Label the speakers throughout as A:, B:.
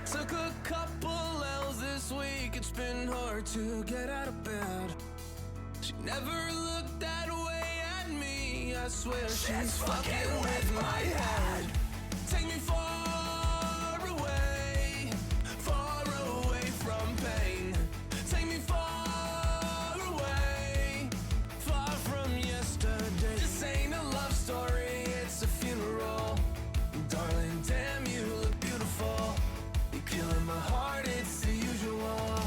A: Took a couple L's this week, it's been hard to get out of bed. She never looked that way at me, I swear she's fucking with my head. Take me far away from pain. Take me far away, far from yesterday. This ain't a love story, it's a funeral. Darling, damn, you look beautiful. You're killing my heart, it's the usual.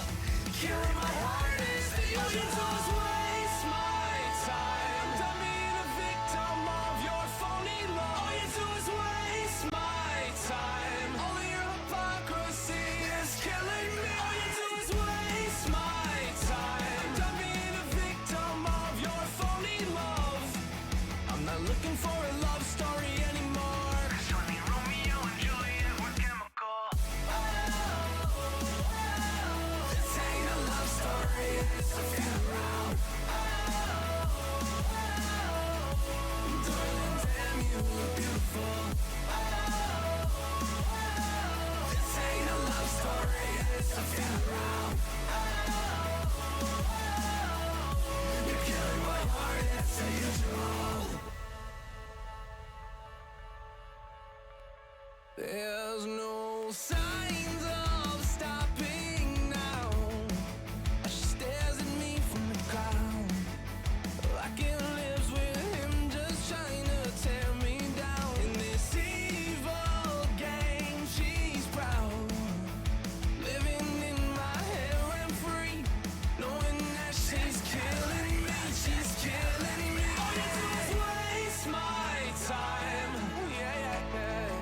A: Killing my heart, it's the usual. All you do is waste my time. Done being a victim of your phony love. All you do is waste my time. All of your hypocrisy is killing me. All you do is waste my time. Done being a victim of your phony love. I'm not looking for a love story anymore. 'Cause only Romeo and Juliet were chemical. This ain't a love story, it's a funeral. Darling, damn, you look beautiful. This ain't a love story, it's a funeral. You're killing my heart, it's the usual. There's no signs of stopping now. She stares at me from the ground, like it lives with him, just trying to tear me down. In this evil game, she's proud, living in my head rent free, knowing that she's killing me, she's killing me. All you do is waste my time. Yeah, yeah, yeah.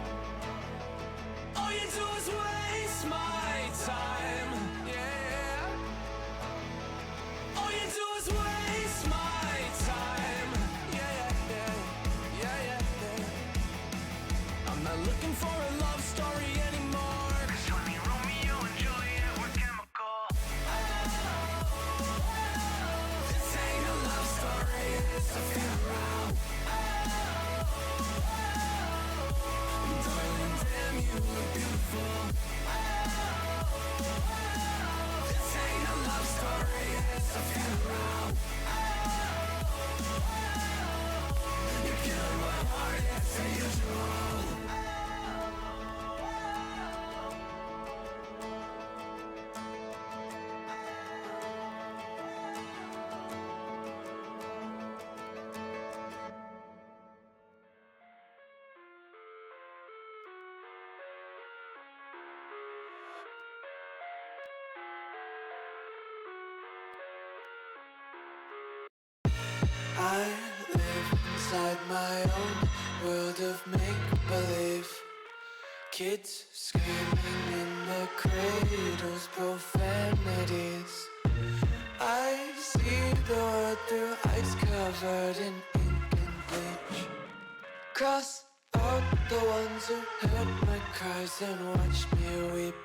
A: All you do is waste my time, yeah. All you do is waste my time, yeah, yeah, yeah, yeah, yeah. I'm not looking for a love story anymore. 'Cause only Romeo and Juliet were chemical. This ain't a love story, it's a funeral. Darling, damn, you look beautiful. This ain't a love story, it's a funeral. You're killing my heart, it's the usual. I live inside my own world of make-believe. Kids screaming in the cradles, profanities. I see the world through ice covered in ink and bleach. Cross out the ones who heard my cries and watched me weep.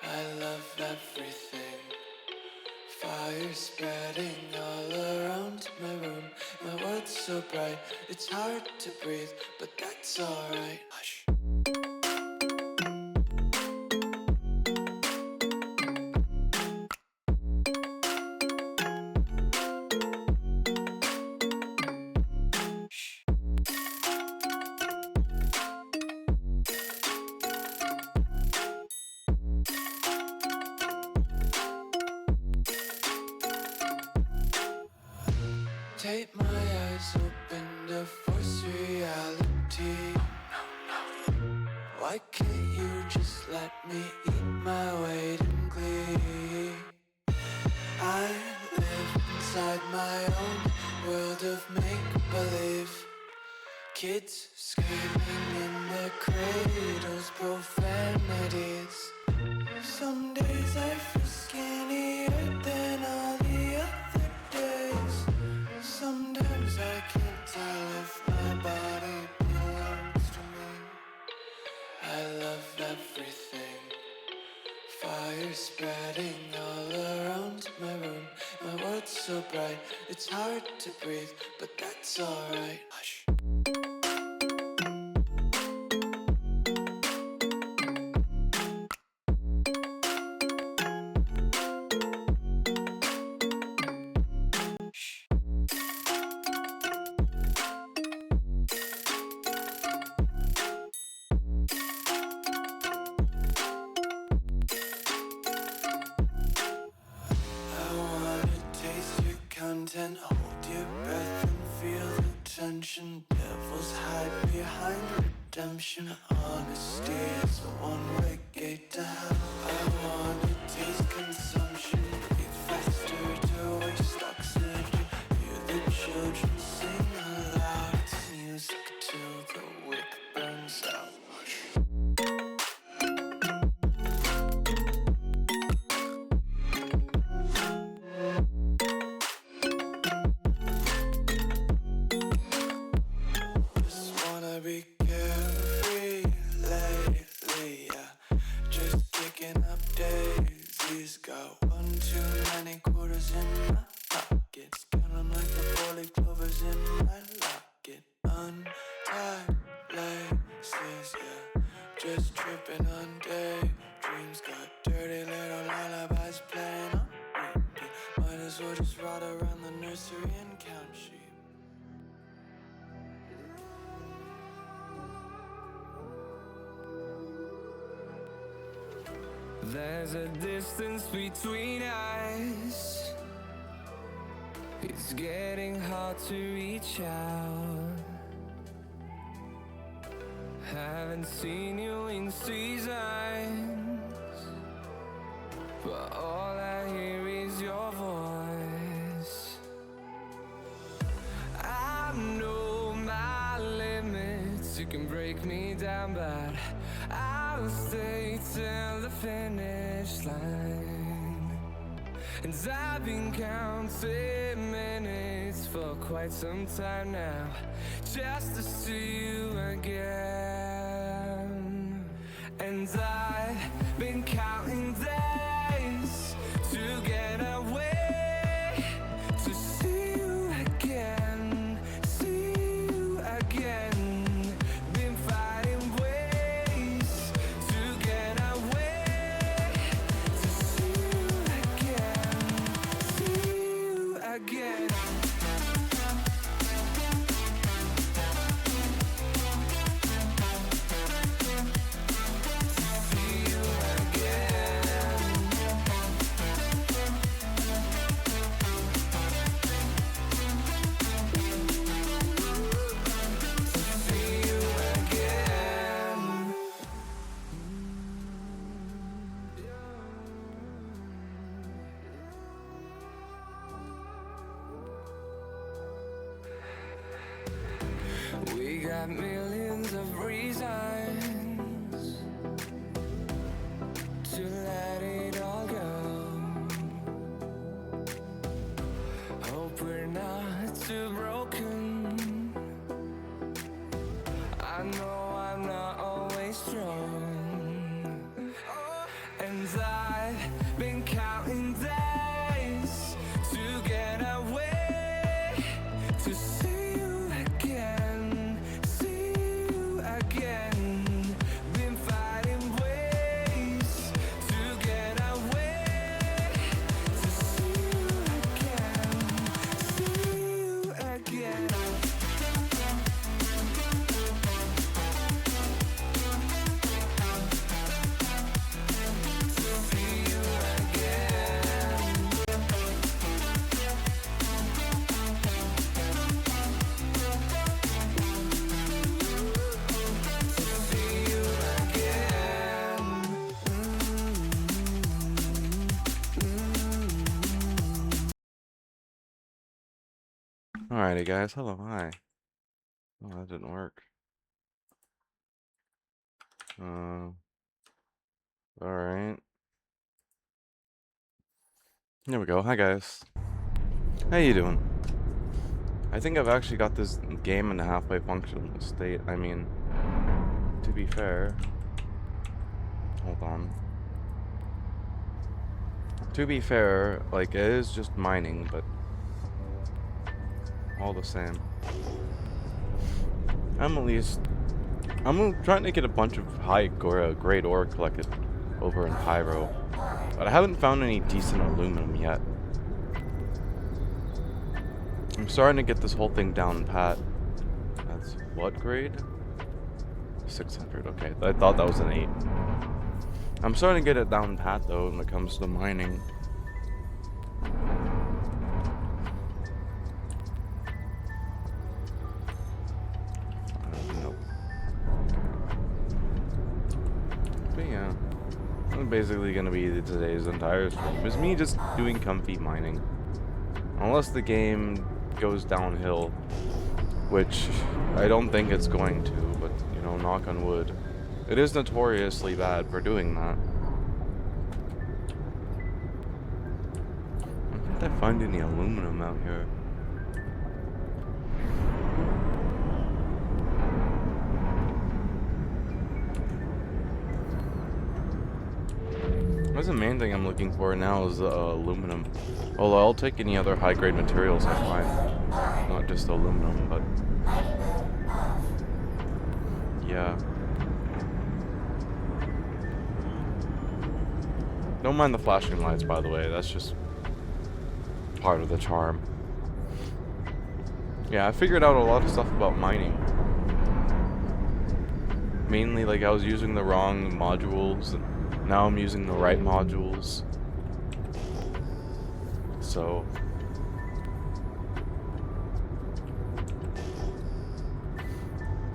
A: I love everything. Fire spreading all around my room. My world's so bright, it's hard to breathe, but that's alright. Hush. Take my eyes open to force reality. Why can't you just let me eat my weight in glee? I live inside my own world of make-believe. Kids screaming in their cradles, profanities. Some days I feel skinnier than all the other days. Sometimes I can't tell if my body belongs to me. I love everything. Fire spreading all around my room. My world's so bright, it's hard to breathe, but that's alright. Hush. consumption. Honesty is a one-way gate to hell. I want to taste consumption. Breathe faster to waste oxygen. Hear the children sing aloud. It's music till the wick burns out. Just wanna be carefree lately, yeah. Just kicking up daisies. Got one too many quarters in my pockets. Counting like the four-leaf clovers in my locket. Untied laces, yeah. Just tripping on daydreams. Got dirty little lullabies playing on repeat. Might as well just ride around the nursery and count sheep. There's a distance between us. It's getting hard to reach out. Haven't seen you in seasons, but all I hear is your voice. I know my limits. You can break me down, but I'll stay till the finish line. And I've been counting minutes for quite some time now, just to see you again. And I've been counting days to get away, to see you again, see you again. Been fighting ways to get away, to see you again, see you again. We got millions of reasons to let it all go. Hope we're not too broken. I know I'm not always strong. And I've been counting days to get away, to see you again, see you again. Been fighting ways to get away, to see you again, see you again.
B: Alrighty guys, hello, hi. Oh, that didn't work. Alright. There we go, hi guys. How you doing? I think I've actually got this game in a halfway functional state. I mean, to be fair, hold on. To be fair, like, it is just mining, but all the same. I'm trying to get a bunch of grade ore collected over in Pyro, but I haven't found any decent aluminum yet. I'm starting to get this whole thing down pat. That's what grade? 600, okay. I thought that was an 8. I'm starting to get it down pat though when it comes to mining. Nope. basically gonna be today's entire stream. Is me just doing comfy mining. Unless the game goes downhill, which I don't think it's going to, but you know, knock on wood. It is notoriously bad for doing that. I can't find any aluminum out here. That's the main thing I'm looking for now is aluminum. Although I'll take any other high-grade materials I find. Not just aluminum, but... yeah. Don't mind the flashing lights, by the way. That's just part of the charm. Yeah, I figured out a lot of stuff about mining. Mainly, like, I was using the wrong modules, and now I'm using the right modules. So...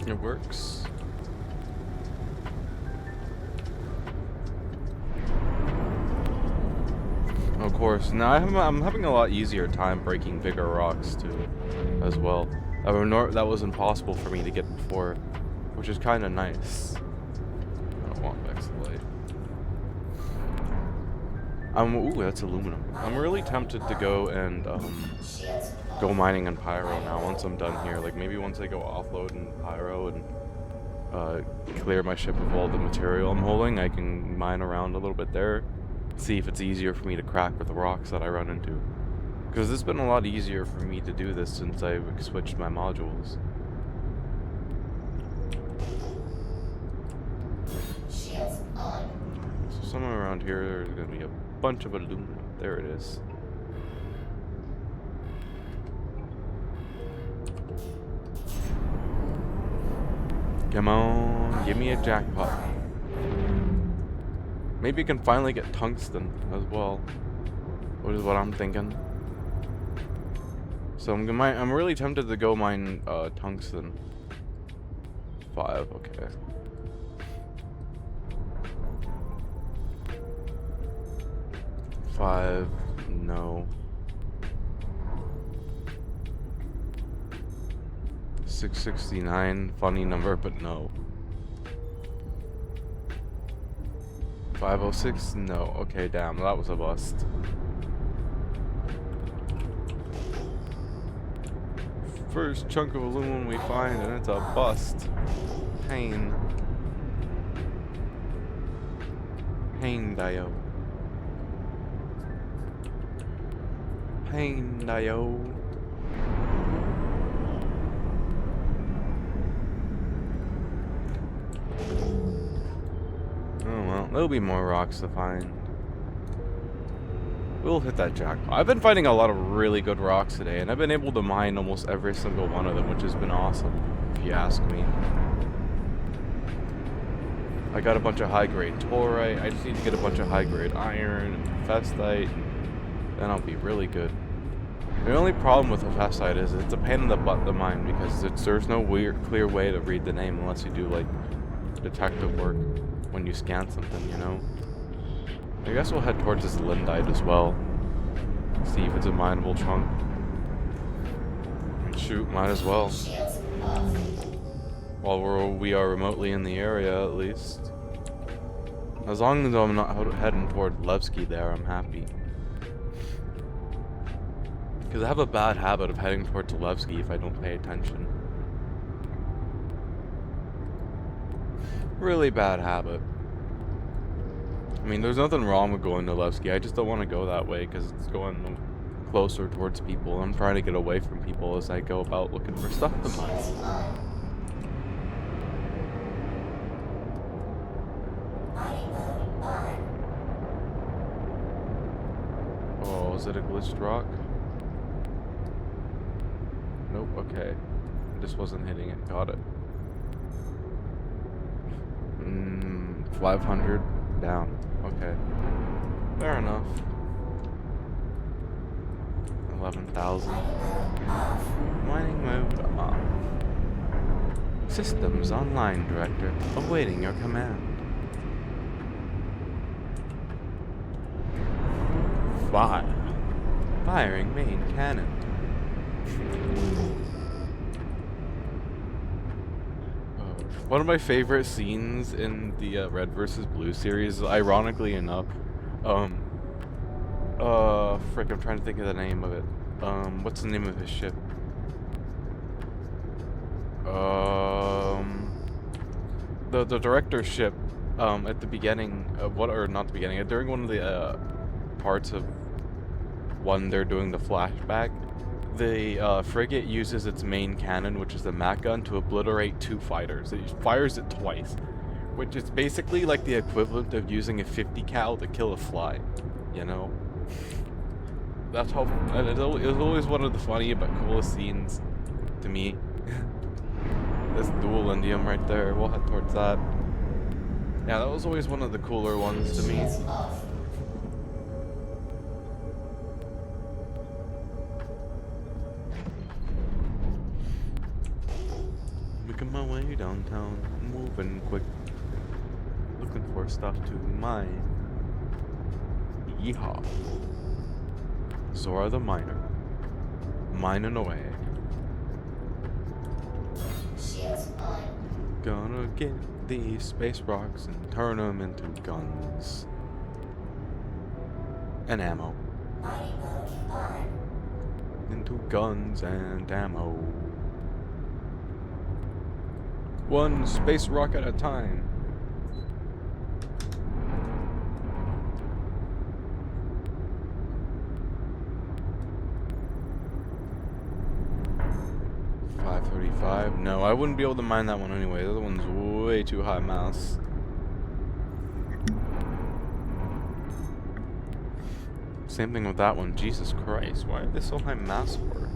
B: it works. Of course. Now I'm having a lot easier time breaking bigger rocks too, as well. That was impossible for me to get before, which is kind of nice. I don't want Vexilite. Ooh, that's aluminum. I'm really tempted to go and go mining in Pyro now once I'm done here. Like maybe once I go offload in Pyro and clear my ship of all the material I'm holding, I can mine around a little bit there. See if it's easier for me to crack with the rocks that I run into. Because it's been a lot easier for me to do this since I switched my modules. So somewhere around here there's going to be a bunch of aluminum. There it is. Come on, give me a jackpot. Maybe you can finally get tungsten as well, which is what I'm thinking. So I'm really tempted to go mine tungsten. 5, okay. $5, no. 669, funny number, but no. 506, no. Okay, damn, that was a bust. First chunk of aluminum we find, and it's a bust. Pain. Pain dio. Pain dio. Oh well, there'll be more rocks to find. We'll hit that jackpot. I've been finding a lot of really good rocks today, and I've been able to mine almost every single one of them, which has been awesome, if you ask me. I got a bunch of high-grade torite. I just need to get a bunch of high-grade iron and festite, then I'll be really good. The only problem with festite is it's a pain in the butt to mine because there's no clear way to read the name unless you do like detective work when you scan something, you know. I guess we'll head towards this lindite as well. See if it's a mineable chunk. Shoot, might as well. While we are remotely in the area, at least. As long as I'm not heading toward Levski there, I'm happy. Because I have a bad habit of heading towards Levski if I don't pay attention. Really bad habit. I mean, there's nothing wrong with going to Levski. I just don't want to go that way because it's going closer towards people. I'm trying to get away from people as I go about looking for stuff to mine. Oh, is it a glitched rock? Nope, okay. Just wasn't hitting it. Got it. 500 down. Okay. Fair enough. 11,000. Mining mode off. Systems online, Director. Awaiting your command. Fire. Firing main cannon. One of my favorite scenes in the Red vs. Blue series, ironically enough, frick, I'm trying to think of the name of it. What's the name of his ship? The director's ship, at the beginning, not the beginning, during one of the, parts of when they're doing the flashback, the frigate uses its main cannon, which is the Mac gun, to obliterate 2 fighters. It fires it twice, which is basically like the equivalent of using a 50 cal to kill a fly, you know? That's how, and it was always one of the funny but coolest scenes to me. This dual Indium right there, we'll head towards that. Yeah, that was always one of the cooler ones to me. Making my way downtown, moving quick, looking for stuff to mine. Yeehaw. Zora the miner, mining away. Gonna get these space rocks and turn them into guns and ammo. Into guns and ammo. One space rock at a time. No, I wouldn't be able to mine that one anyway. The other one's way too high mass. Same thing with that one. Jesus Christ, why are they so high mass for?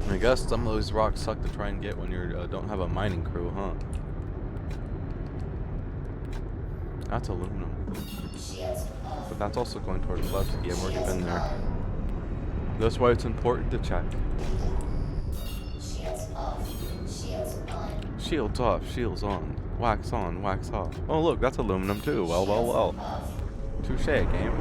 B: I guess some of those rocks suck to try and get when you don't have a mining crew, huh? That's aluminum. But that's also going towards Levski. I've already been there. That's why it's important to check. Shields off, shields on. Wax on, wax off. Oh look, that's aluminum too. Well, well, well. Touche, game.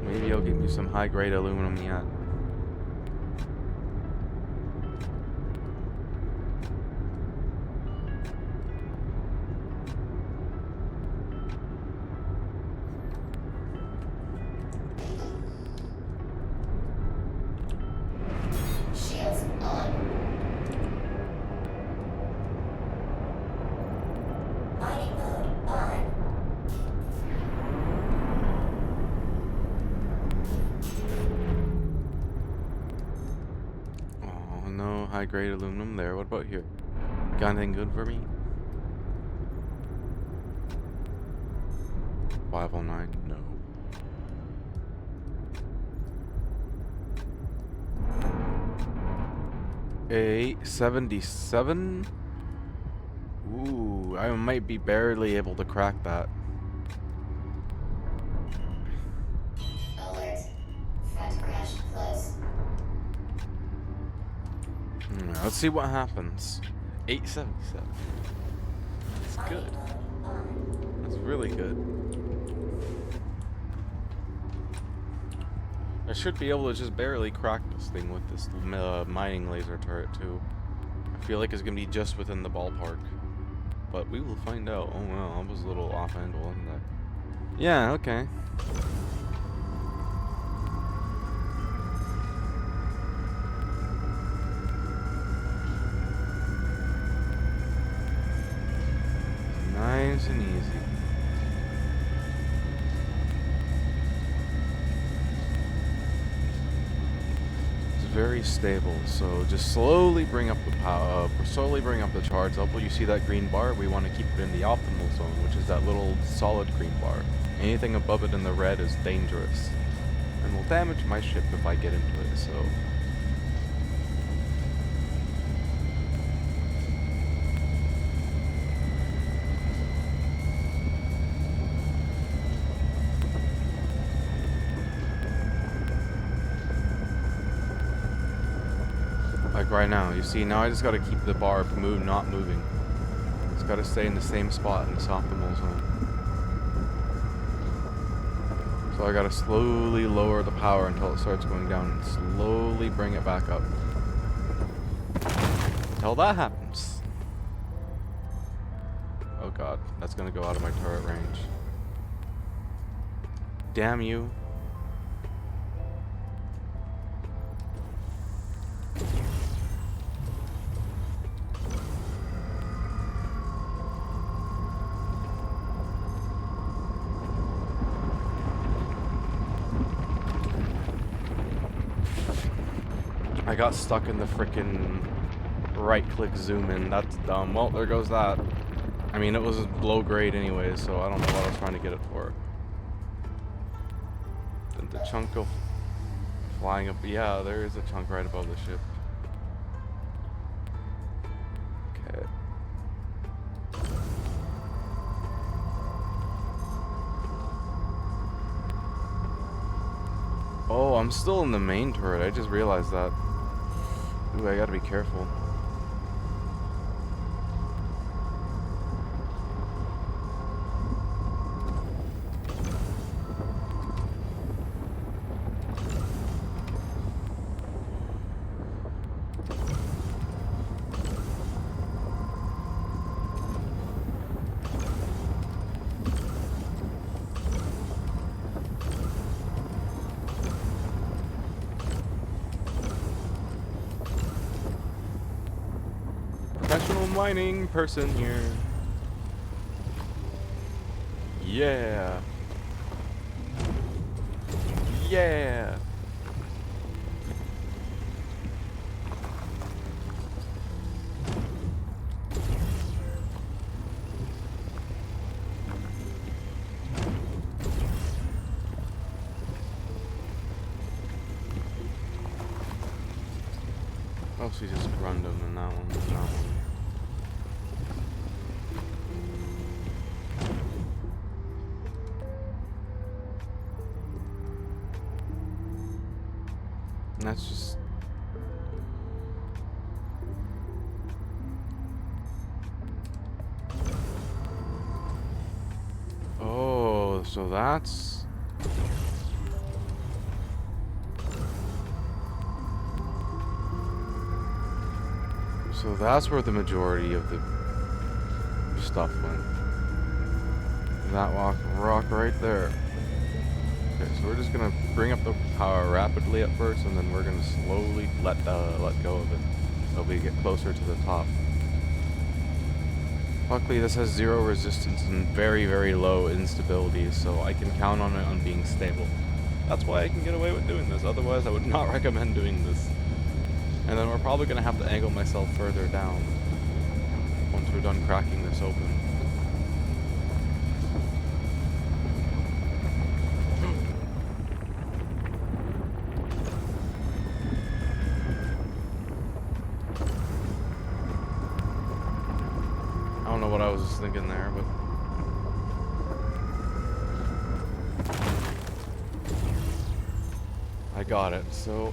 B: Maybe I'll give you some high-grade aluminum yet. High-grade aluminum there. What about here? Got anything good for me? 509? No. 877? Ooh, I might be barely able to crack that. Let's see what happens. 877. That's good. That's really good. I should be able to just barely crack this thing with this mining laser turret too. I feel like it's gonna be just within the ballpark. But we will find out. Oh well, I was a little off angle, wasn't I? Yeah, okay. Nice and easy. It's very stable, so just slowly bring up the power, slowly bring up the charge level. You see that green bar? We want to keep it in the optimal zone, which is that little solid green bar. Anything above it in the red is dangerous and will damage my ship if I get into it, so... right now. You see, now I just gotta keep the bar not moving. It's gotta stay in the same spot in this optimal zone. So I gotta slowly lower the power until it starts going down and slowly bring it back up. Until that happens. Oh god, that's gonna go out of my turret range. Damn you. I got stuck in the frickin' right-click zoom in. That's dumb. Well, there goes that. I mean, it was low grade anyway, so I don't know what I was trying to get it for. Did the chunk go flying up? Yeah, there is a chunk right above the ship. Okay. Oh, I'm still in the main turret. I just realized that. Ooh, I gotta be careful. Professional mining person here. Yeah. Yeah. Oh, she just grunned him in that one. And that one. And that's just... Oh, so that's... So that's where the majority of the stuff went. That rock right there. Okay, so we're just gonna bring up the power rapidly at first, and then we're gonna slowly let go of it until we get closer to the top. Luckily, this has 0 resistance and very, very low instability, so I can count on it on being stable. That's why I can get away with doing this. Otherwise, I would not recommend doing this. And then we're probably gonna have to angle myself further down once we're done cracking this open. I don't know what I was thinking there, but I got it. So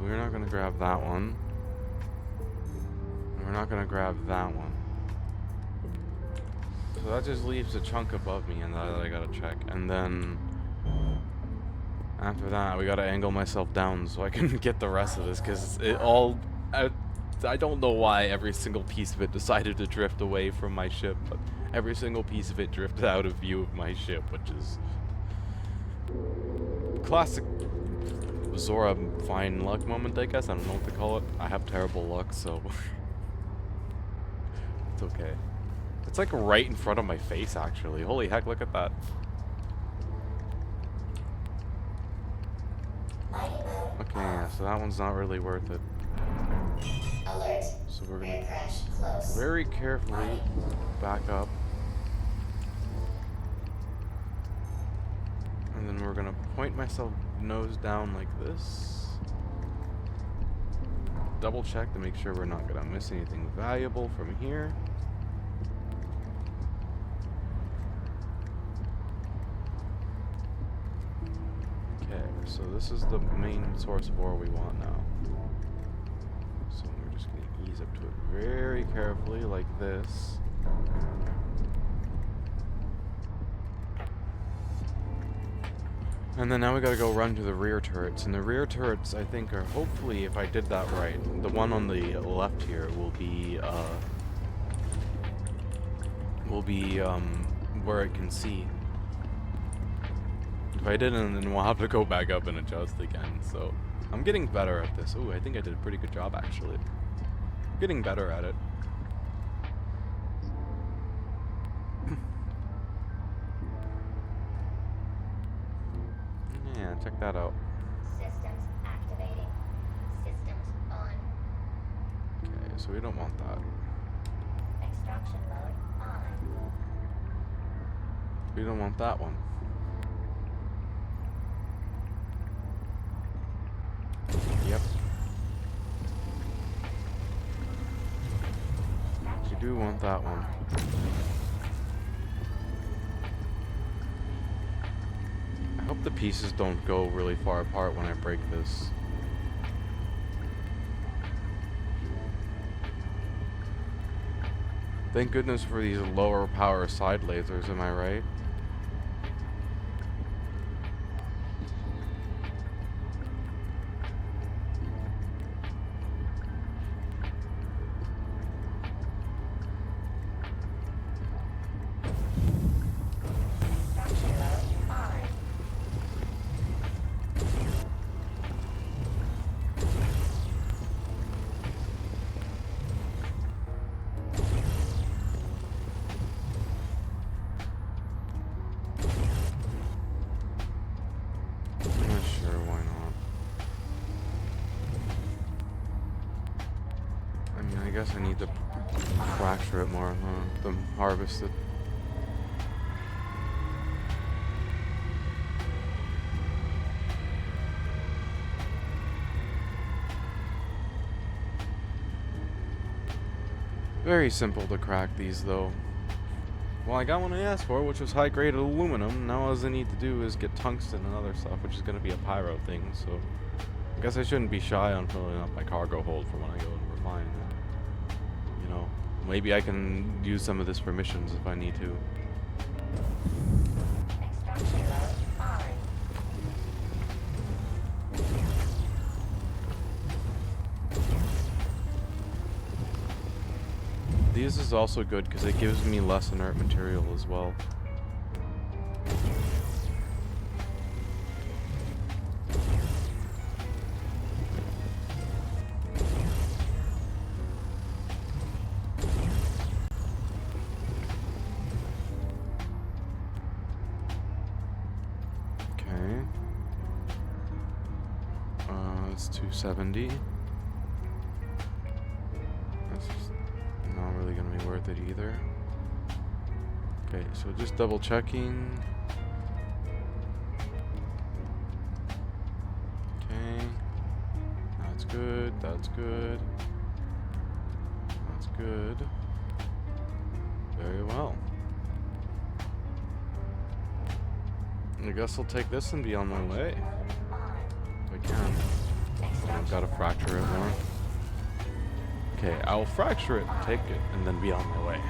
B: we're not gonna grab that one. And we're not gonna grab that one. So that just leaves a chunk above me, and that I gotta check. And then after that, we gotta angle myself down so I can get the rest of this, because it all... I don't know why every single piece of it decided to drift away from my ship, but every single piece of it drifted out of view of my ship, which is classic Zora fine luck moment, I guess. I don't know what to call it. I have terrible luck, so it's okay. It's like right in front of my face, actually. Holy heck, look at that. Okay, yeah, so that one's not really worth it.
C: Alert.
B: So we're gonna
C: Crash close.
B: very carefully back up. And then we're gonna point myself nose down like this. double check to make sure we're not gonna miss anything valuable from here. Okay, so this is the main source of ore we want now. So we're just gonna ease up to it very carefully like this. And then now we gotta go run to the rear turrets. And the rear turrets, I think, are hopefully, if I did that right, the one on the left here will be where it can see. If I didn't, then we'll have to go back up and adjust again. So I'm getting better at this. Ooh, I think I did a pretty good job actually. Getting better at it. Yeah, check that out.
C: Systems activating. Systems on.
B: Okay, so we don't want that.
C: Extraction mode on.
B: We don't want that one. Yep. We do want that one. I hope the pieces don't go really far apart when I break this. Thank goodness for these lower power side lasers, am I right?
C: Extraction mode on.
B: Yeah, sure, why not? I mean, I guess I need to fracture it more, huh? To harvest it. Very simple to crack these, though. Well, I got what I asked for, which was high-grade aluminum. Now all I need to do is get tungsten and other stuff, which is going to be a pyro thing, so I guess I shouldn't be shy on filling up my cargo hold for when I go and refine it. You know, maybe I can use some of this for missions if I need to.
C: Extraction mode on.
B: This is also good because it gives me less inert material as well. Okay. It's 270. That's just not really gonna be worth it either. Okay, so just double checking. Okay. That's good, that's good. That's good. Very well. I guess I'll take this and be on my way. If I can. I've got to fracture it more. Okay, I'll fracture it, take it, and then be on my way.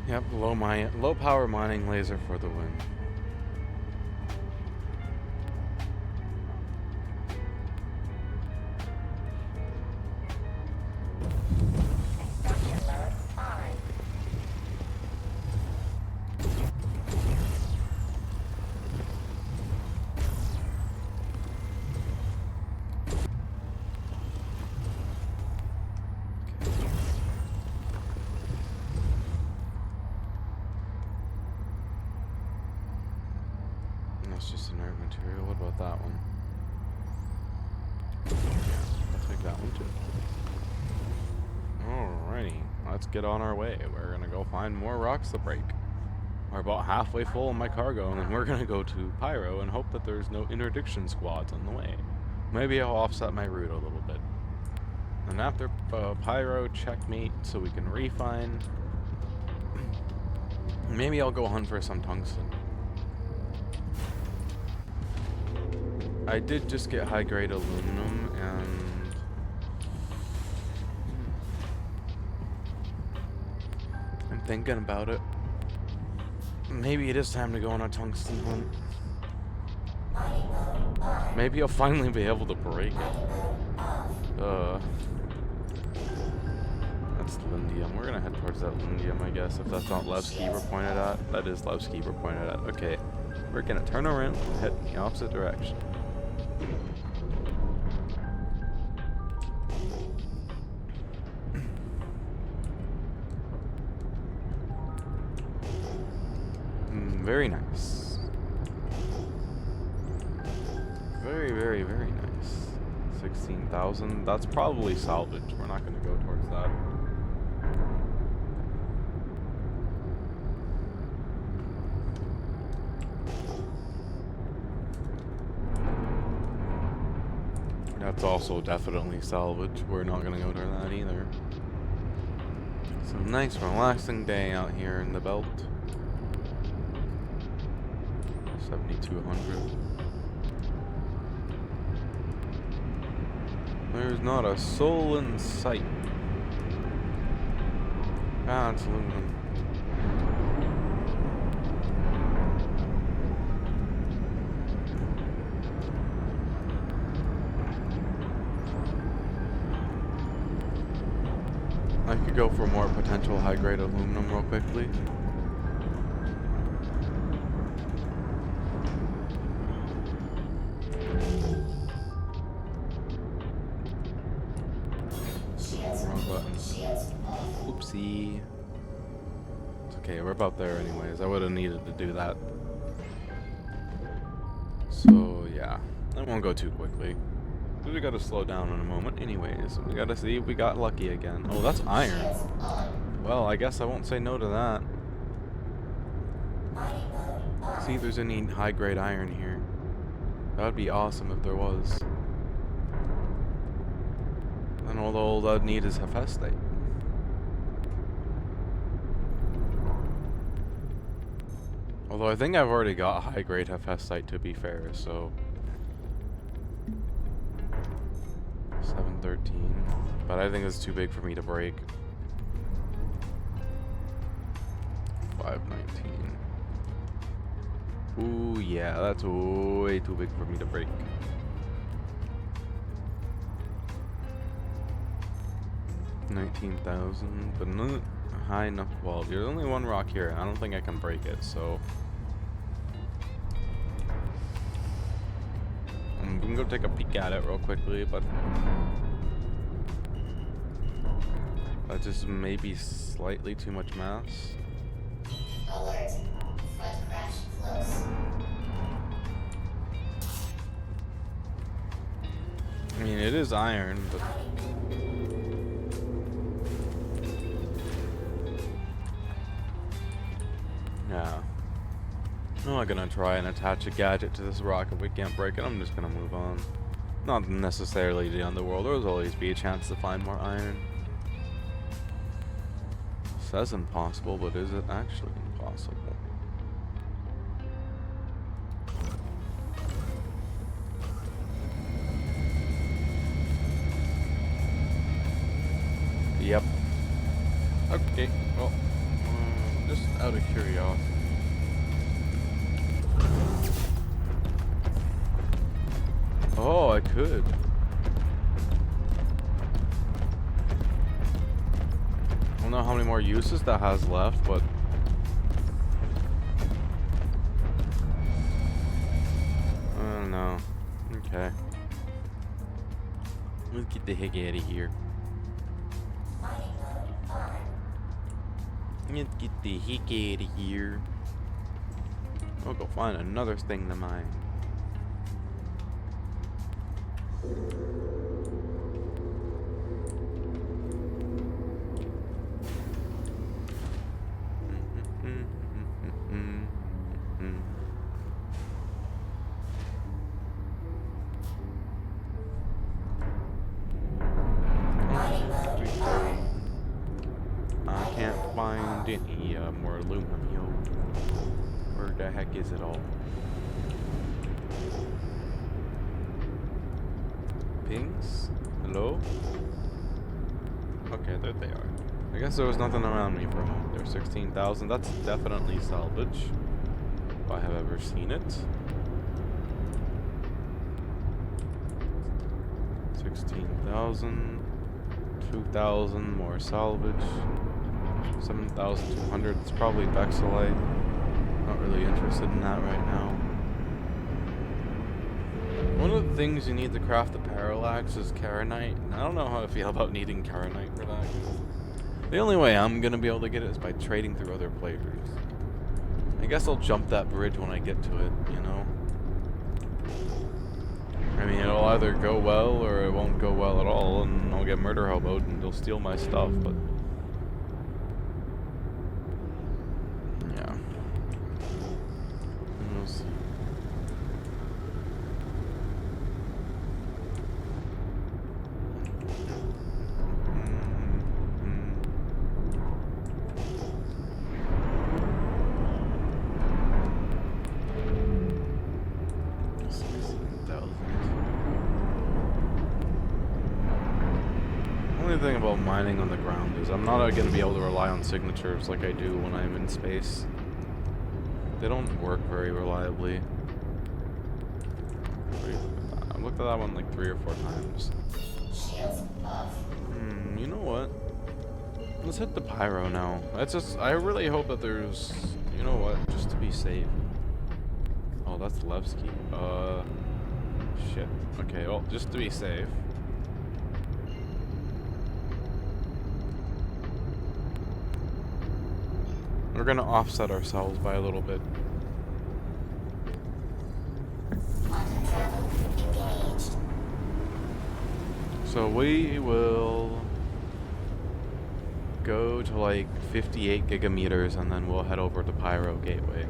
B: Yep, low power mining laser for the win.
C: Extraction mode on.
B: And that's just inert material. What about that one? Yeah, I'll take that one too. Alrighty. let's get on our way. We're gonna go find more rocks to break. We're about halfway full in my cargo, and then we're gonna go to Pyro and hope that there's no interdiction squads on the way. Maybe I'll offset my route a little bit. And after Pyro, checkmate, so we can refine. Maybe I'll go hunt for some tungsten. I did just get high-grade aluminum, and I'm thinking about it. Maybe it is time to go on a tungsten hunt. Maybe I'll finally be able to break it. That's Lindium. We're gonna head towards that Lindium, I guess, if that's not Levski we're pointed at. That is Levski we're pointed at. Okay. We're gonna turn around and head in the opposite direction. Very nice. Very, very, very nice. 16,000. That's probably salvage. We're not going to go towards that. That's also definitely salvage. We're not going to go to that either. It's a nice, relaxing day out here in the belt. 7,200. There's not a soul in sight. Ah, it's aluminum. I could go for more potential high-grade aluminum real quickly. Oopsie. It's okay, we're about there anyways. I would have needed to do that. So, yeah. I won't go too quickly. We gotta slow down in a moment anyways. We gotta see if we got lucky again. Oh, that's iron. Well, I guess I won't say no to that. See if there's any high-grade iron here. That would be awesome if there was. And all I'd need is Hephaestate. Although I think I've already got high-grade Hephaestate, to be fair, so 713. But I think it's too big for me to break. 519. Ooh, yeah, that's way too big for me to break. $19,000, but not high enough quality. There's only one rock here, and I don't think I can break it, so I'm gonna go take a peek at it real quickly, but that just may be slightly too much mass.
C: Alert. Front crash close.
B: I mean, it is iron, but yeah. I'm not gonna try and attach a gadget to this rock if we can't break it. I'm just gonna move on. Not necessarily the underworld. There'll always be a chance to find more iron. Says impossible, but is it actually impossible? Yep. Okay. Well, just out of curiosity. Oh, I could. I don't know how many more uses that has left, but I don't know. Okay. Let's get the heck out of here. Let's get the heck out of here. We'll go find another thing to mine. found any more aluminum, yo. Where the heck is it all? Pings? Hello? Okay, there they are. I guess there was nothing around me for a moment there. 16,000, that's definitely salvage. If I have ever seen it. 16,000. 2,000 more salvage. 7,200. It's probably Vexilite. Not really interested in that right now. One of the things you need to craft the parallax is Karenite. I don't know how I feel about needing Karenite for that. The only way I'm gonna be able to get it is by trading through other players. I guess I'll jump that bridge when I get to it, you know? I mean, it'll either go well or it won't go well at all, and I'll get murder hoboed and they'll steal my stuff, but... yeah. We'll see. The thing about mining on the ground is I'm not going to be able to rely on signatures like I do when I'm in space. They don't work very reliably. I've looked at that one like 3 or 4 times.
C: Shields off.
B: You know what? Let's hit the pyro now. I really hope that there's, you know what, just to be safe. Oh, that's Levski. Shit. Okay, well, just to be safe. We're gonna offset ourselves by a little bit.
C: Quantum travel engaged.
B: So we will go to like 58 gigameters and then we'll head over to Pyro Gateway.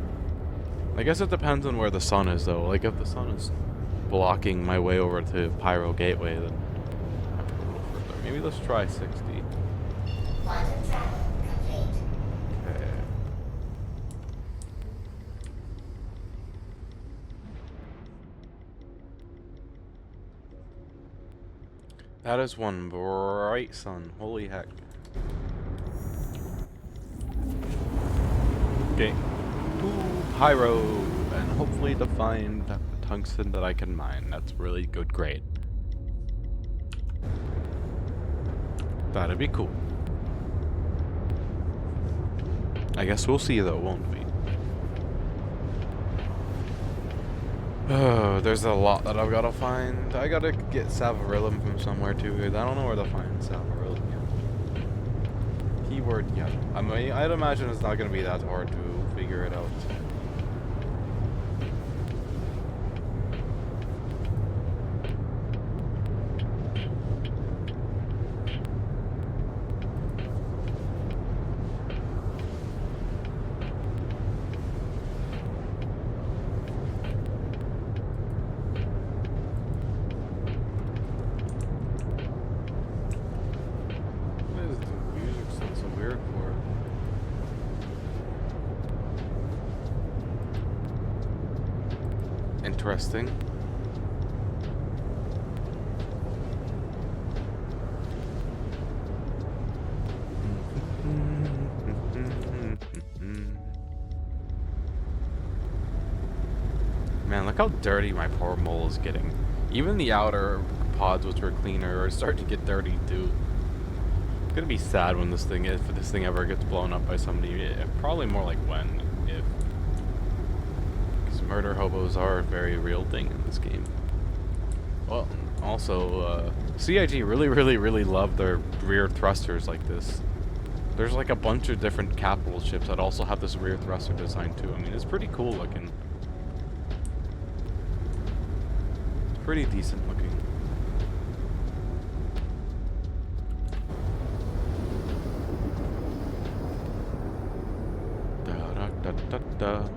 B: I guess it depends on where the sun is though. Like if the sun is blocking my way over to Pyro Gateway, then I have to go a little further. Maybe let's try 60.
C: Quantum travel complete.
B: Okay. That is one bright sun. Holy heck. Okay. To Pyro, and hopefully to find tungsten that I can mine. That's really good grade. That'd be cool. I guess we'll see though, won't we? Oh, there's a lot that I've got to find. I gotta get Savarillum from somewhere too. I don't know where to find Savarillum yet. Keyword yet. I mean, I'd imagine it's not gonna be that hard to figure it out. Interesting. Man, look how dirty my poor mole is getting. Even the outer pods, which were cleaner, are starting to get dirty too. It's gonna be sad when this thing, if this thing ever gets blown up by somebody. Probably more like when, if. Murder hobos are a very real thing in this game. Well, also, CIG really love their rear thrusters like this. There's like a bunch of different capital ships that also have this rear thruster design too. I mean, it's pretty cool looking. It's pretty decent looking. Da da da da da.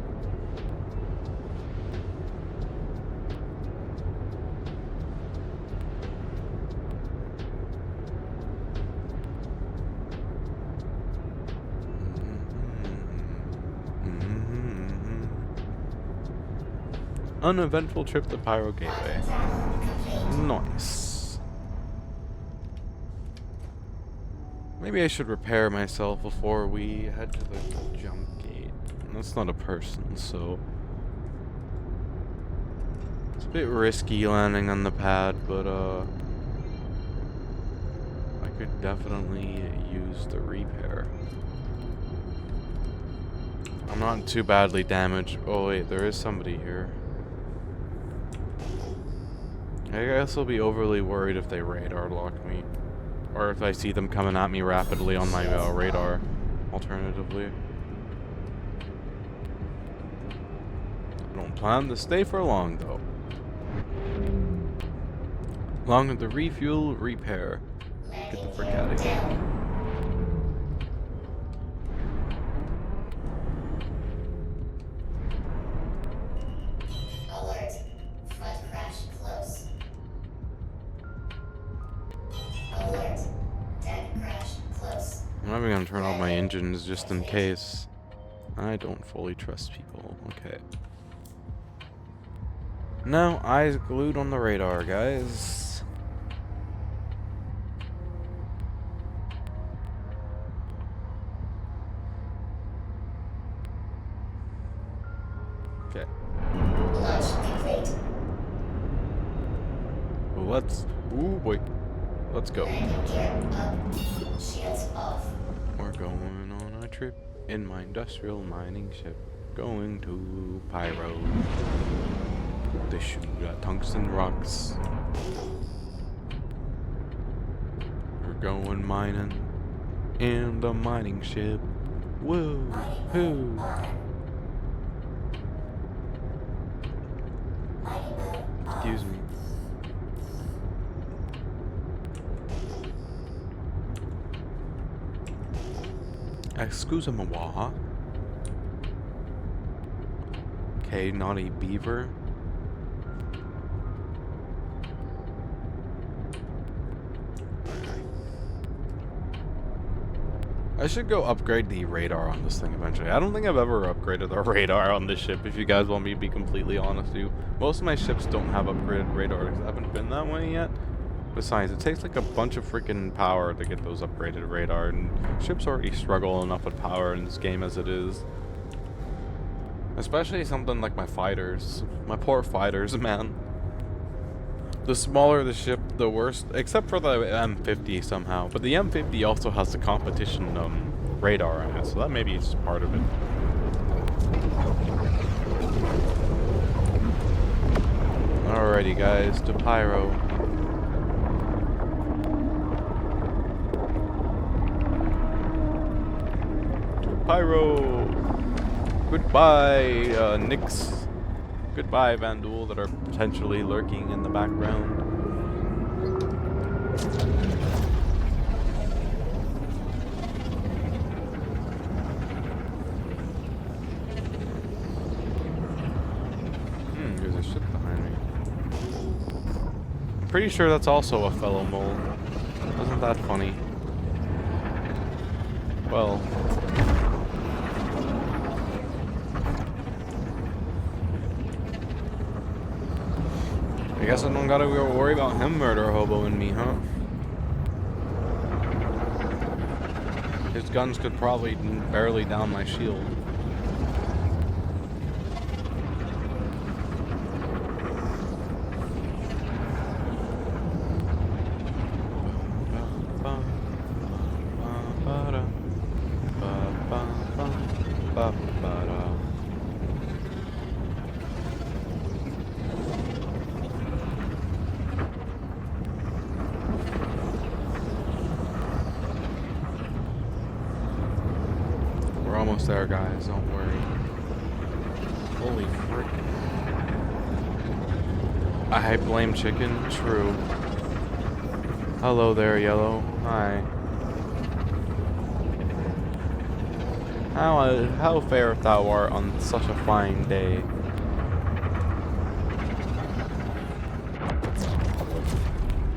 B: Uneventful trip to Pyro Gateway.
C: Travel complete.
B: Nice. Maybe I should repair myself before we head to the jump gate. That's not a person, so it's a bit risky landing on the pad, but I could definitely use the repair. I'm not too badly damaged. Oh wait, there is somebody here. I guess I'll be overly worried if they radar lock me. Or if I see them coming at me rapidly on my radar, alternatively. I don't plan to stay for long, though. Long with the refuel, repair. Get the frick out of here.
C: Alert. Front crash close. Alert. Deck crash close.
B: I'm not even gonna turn off my engines just in case. I don't fully trust people. Okay. Now, eyes glued on the radar, guys. Okay.
C: Launch complete.
B: Let's. Ooh, boy. Let's go.
C: Landing gear up. Shields off.
B: We're going on a trip in my industrial mining ship. Going to Pyro. To shoot at tungsten rocks. We're going mining in the mining ship. Woo! Hoo! Excuse me. Excuse-moi. Okay, not a beaver. I should go upgrade the radar on this thing eventually. I don't think I've ever upgraded the radar on this ship, if you guys want me to be completely honest with you. Most of my ships don't have upgraded radars. I haven't been that way yet. Besides, it takes like a bunch of freaking power to get those upgraded radar, and ships already struggle enough with power in this game as it is. Especially something like my fighters. My poor fighters, man. The smaller the ship, the worse. Except for the M50 somehow. But the M50 also has the competition radar on it, so that maybe is part of it. Alrighty guys, to Pyro. To Pyro! Goodbye, Nyx. Goodbye, Vandul, that are potentially lurking in the background. There's a ship behind me. I'm pretty sure that's also a fellow mole. Isn't that funny? Well... I guess I don't gotta worry about him murder hoboing me, huh? His guns could probably barely down my shield. Almost there, guys, don't worry. Holy frick. I blame chicken, true. Hello there, yellow. Hi. How fair thou art on such a fine day.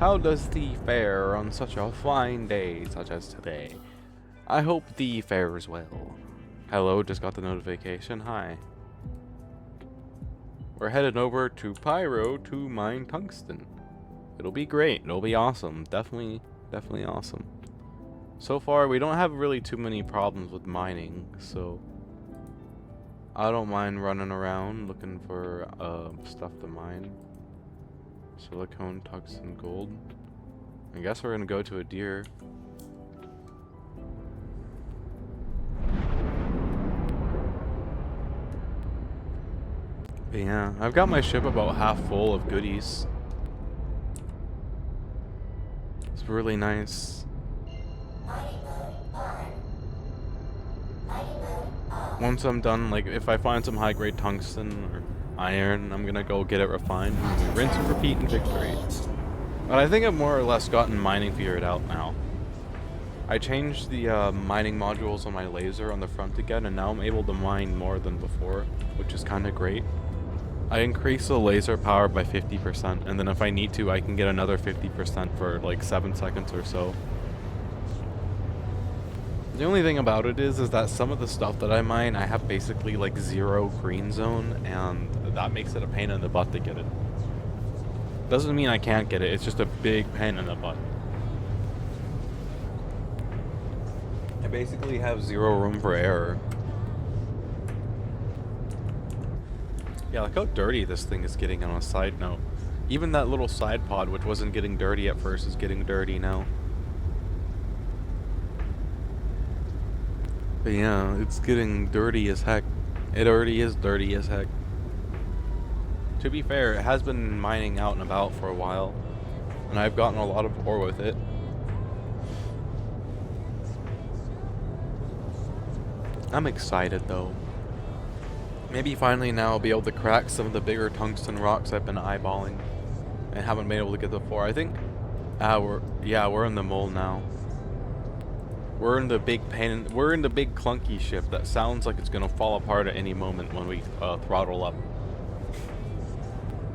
B: How does thee fare on such a fine day such as today? I hope thee fares well. Hello, just got the notification. Hi. we're headed over to Pyro to mine tungsten. It'll be great. It'll be awesome. Definitely awesome. So far, we don't have really too many problems with mining, so I don't mind running around looking for stuff to mine. Silicone, tungsten, gold. I guess we're gonna go to a deer. But yeah, I've got my ship about half full of goodies. It's really nice. Once I'm done, like if I find some high grade tungsten or iron, I'm gonna go get it refined and rinse and repeat in victory. But I think I've more or less gotten mining figured out now. I changed the mining modules on my laser on the front again, and now I'm able to mine more than before, which is kind of great. I increase the laser power by 50%, and then if I need to, I can get another 50% for like 7 seconds or so. The only thing about it is that some of the stuff that I mine, I have basically like 0 green zone, and that makes it a pain in the butt to get it. Doesn't mean I can't get it, it's just a big pain in the butt. I basically have 0 room for error. Yeah, look how dirty this thing is getting on a side note. Even that little side pod, which wasn't getting dirty at first, is getting dirty now. But yeah, it's getting dirty as heck. It already is dirty as heck. To be fair, it has been mining out and about for a while, and I've gotten a lot of ore with it. I'm excited though. Maybe finally now I'll be able to crack some of the bigger tungsten rocks I've been eyeballing and haven't been able to get before. I think we're in the mole now. We're in the big clunky ship that sounds like it's gonna fall apart at any moment when we throttle up.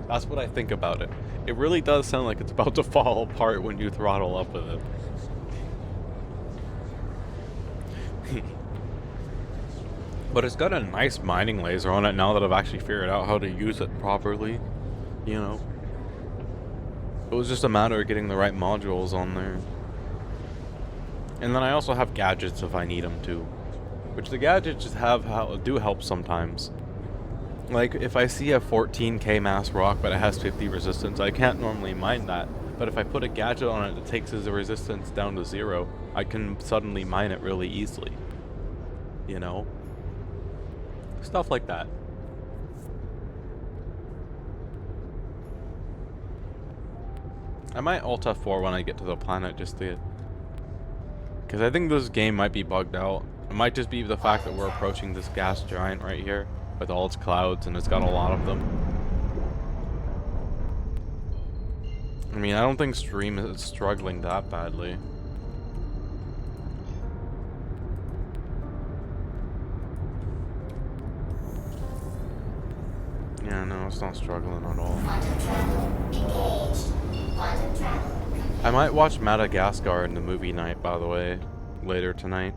B: That's what I think about it. It really does sound like it's about to fall apart when you throttle up with it. But it's got a nice mining laser on it now that I've actually figured out how to use it properly. You know. It was just a matter of getting the right modules on there. And then I also have gadgets if I need them too. Which the gadgets just do help sometimes. Like, if I see a 14k mass rock but it has 50 resistance, I can't normally mine that. But if I put a gadget on it that takes the resistance down to 0, I can suddenly mine it really easily. You know? Stuff like that. I might Alt F4 when I get to the planet just to... Because I think this game might be bugged out. It might just be the fact that we're approaching this gas giant right here with all its clouds, and it's got a lot of them. I mean, I don't think Stream is struggling that badly. Yeah, no, it's not struggling at all. I might watch Madagascar in the movie night, by the way, later tonight.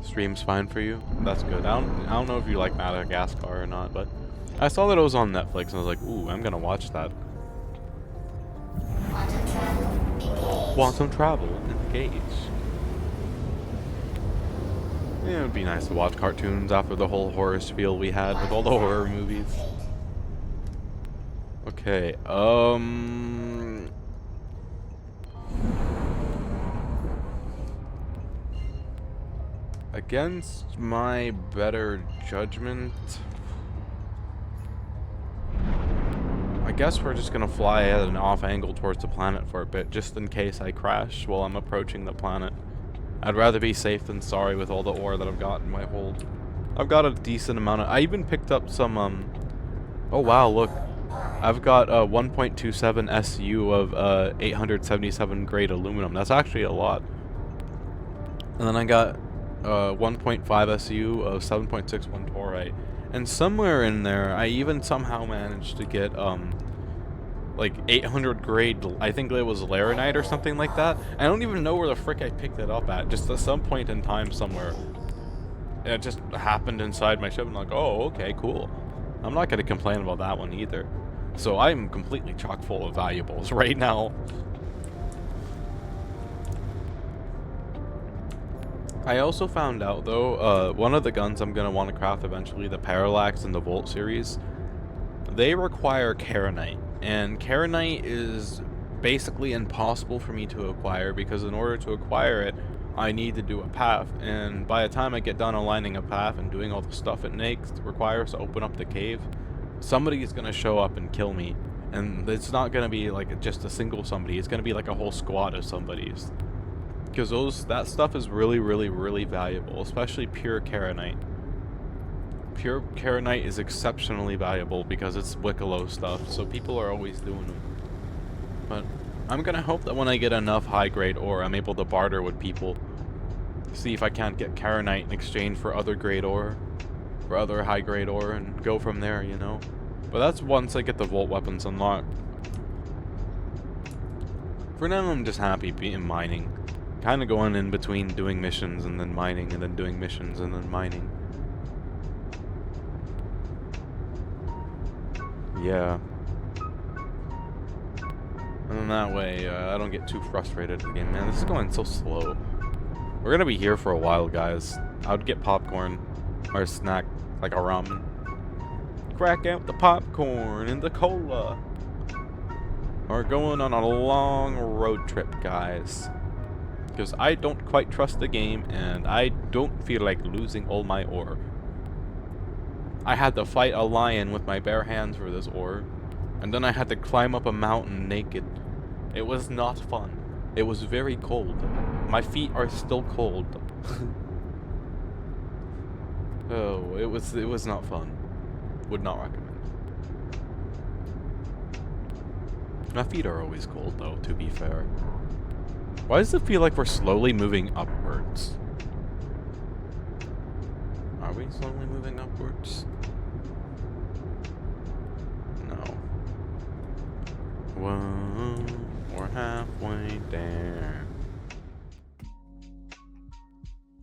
B: Stream's fine for you? That's good. I don't know if you like Madagascar or not, but I saw that it was on Netflix and I was like, ooh, I'm gonna watch that. Quantum travel, engage. Yeah, it would be nice to watch cartoons after the whole horror spiel we had with all the horror movies. Okay, against my better judgment, I guess we're just gonna fly at an off angle towards the planet for a bit, just in case I crash while I'm approaching the planet. I'd rather be safe than sorry with all the ore that I've got in my hold. I've got a decent amount of... I even picked up some, oh wow, look. I've got a 1.27 SU of 877 grade aluminum. That's actually a lot. And then I got 1.5 SU of 7.61 torite. And somewhere in there, I even somehow managed to get like 800 grade, I think it was laranite or something like that. I don't even know where the frick I picked it up at. Just at some point in time somewhere. It just happened inside my ship and I'm like, oh, okay, cool. I'm not going to complain about that one either. So I'm completely chock full of valuables right now. I also found out though, one of the guns I'm going to want to craft eventually, the Parallax and the Volt series, they require Karenite. And Karenite is basically impossible for me to acquire because in order to acquire it, I need to do a path. And by the time I get done aligning a path and doing all the stuff it requires to open up the cave, somebody is going to show up and kill me. And it's not going to be like just a single somebody, it's going to be like a whole squad of somebodies. Because that stuff is really, really, really valuable, especially pure Karenite. Pure Karenite is exceptionally valuable because it's Wicklow stuff, so people are always doing them. But I'm gonna hope that when I get enough high-grade ore, I'm able to barter with people. See if I can't get Karenite in exchange for other grade ore, for other high-grade ore, and go from there, you know? But that's once I get the Volt weapons unlocked. For now, I'm just happy being mining. Kind of going in between doing missions and then mining and then doing missions and then mining. Yeah. And then that way, I don't get too frustrated again. Man, this is going so slow. We're gonna be here for a while, guys. I would get popcorn or a snack, like a ramen. Crack out the popcorn and the cola. We're going on a long road trip, guys. Because I don't quite trust the game, and I don't feel like losing all my ore. I had to fight a lion with my bare hands for this ore, and then I had to climb up a mountain naked. It was not fun. It was very cold. My feet are still cold. Oh, it was not fun. Would not recommend. My feet are always cold though, to be fair. Why does it feel like we're slowly moving upwards? Are we slowly moving upwards? No. Whoa, we're halfway there.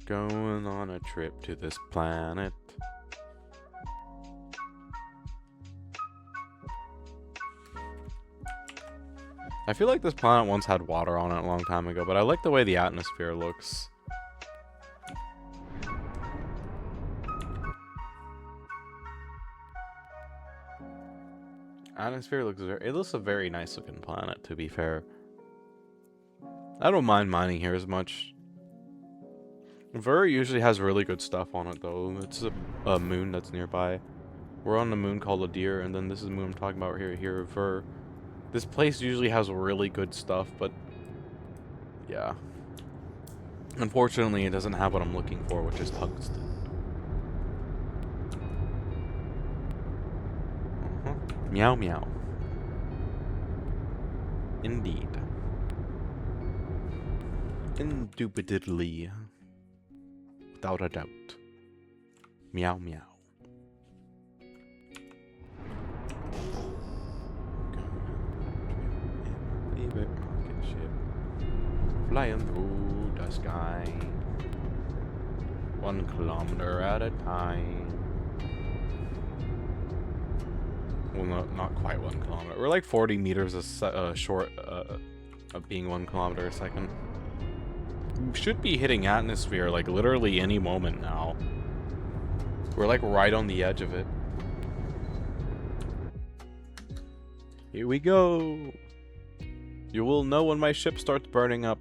B: Going on a trip to this planet. I feel like this planet once had water on it a long time ago, but I like the way the atmosphere looks. Atmosphere looks it looks a very nice looking planet, to be fair. I don't mind mining here as much. Ver usually has really good stuff on it though. It's a moon that's nearby. We're on a moon called a deer, and then this is the moon I'm talking about here, Ver. This place usually has really good stuff, but yeah. Unfortunately, it doesn't have what I'm looking for, which is tungsten. Meow meow. Indeed. Indubitably. Without a doubt. Meow meow. Favorite rocket ship. Flying through the sky. 1 kilometer at a time. Well, not quite 1 kilometer. We're like 40 meters short of being 1 kilometer a second. We should be hitting atmosphere like literally any moment now. We're like right on the edge of it. Here we go. You will know when my ship starts burning up.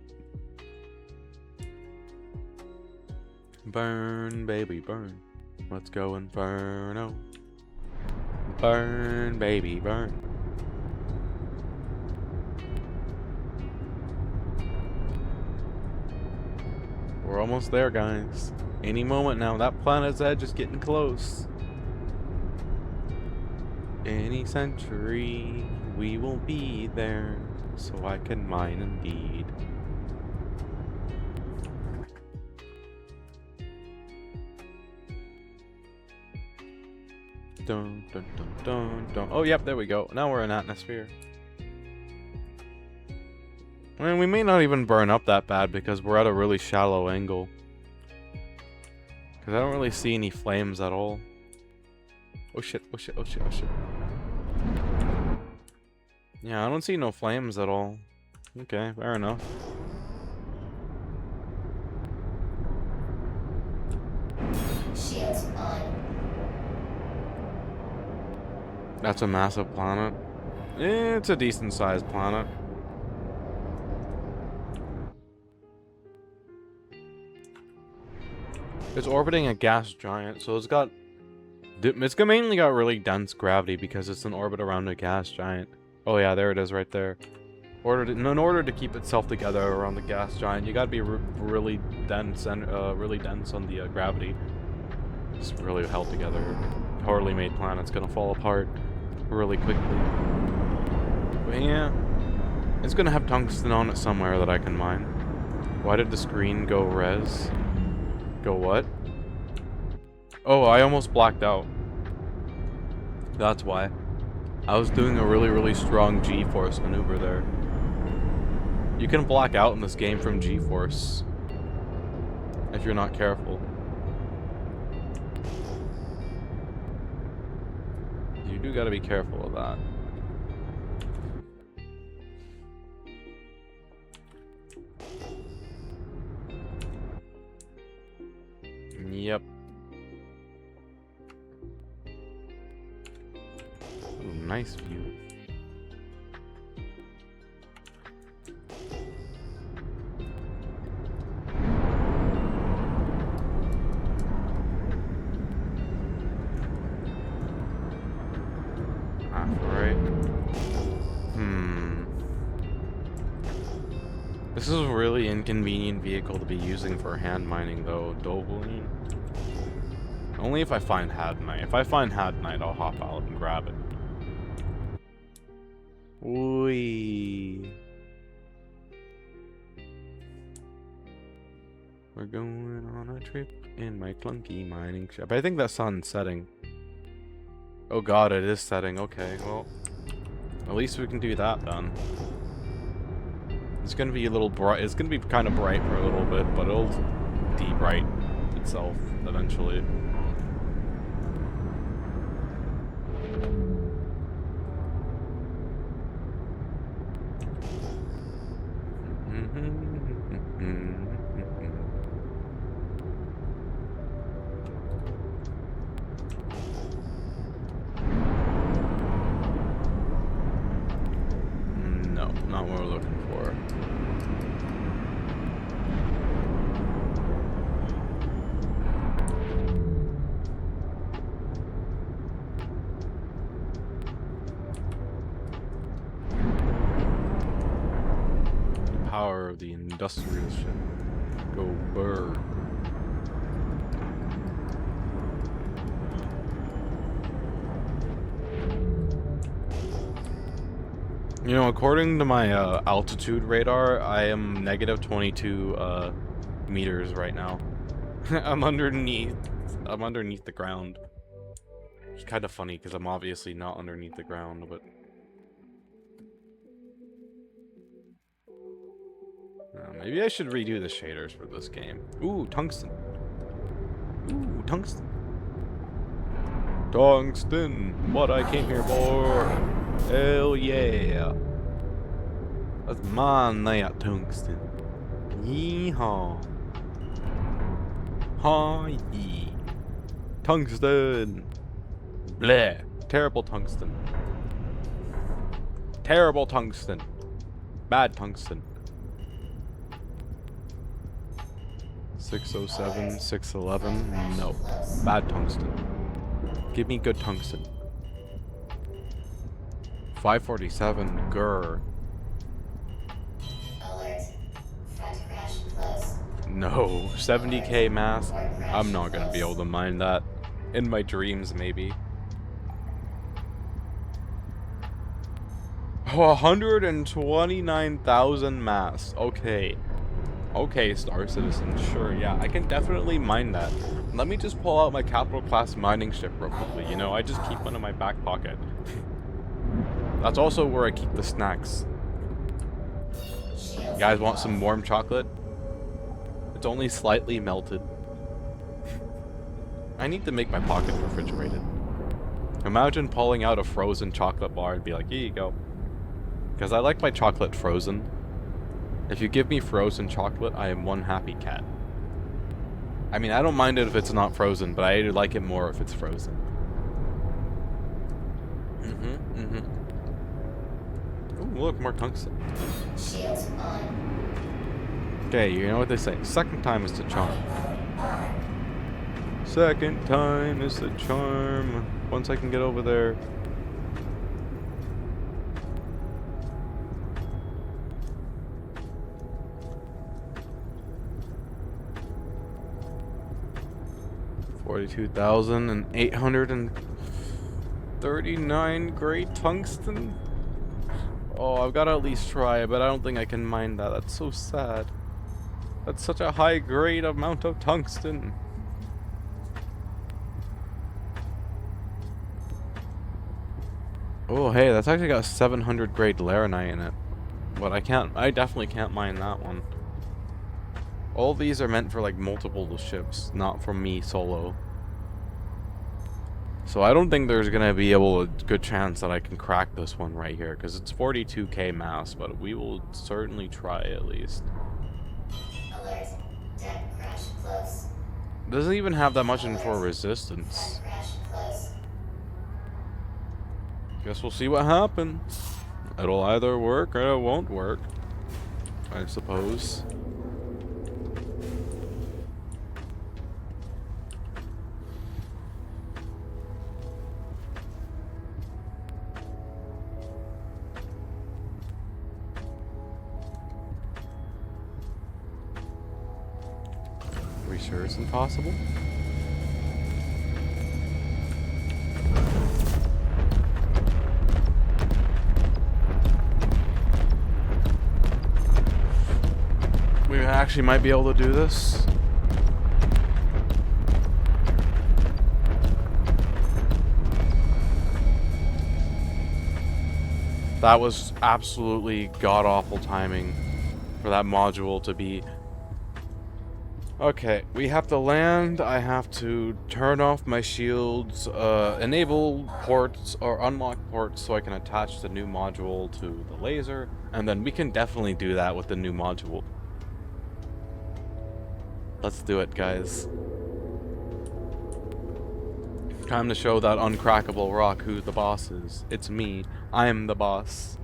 B: Burn, baby, burn. Let's go and burn, oh. Burn, baby, burn. We're almost there, guys. Any moment now. That planet's edge is getting close. Any century, we will be there. So I can mine indeed. Dun, dun, dun, dun, dun. Oh, yep, there we go. Now we're in atmosphere. I mean, we may not even burn up that bad because we're at a really shallow angle. Because I don't really see any flames at all. Oh shit, oh shit, oh shit, oh shit. Yeah, I don't see no flames at all. Okay, fair enough.
C: Shields on.
B: That's a massive planet. It's a decent sized planet. It's orbiting a gas giant, so it's mainly got really dense gravity because it's in orbit around a gas giant. Oh yeah, there it is right there. In order to keep itself together around the gas giant, you gotta be really dense and really dense on the gravity. It's really held together. Poorly made planet's gonna fall apart really quickly. But yeah, it's gonna have tungsten on it somewhere that I can mine. Why did the screen go res? Go what? Oh, I almost blacked out. That's why. I was doing a really strong G-force maneuver there. You can black out in this game from G-force if you're not careful. You do gotta be careful of that. Yep. Ooh, nice view. Right. This is a really inconvenient vehicle to be using for hand mining, though. Doubling. Only if I find Hadnite. If I find Hadnite, I'll hop out and grab it. Wee. We're going on a trip in my clunky mining ship. I think that sun's setting. Oh god, it is setting. Okay, well, at least we can do that then. It's gonna be a little bright. It's gonna be kind of bright for a little bit, but it'll de-bright itself eventually. No, not what we're looking for. The power of the industrial ship. Go burr. You know, according to my altitude radar, I am negative 22 meters right now. I'm underneath the ground. It's kind of funny because I'm obviously not underneath the ground, but maybe I should redo the shaders for this game. Ooh, tungsten. Ooh, tungsten. Tungsten, what I came here for. Hell yeah. That's my nyaa tungsten. Yeehaw. Hi yee. Tungsten. Bleh. Terrible tungsten. Terrible tungsten. Bad tungsten. 607, 611. No. Bad tungsten. Give me good tungsten. 547, grr.
C: Alert. Front crash close.
B: No, 70k mass. I'm not gonna be able to mine that. In my dreams, maybe. Oh, 129,000 mass. Okay. Okay, Star Citizen. Sure, yeah, I can definitely mine that. Let me just pull out my capital class mining ship real quickly. You know, I just keep one in my back pocket. That's also where I keep the snacks. You guys want some warm chocolate? It's only slightly melted. I need to make my pocket refrigerated. Imagine pulling out a frozen chocolate bar and be like, here you go. Because I like my chocolate frozen. If you give me frozen chocolate, I am one happy cat. I mean, I don't mind it if it's not frozen, but I like it more if it's frozen. Ooh, look, more tungsten.
C: Shields on.
B: Okay, you know what they say. Second time is the charm. Second time is the charm. Once I can get over there. $42,839 gray tungsten. Oh, I've got to at least try, but I don't think I can mine that. That's so sad. That's such a high grade amount of tungsten. Oh, hey, that's actually got 700 grade laranite in it. But I definitely can't mine that one. All these are meant for like multiple ships, not for me solo. So I don't think there's gonna be a good chance that I can crack this one right here, because it's 42k mass, but we will certainly try at least.
C: Alert. Deck crash close.
B: Doesn't even have that much in for resistance.
C: Deck crash close.
B: Guess we'll see what happens. It'll either work or it won't work, I suppose. Are we sure it's impossible? We actually might be able to do this. That was absolutely god-awful timing for that module to be... Okay, we have to land. I have to turn off my shields, enable ports or unlock ports so I can attach the new module to the laser, and then we can definitely do that with the new module. Let's do it, guys. Time to show that uncrackable rock who the boss is. It's me. I am the boss.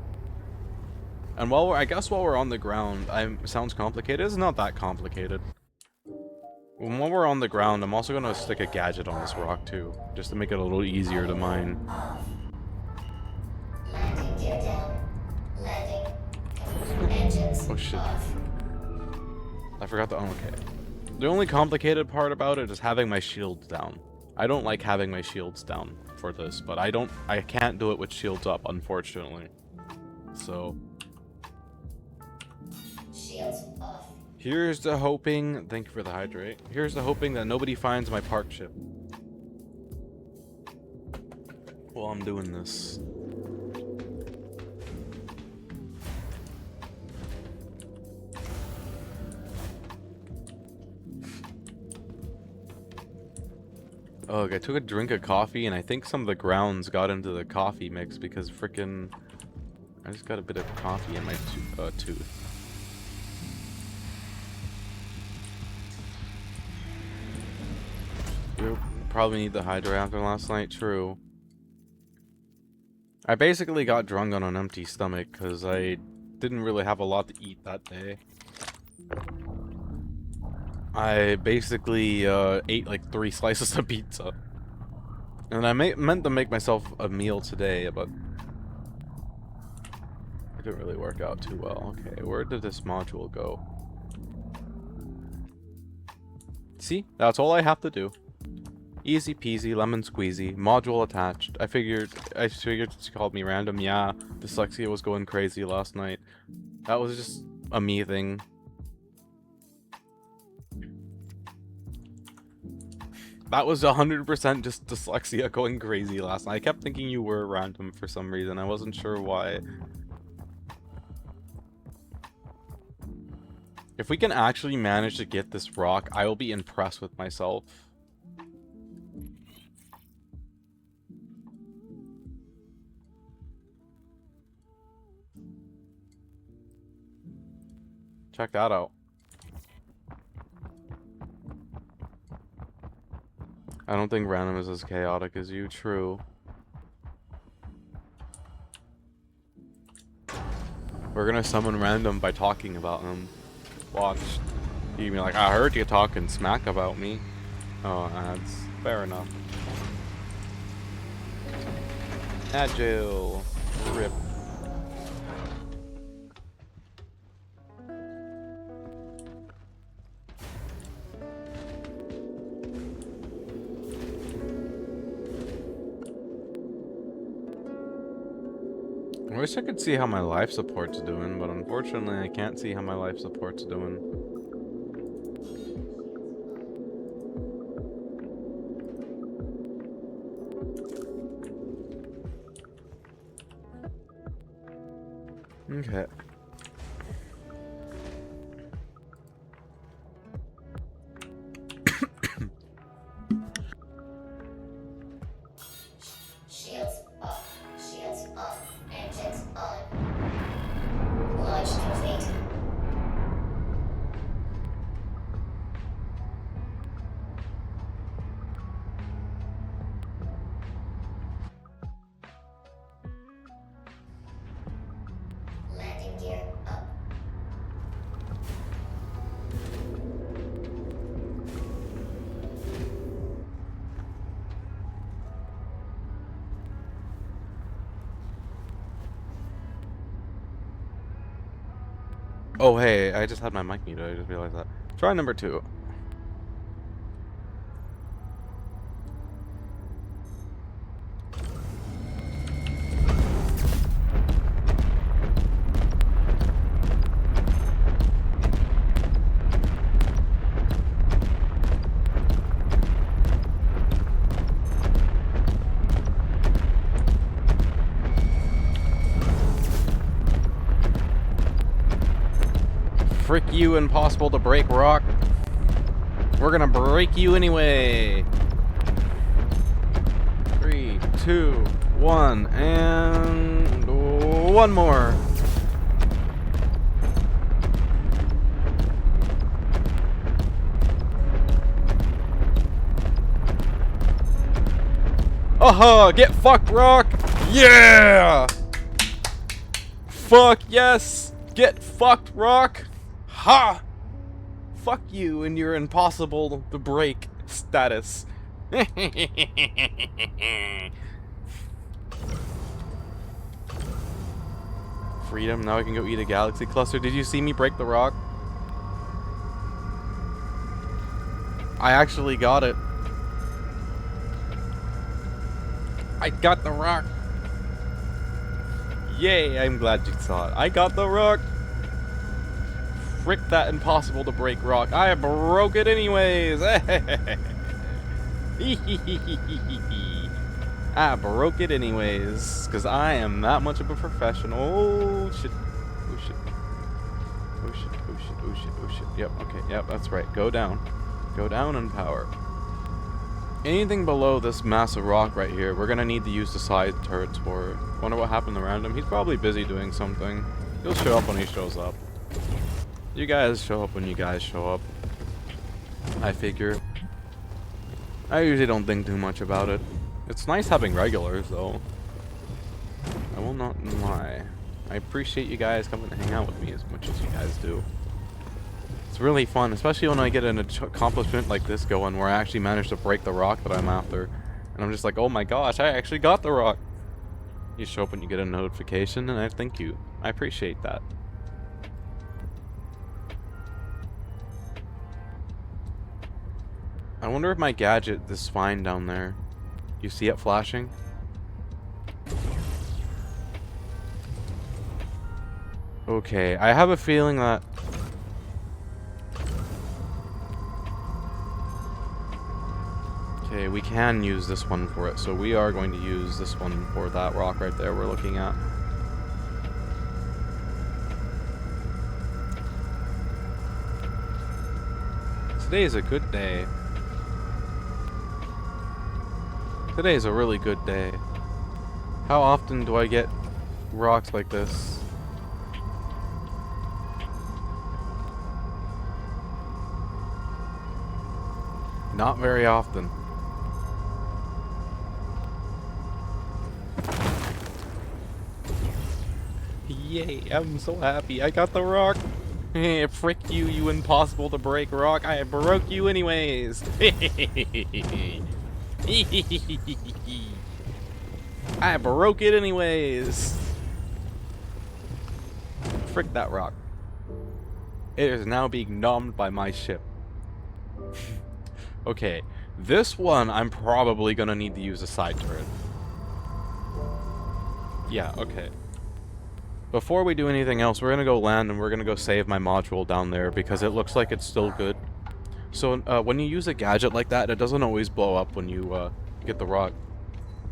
B: And I guess while we're on the ground, sounds complicated. It's not that complicated. While we're on the ground, I'm also gonna stick a gadget on this rock too, just to make it a little easier to mine.
C: Landing gear down. Landing. Engines
B: Oh shit.
C: off.
B: I forgot the... Oh, okay. The only complicated part about it is having my shields down. I don't like having my shields down for this, but I can't do it with shields up, unfortunately. So...
C: Shields off.
B: Here's the hoping... Thank you for the hydrate. Here's the hoping that nobody finds my park ship while I'm doing this. Oh, I took a drink of coffee, and I think some of the grounds got into the coffee mix because frickin' I just got a bit of coffee in my tooth. We'll probably need the hydrate after last night, true. I basically got drunk on an empty stomach because I didn't really have a lot to eat that day. I basically ate like 3 slices of pizza. And I meant to make myself a meal today, but it didn't really work out too well. Okay, where did this module go? See? That's all I have to do. Easy peasy, lemon squeezy, module attached. I figured she called me random. Yeah, dyslexia was going crazy last night. That was just a me thing. That was 100% just dyslexia going crazy last night. I kept thinking you were random for some reason. I wasn't sure why. If we can actually manage to get this rock, I will be impressed with myself. Check that out. I don't think random is as chaotic as you. True. We're gonna summon random by talking about him. Watch. You be like, I heard you talking smack about me. Oh, ads. Fair enough. Agile. Rip. I wish I could see how my life support's doing, but unfortunately I can't see how my life support's doing. Okay.
C: Shields off. Shields on. Engines on. Launch complete. Landing gear up.
B: Oh hey, I just had my mic muted, I just realized that. Try number 2. Frick you, impossible to break rock. We're gonna break you anyway. 3, 2, 1, and one more. Aha! Get fucked, rock! Yeah! Fuck yes! Get fucked, rock! Ha! Fuck you and your impossible to break status. Freedom, now I can go eat a galaxy cluster. Did you see me break the rock? I actually got it. I got the rock. Yay, I'm glad you saw it. I got the rock. Frick that impossible to break rock. I broke it anyways. I broke it anyways. Because I am that much of a professional. Oh shit. Oh shit. Oh shit. Oh shit. Oh shit. Oh shit. Yep, okay. Yep, that's right. Go down. Go down in power. Anything below this massive rock right here, we're gonna need to use the side turrets for it. Wonder what happened to Random. He's probably busy doing something. He'll show up when he shows up. You guys show up when you guys show up. I figure. I usually don't think too much about it. It's nice having regulars, though. I will not lie. I appreciate you guys coming to hang out with me as much as you guys do. It's really fun, especially when I get an accomplishment like this going where I actually managed to break the rock that I'm after. And I'm just like, oh my gosh, I actually got the rock. You show up when you get a notification, and I thank you. I appreciate that. I wonder if my gadget is fine down there. You see it flashing? Okay, I have a feeling that... Okay, we can use this one for it, so we are going to use this one for that rock right there we're looking at. Today is a good day. Today is a really good day. How often do I get rocks like this? Not very often. Yay, I'm so happy. I got the rock. Frick you, you impossible to break rock. I broke you anyways. I broke it anyways. Frick that rock. It is now being nommed by my ship. Okay, this one I'm probably gonna need to use a side turret. Yeah, okay. Before we do anything else, we're gonna go land and we're gonna go save my module down there because it looks like it's still good. So when you use a gadget like that, it doesn't always blow up when you get the rock.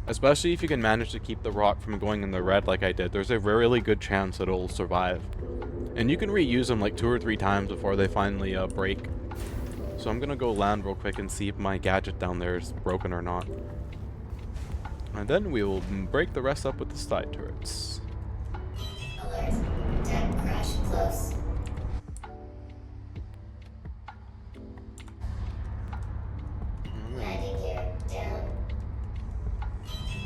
B: Especially if you can manage to keep the rock from going in the red like I did. There's a really good chance it'll survive. And you can reuse them like 2 or 3 times before they finally break. So I'm gonna go land real quick and see if my gadget down there is broken or not. And then we will break the rest up with the side turrets.
C: Alert. Deck crash close. Landing gear down.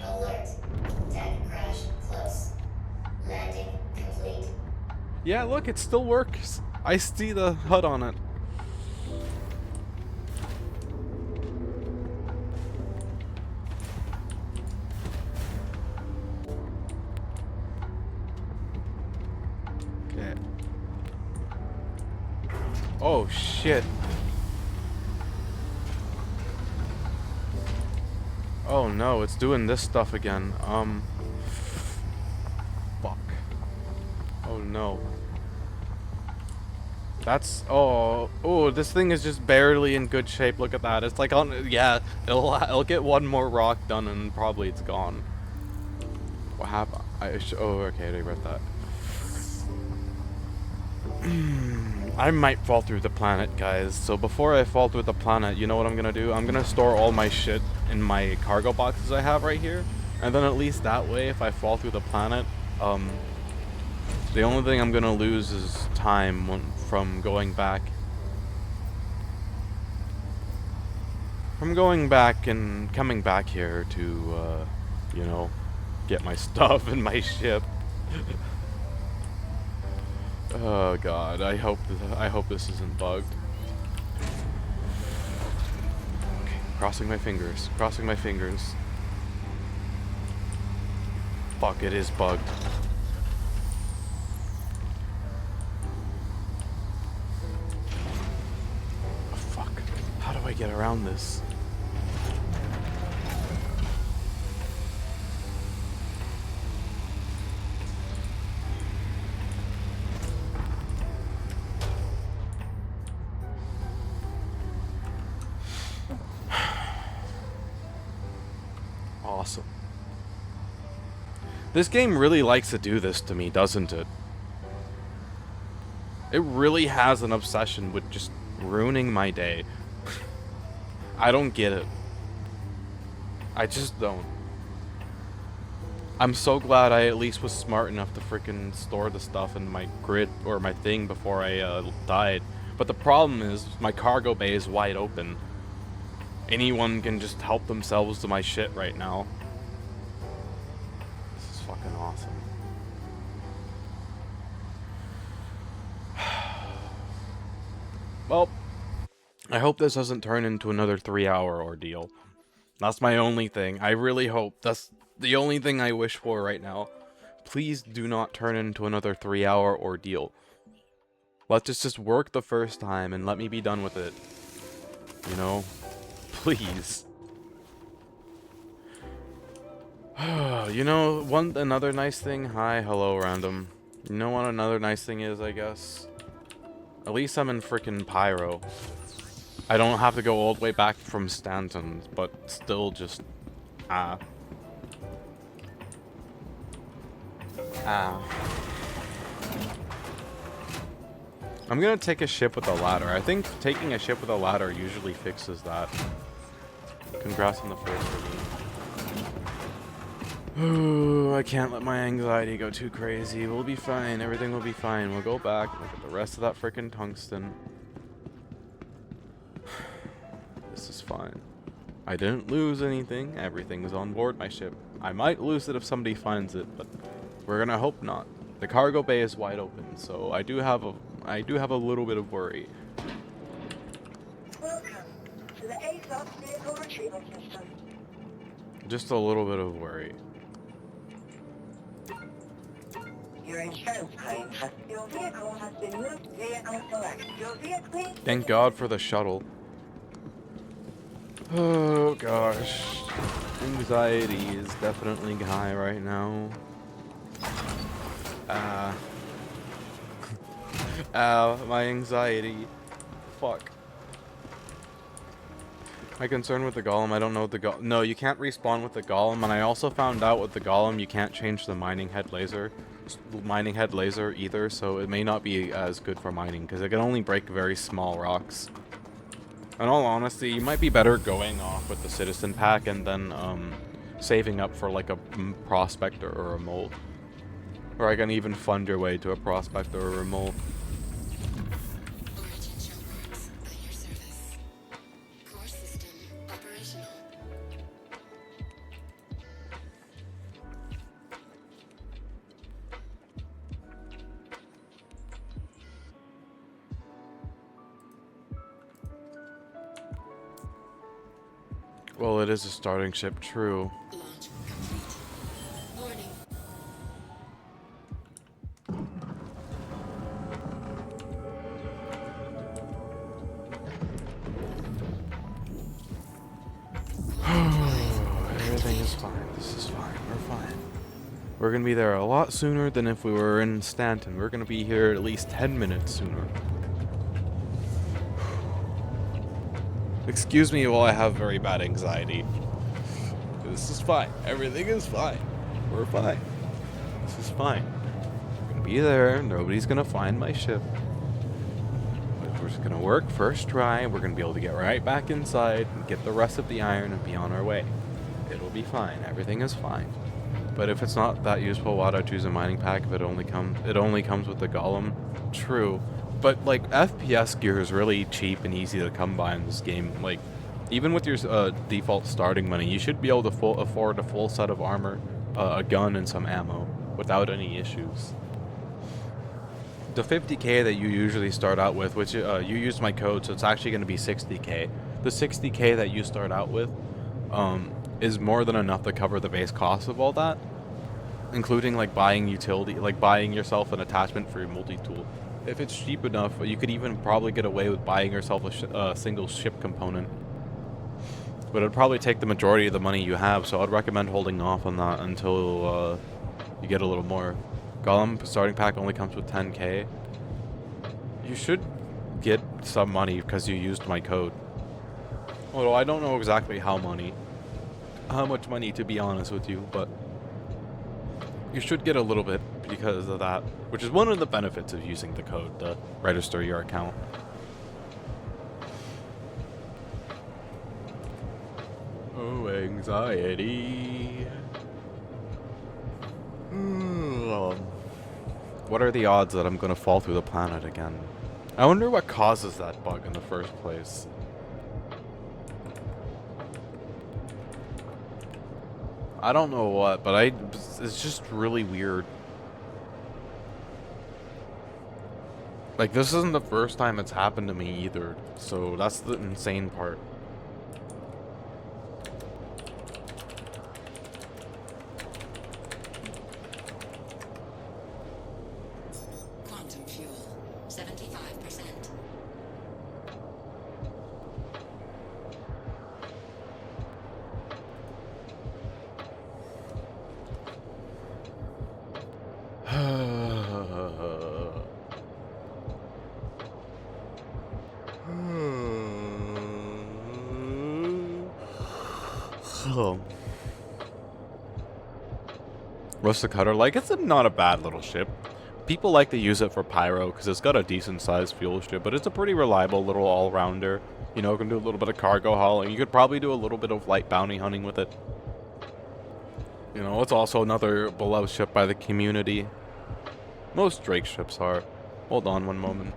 C: Alert. Deck crash close. Landing complete.
B: Yeah, look, it still works. I see the HUD on it. Okay. Oh, shit. Oh no, it's doing this stuff again. Fuck. Oh no. That's, oh, this thing is just barely in good shape. Look at that. It's like on, yeah, it'll get one more rock done and probably it's gone. What happened? Oh, okay, I read that. I might fall through the planet, guys. So before I fall through the planet, you know what I'm gonna do? I'm gonna store all my shit in my cargo boxes I have right here. And then at least that way, if I fall through the planet, the only thing I'm gonna lose is time from going back. From going back and coming back here to, you know, get my stuff in my ship. Oh god, I hope this isn't bugged. Okay, crossing my fingers, crossing my fingers. Fuck, it is bugged. Oh, fuck. How do I get around this? Awesome. This game really likes to do this to me, doesn't it? It really has an obsession with just ruining my day. I don't get it. I just don't. I'm so glad I at least was smart enough to freaking store the stuff in my grid or my thing before I died. But the problem is my cargo bay is wide open. Anyone can just help themselves to my shit right now. This is fucking awesome. Well, I hope this doesn't turn into another 3-hour ordeal. That's my only thing. I really hope. That's the only thing I wish for right now. Please do not turn into another 3-hour ordeal. Let this just work the first time and let me be done with it. You know? Please. You know, another nice thing? Hi, hello, random. You know what another nice thing is, I guess? At least I'm in frickin' Pyro. I don't have to go all the way back from Stanton's, but still just... Ah. I'm gonna take a ship with a ladder. I think taking a ship with a ladder usually fixes that. Congrats on the first for me. Ooh, I can't let my anxiety go too crazy. We'll be fine. Everything will be fine. We'll go back and look at the rest of that frickin' tungsten. This is fine. I didn't lose anything. Everything is on board my ship. I might lose it if somebody finds it, but we're gonna hope not. The cargo bay is wide open, so I do have a little bit of worry.
D: Welcome to the ASOS vehicle retrieval system.
B: Just a little bit of worry.
D: Your insurance claim has your vehicle has been moved vehicle select. Your vehicle.
B: Thank God for the shuttle. Oh gosh. Anxiety is definitely high right now. My anxiety. Fuck. My concern with the golem, I don't know what the golem... No, you can't respawn with the golem, and I also found out with the golem you can't change the mining head laser either, so it may not be as good for mining, because it can only break very small rocks. In all honesty, you might be better going off with the citizen pack and then saving up for like a prospector or a molt. Or I can even fund your way to a prospector or a molt.
E: Origin showboards at your service. Core system operational.
B: Well, it is a starting ship, true.
E: Launch complete. Warning.
B: Everything is fine. This is fine. We're fine. We're gonna be there a lot sooner than if we were in Stanton. We're gonna be here at least 10 minutes sooner. Excuse me while I have very bad anxiety. This is fine. Everything is fine. We're fine. This is fine. We're gonna be there. Nobody's gonna find my ship. We're just gonna work first try. We're gonna be able to get right back inside and get the rest of the iron and be on our way. It'll be fine. Everything is fine. But if it's not that useful, why'd I choose a mining pack if it only comes with the golem? True. But like FPS gear is really cheap and easy to come by in this game. Like even with your default starting money, you should be able to afford a full set of armor, a gun, and some ammo without any issues. The 50k that you usually start out with, which you used my code, so it's actually going to be 60k. The 60k that you start out with is more than enough to cover the base cost of all that, including like buying utility, like buying yourself an attachment for your multi-tool. If it's cheap enough, you could even probably get away with buying yourself a single ship component. But it'd probably take the majority of the money you have, so I'd recommend holding off on that until you get a little more. Golem starting pack only comes with 10k. You should get some money because you used my code. Although I don't know exactly how much money to be honest with you, but you should get a little bit because of that, which is one of the benefits of using the code to register your account. Oh, anxiety. What are the odds that I'm gonna fall through the planet again? I wonder what causes that bug in the first place. I don't know what, but it's just really weird. Like, this isn't the first time it's happened to me either, so that's the insane part.
E: Quantum fuel. 75%.
B: What's the cutter like? It's not a bad little ship. People like to use it for pyro because it's got a decent sized fuel ship, but it's a pretty reliable little all-rounder. You know, it can do a little bit of cargo hauling. You could probably do a little bit of light bounty hunting with it. You know, it's also another beloved ship by the community. Most Drake ships are. Hold on one moment.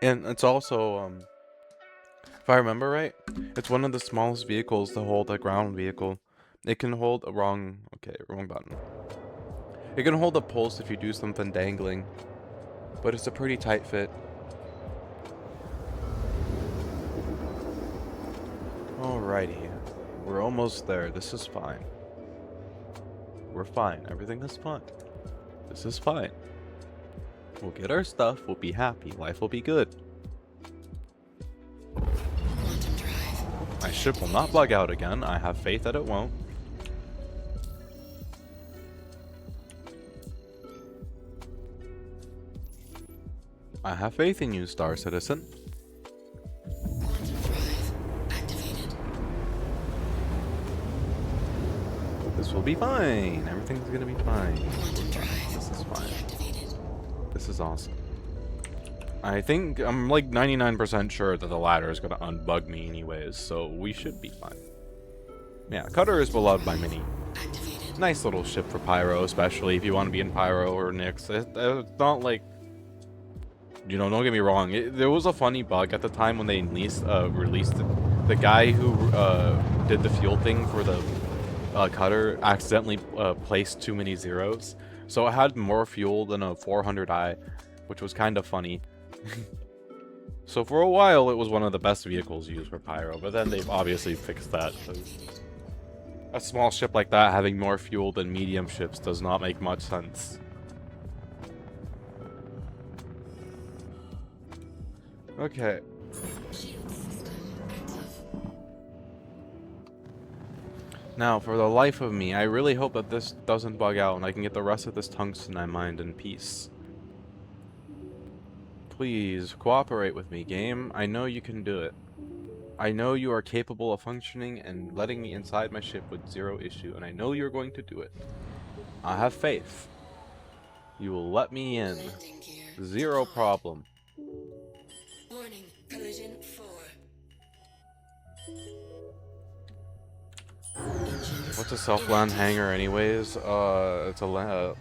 B: And it's also, if I remember right, it's one of the smallest vehicles to hold a ground vehicle. It can hold a wrong button. It can hold a pulse if you do something dangling, but it's a pretty tight fit. Alrighty, we're almost there. This is fine. We're fine. Everything is fine. This is fine. We'll get our stuff. We'll be happy. Life will be good.
E: Quantum drive.
B: My ship will not bug out again. I have faith that it won't. I have faith in you, Star Citizen.
E: Quantum drive activated.
B: This will be fine. Everything's gonna be fine.
E: Quantum drive
B: This is fine.
E: deactivated.
B: This is awesome. I think I'm like 99% sure that the ladder is gonna unbug me anyways, so we should be fine. Yeah, Cutter is beloved by many.
E: Activated.
B: Nice little ship for Pyro, especially if you want to be in Pyro or Nyx. It's not like, you know, don't get me wrong. There was a funny bug at the time when they released it. The guy who did the fuel thing for the Cutter accidentally placed too many zeros. So it had more fuel than a 400i, which was kind of funny. So for a while, it was one of the best vehicles used for Pyro, but then they've obviously fixed that. A small ship like that having more fuel than medium ships does not make much sense. Okay.
E: Shield system active.
B: Now, for the life of me, I really hope that this doesn't bug out and I can get the rest of this tungsten I mined in peace. Please, cooperate with me, game. I know you can do it. I know you are capable of functioning and letting me inside my ship with zero issue, and I know you're going to do it. I have faith. You will let me in.
E: Landing gear.
B: Zero problem.
E: Warning. Collision 4. Engines.
B: What's a self-land hangar anyways? It's a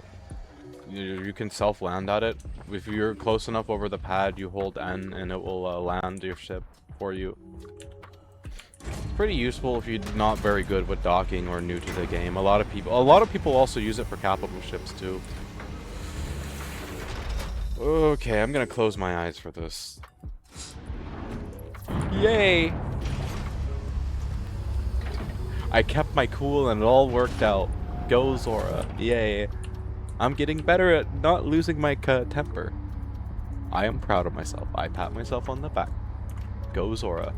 B: you can self-land at it. If you're close enough over the pad, you hold N and it will land your ship for you. Pretty useful if you're not very good with docking or new to the game. A lot of people also use it for capital ships too. Okay, I'm gonna close my eyes for this. Yay! I kept my cool and it all worked out. Go Zora. Yay. I'm getting better at not losing my temper. I am proud of myself. I pat myself on the back. Go Zora.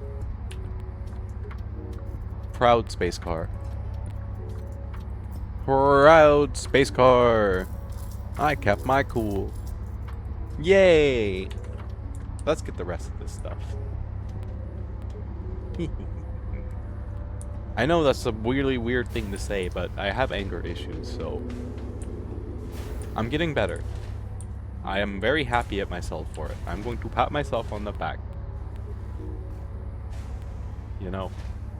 B: Proud space car. Proud space car. I kept my cool. Yay! Let's get the rest of this stuff. I know that's a really weird thing to say, but I have anger issues, so I'm getting better. I am very happy at myself for it. I'm going to pat myself on the back. You know,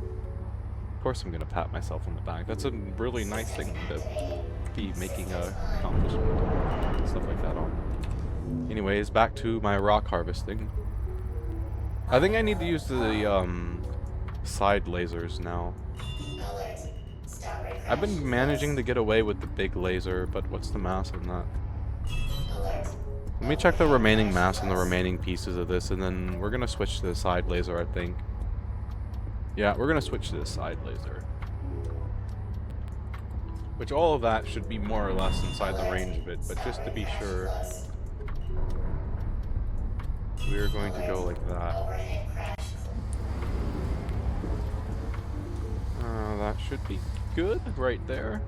B: of course I'm going to pat myself on the back. That's a really nice thing to be making a accomplishment. Stuff like that on. Anyways, back to my rock harvesting. I think I need to use the side lasers now.
C: Alert. Stop recrash.
B: I've been managing to get away with the big laser, but what's the mass on that?
C: Alert.
B: Let me check the remaining mass on the remaining pieces of this, and then we're gonna switch to the side laser, I think. Yeah, we're gonna switch to the side laser. Which all of that should be more or less inside the range of it, but just to be sure, we're going to go like that.
C: Overhead crash.
B: That should be good right there.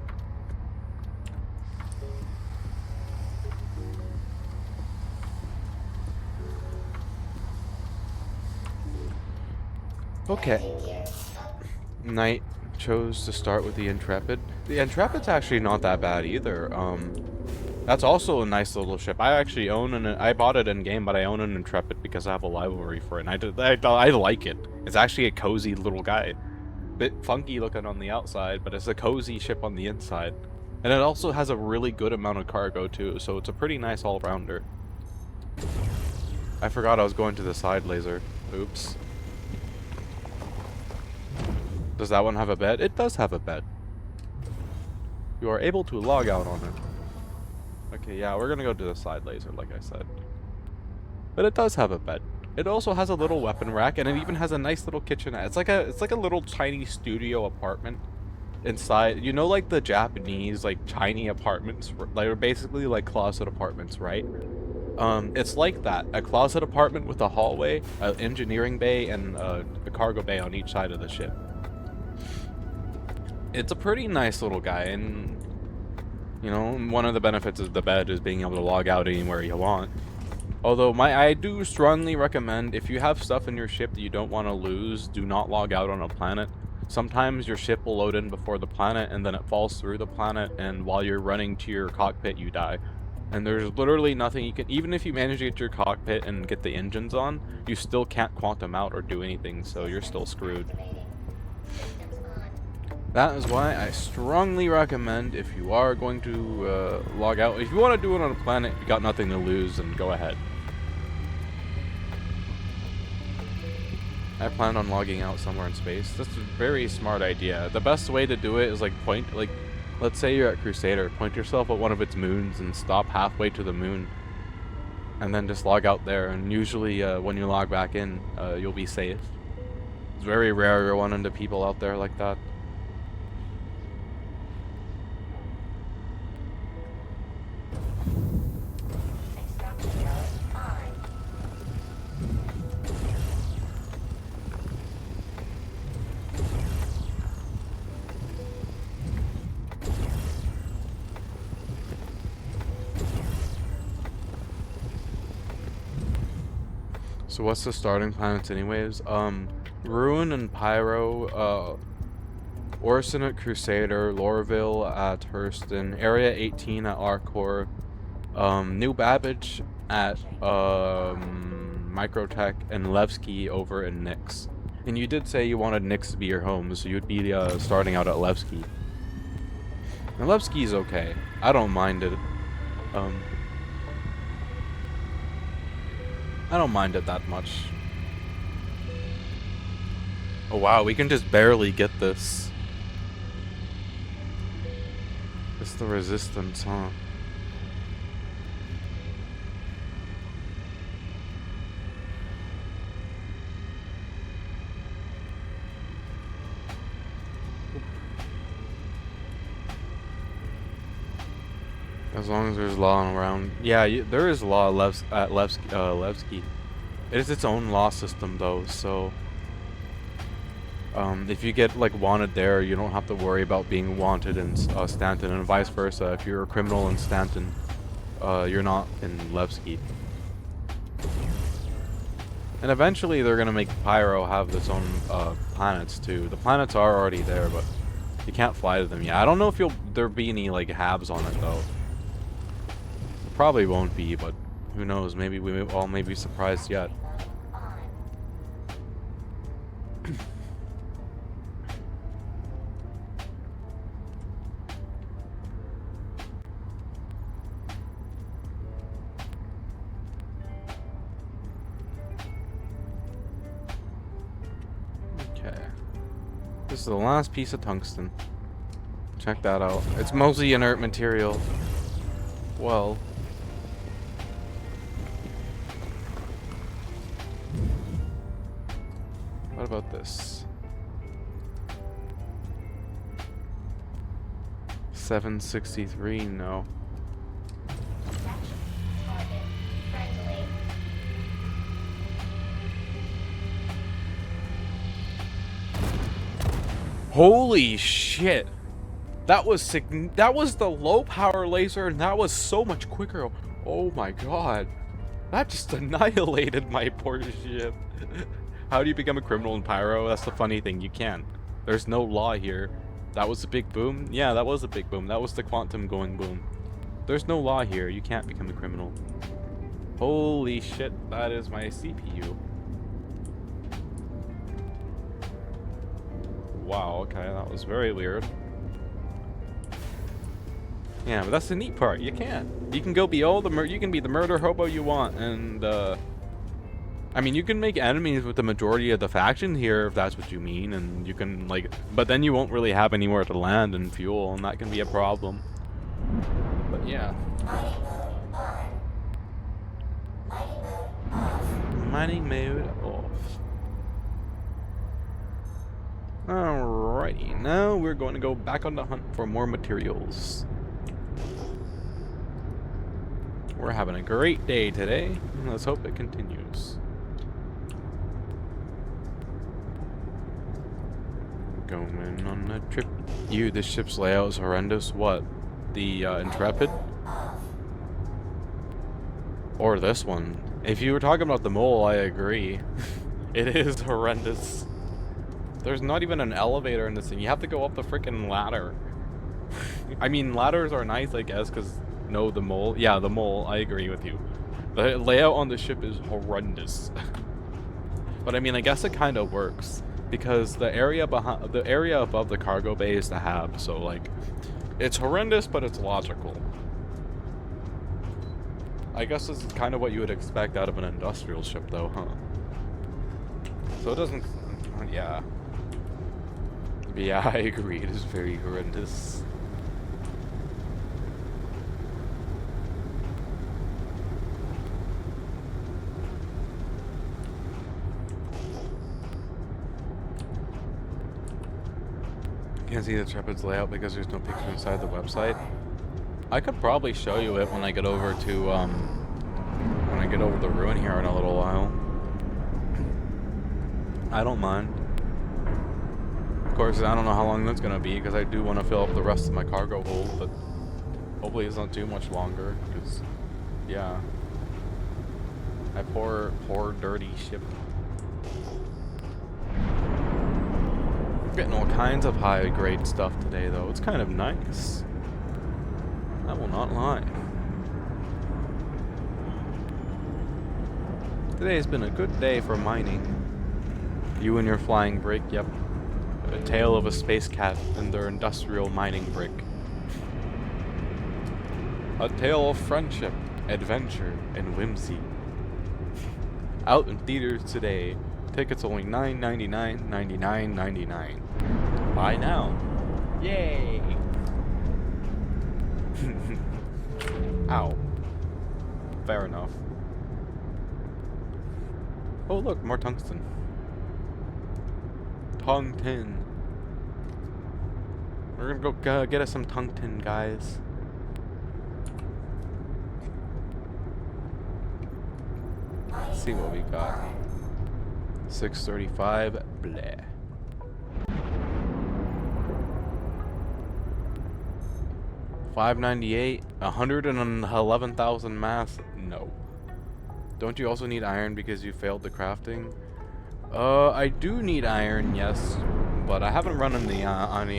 B: Okay.
C: Gear up.
B: Knight chose to start with the Intrepid. The Intrepid's actually not that bad either. That's also a nice little ship. I actually own I bought it in game, but I own an Intrepid because I have a library for it. And I like it. It's actually a cozy little guy. Bit funky looking on the outside, but it's a cozy ship on the inside. And it also has a really good amount of cargo too, so it's a pretty nice all-rounder. I forgot I was going to the side laser. Oops. Does that one have a bed? It does have a bed. You are able to log out on it. Okay, yeah, we're gonna go to the side laser, like I said. But it does have a bed. It also has a little weapon rack, and it even has a nice little kitchenette. It's like a little tiny studio apartment inside. You know, like the Japanese like tiny apartments, they're basically like closet apartments, right? It's like that. A closet apartment with a hallway, an engineering bay, and a cargo bay on each side of the ship. It's a pretty nice little guy, and you know, one of the benefits of the bed is being able to log out anywhere you want. Although I do strongly recommend, if you have stuff in your ship that you don't want to lose, do not log out on a planet. Sometimes your ship will load in before the planet, and then it falls through the planet, and while you're running to your cockpit, you die. And there's literally nothing you can, even if you manage to get your cockpit and get the engines on, you still can't quantum out or do anything, so you're still screwed. That is why I strongly recommend, if you are going to log out, if you want to do it on a planet, you got nothing to lose, then go ahead. I plan on logging out somewhere in space. That's a very smart idea. The best way to do it is like let's say you're at Crusader, point yourself at one of its moons and stop halfway to the moon. And then just log out there, and usually when you log back in, you'll be safe. It's very rare you're one into people out there like that. So what's the starting planets anyways? Ruin and Pyro, Orson at Crusader, Lorville at Hurston, Area 18 at Arcor, New Babbage at Microtech, and Levski over in Nyx. And you did say you wanted Nyx to be your home, so you'd be starting out at Levski. And Levski's okay. I don't mind it. I don't mind it that much. Oh wow, we can just barely get this. It's the resistance, huh? As long as there's law around. Yeah, there is law at Levski. It is its own law system though, so if you get like wanted there, you don't have to worry about being wanted in Stanton, and vice versa. If you're a criminal in Stanton, you're not in Levski. And eventually they're gonna make Pyro have its own planets too. The planets are already there, but you can't fly to them yet. I don't know if there'll be any like habs on it though. Probably won't be, but who knows? Maybe we all may be surprised yet. Okay. This is the last piece of tungsten. Check that out. It's mostly inert material. Well. What about this? 763? No. Holy shit! That was the low power laser, and that was so much quicker. Oh my god. That just annihilated my poor ship. How do you become a criminal in Pyro? That's the funny thing, you can't. There's no law here. That was a big boom? Yeah, that was a big boom. That was the quantum going boom. There's no law here. You can't become a criminal. Holy shit, that is my CPU. Wow, okay, that was very weird. Yeah, but that's the neat part. You can go be all the you can be the murder hobo you want, and I mean, you can make enemies with the majority of the faction here, if that's what you mean, and you can, like, but then you won't really have anywhere to land and fuel, and that can be a problem. But yeah. Mining mode off. Alrighty, now we're going to go back on the hunt for more materials. We're having a great day today. Let's hope it continues. Going on a trip. This ship's layout is horrendous. What? The Intrepid? Or this one? If you were talking about the mole, I agree. It is horrendous. There's not even an elevator in this thing. You have to go up the freaking ladder. I mean, ladders are nice, I guess, because no, the mole. Yeah, the mole. I agree with you. The layout on the ship is horrendous. But I mean, I guess it kind of works. Because the area above the cargo bay is the hab, so like, it's horrendous, but it's logical. I guess this is kind of what you would expect out of an industrial ship, though, huh? So it doesn't, yeah. But yeah, I agree. It is very horrendous. Can't see the Intrepid's layout because there's no picture inside the website. I could probably show you it when I get over to the ruin here in a little while. I don't mind. Of course, I don't know how long that's gonna be because I do want to fill up the rest of my cargo hold, but hopefully it's not too much longer. Because, yeah, my poor dirty ship. Getting all kinds of high grade stuff today though. It's kind of nice. I will not lie. Today's been a good day for mining. You and your flying brick, yep. A tale of a space cat and their industrial mining brick. A tale of friendship, adventure, and whimsy. Out in theaters today. Tickets only $9.99, $99.99. Buy now. Yay! Ow. Fair enough. Oh look, more tungsten. Tungsten. We're gonna go get us some tungsten, guys. Let's see what we got. 635, bleh. $598, 111,000 mass. No. Don't you also need iron because you failed the crafting? I do need iron, yes, but I haven't run on the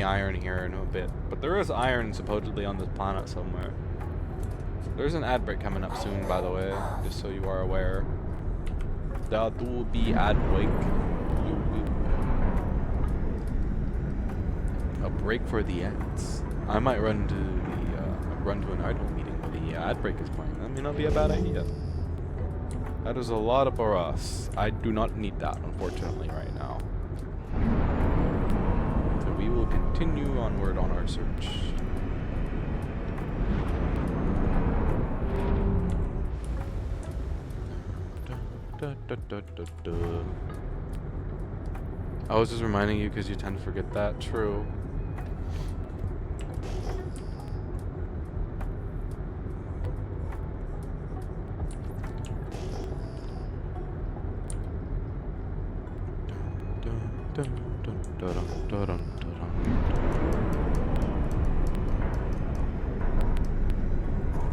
B: iron here in a bit. But there is iron supposedly on this planet somewhere. There's an ad break coming up soon, by the way, just so you are aware. That will be ad break. A break for the ads. I might run to an idle meeting where the ad break is playing. That may not be a bad idea. That is a lot for us. I do not need that, unfortunately, right now. So we will continue onward on our search. I was just reminding you because you tend to forget that. True.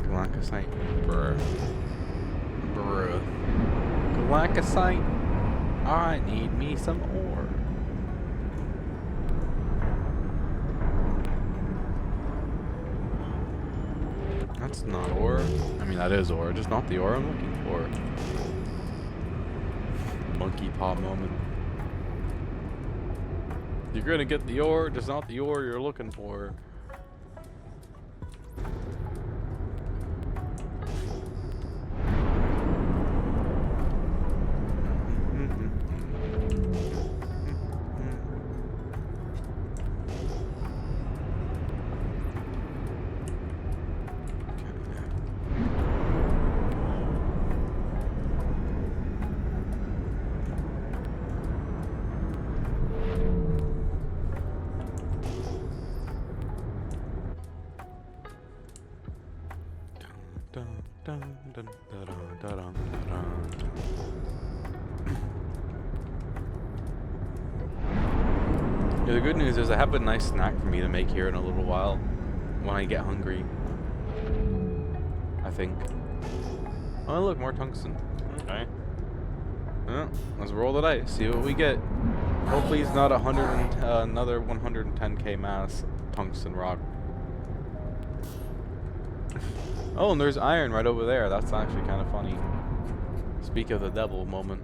B: Galactosite. Bruh. Galactosite. I need me some ore. That's not ore. I mean, that is ore, just not the ore I'm looking for. Monkey paw moment. You're gonna get the ore, just not the ore you're looking for. dun, da-dun, da-dun, da-dun. Yeah, the good news is I have a nice snack for me to make here in a little while when I get hungry. I think. Oh, look, more tungsten. Okay. Well, let's roll the dice, see what we get. Hopefully it's not another 110k mass tungsten rock. Oh, and there's iron right over there. That's actually kind of funny. Speak of the devil moment.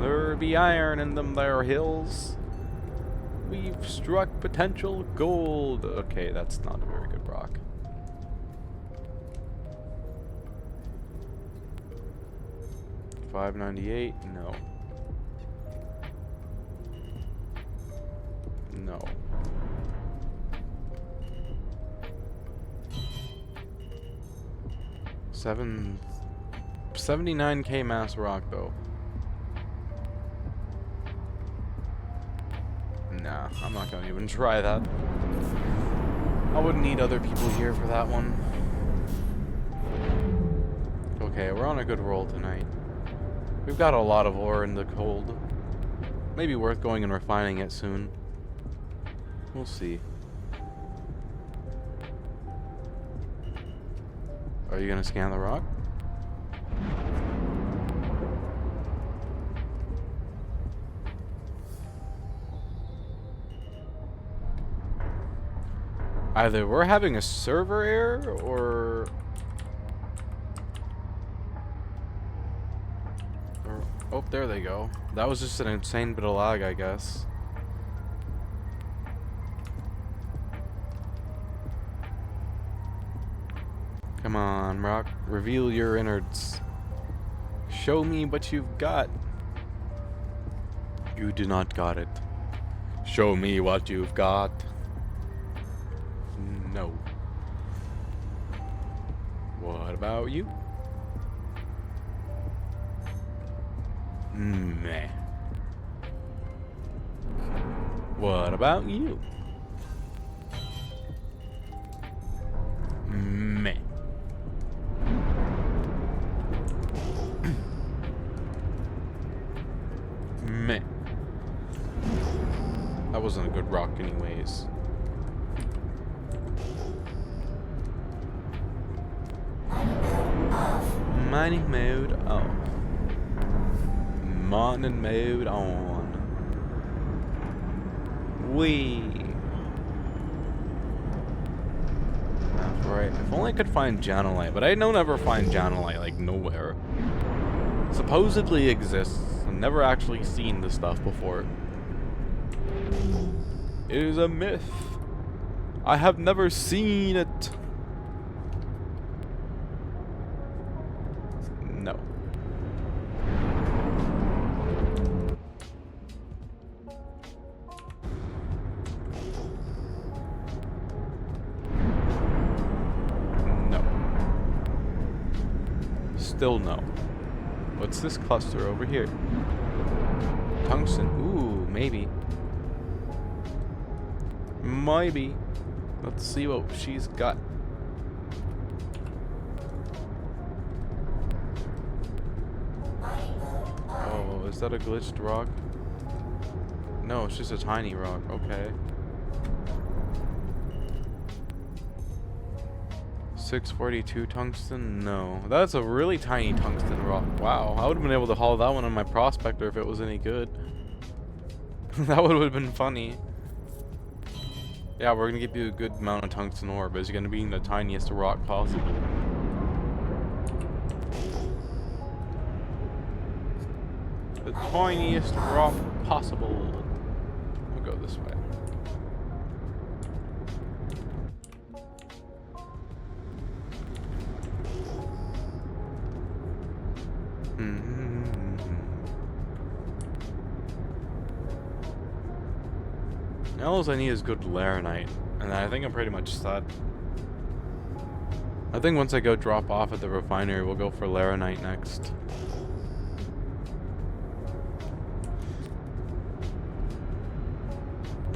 B: There be iron in them there hills. We've struck potential gold. Okay, that's not a very good rock. $5.98? No. No. $79k mass rock though. Nah, I'm not gonna even try that. I wouldn't need other people here for that one. Okay, we're on a good roll tonight. We've got a lot of ore in the cold. Maybe worth going and refining it soon. We'll see. Are you gonna scan the rock? Either we're having a server error or oh, there they go. That was just an insane bit of lag, I guess. Come on, rock. Reveal your innards. Show me what you've got. You do not got it. Show me what you've got. No. What about you? Meh. What about you? Meh. Meh. That wasn't a good rock anyways. Mining mode off. Mining mode on. Wee. That's right. If only I could find Janolite, but I don't ever find Janolite, like nowhere. Supposedly exists. I've never actually seen this stuff before. It is a myth. I have never seen it. No. No. Still no. What's this cluster over here? Tungsten. Ooh, maybe. Maybe. Let's see what she's got. Oh, is that a glitched rock? No, it's just a tiny rock. Okay. 642 tungsten? No. That's a really tiny tungsten rock. Wow. I would have been able to haul that one on my prospector if it was any good. That would have been funny. Yeah, we're gonna give you a good amount of tungsten ore, but it's gonna be in the tiniest rock possible. The tiniest rock possible. We'll go this way. Now all I need is good laranite, and I think I'm pretty much set. I think once I go drop off at the refinery, we'll go for laranite next.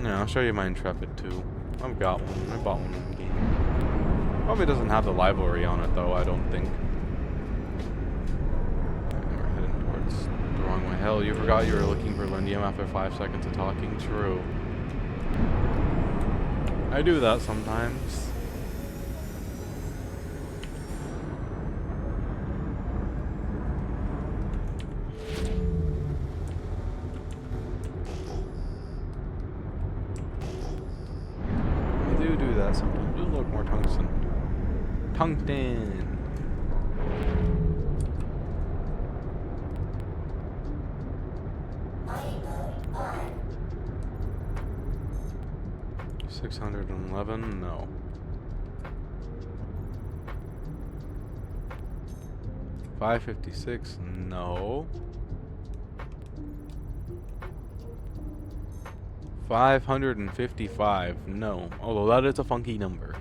B: Yeah, I'll show you my Intrepid too. I've got one. I bought one in the game. Probably doesn't have the library on it though, I don't think. hell? You forgot you were looking for Lindium after 5 seconds of talking? True. I do that sometimes. I do that sometimes. Just look more tungsten. Tungsten! 611? No. 556? No. 555? No. Although that is a funky number.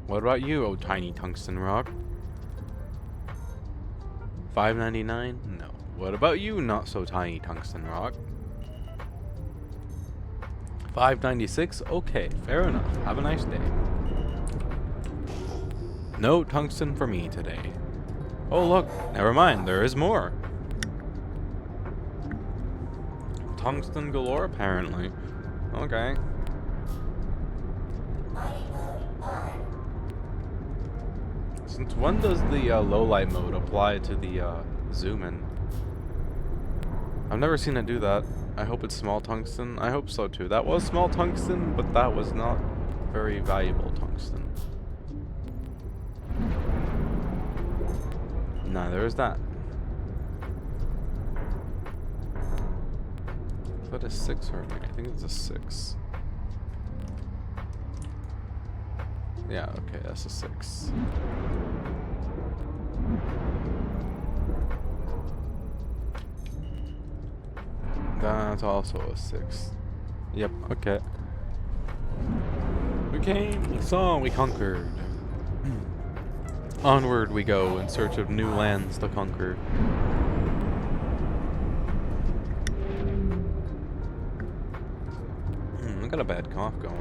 B: What about you, oh tiny tungsten rock? 599? No. What about you, not so tiny tungsten rock? 596? Okay, fair enough. Have a nice day. No tungsten for me today. Oh look, never mind, there is more. Tungsten galore, apparently. Okay. Since when does the low light mode apply to the zoom in? I've never seen it do that. I hope it's small tungsten. I hope so too. That was small tungsten, but that was not very valuable tungsten. Neither is that. Is that a 6 or a 9? I think it's a 6. Yeah, okay, that's a 6. That's also a 6. Yep, okay. We came, we saw, we conquered. Onward we go in search of new lands to conquer. I got a bad cough going.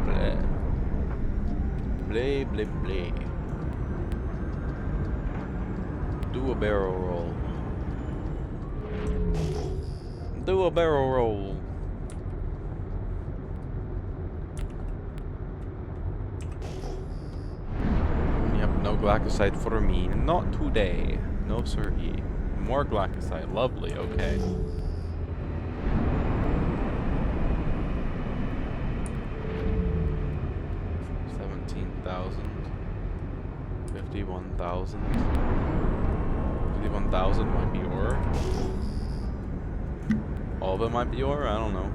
B: Bleh. Bleh, bleh, bleh. Do a barrel roll. Do a barrel roll. Yep, no glaucosite for me. Not today. No siree. More glaucosite. Lovely, okay. $51,000. 51,000 might be ore. All of it might be ore? I don't know.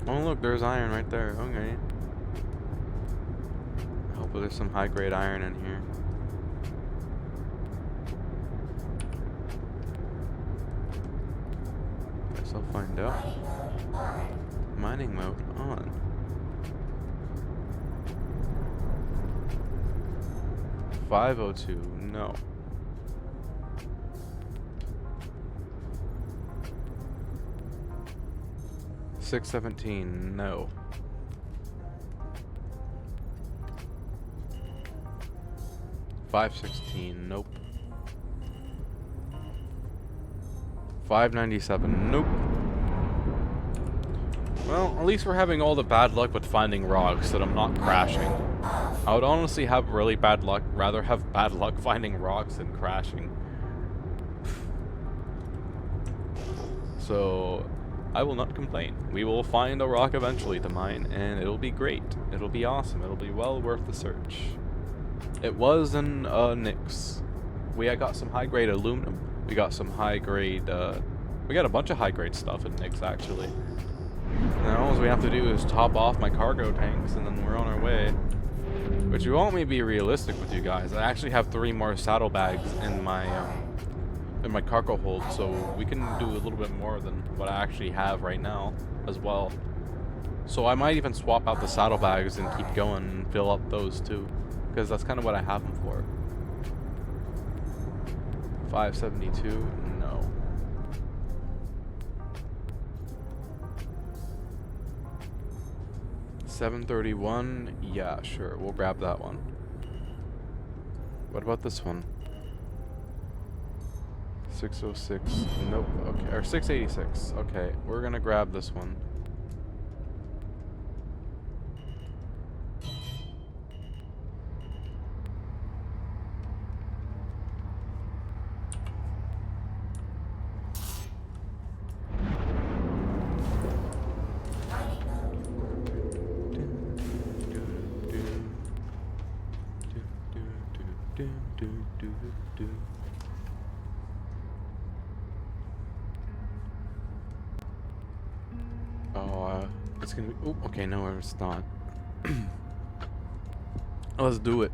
B: Oh look, there's iron right there. Okay. I hope there's some high grade iron in here. Guess I'll find out. Mining mode on. $502, no. $617, no. $516, nope. $597, nope. Well, at least we're having all the bad luck with finding rocks that I'm not crashing. I would honestly have really bad luck, rather have bad luck finding rocks than crashing. So, I will not complain. We will find a rock eventually to mine, and it'll be great. It'll be awesome. It'll be well worth the search. It was in Nyx. We got some high-grade aluminum. We got some high-grade, we got a bunch of high-grade stuff in Nyx, actually. Now, all we have to do is top off my cargo tanks, and then we're on our way. But you want me to be realistic with you guys. I actually have 3 more saddlebags in my cargo hold, so we can do a little bit more than what I actually have right now as well. So I might even swap out the saddlebags and keep going and fill up those too, because that's kind of what I have them for. 572, no. 731. Yeah, sure. We'll grab that one. What about this one? 606. Nope. Okay. Or 686. Okay. We're gonna grab this one. Oh, it's gonna be. Oh, okay, no, it's not. Let's do it.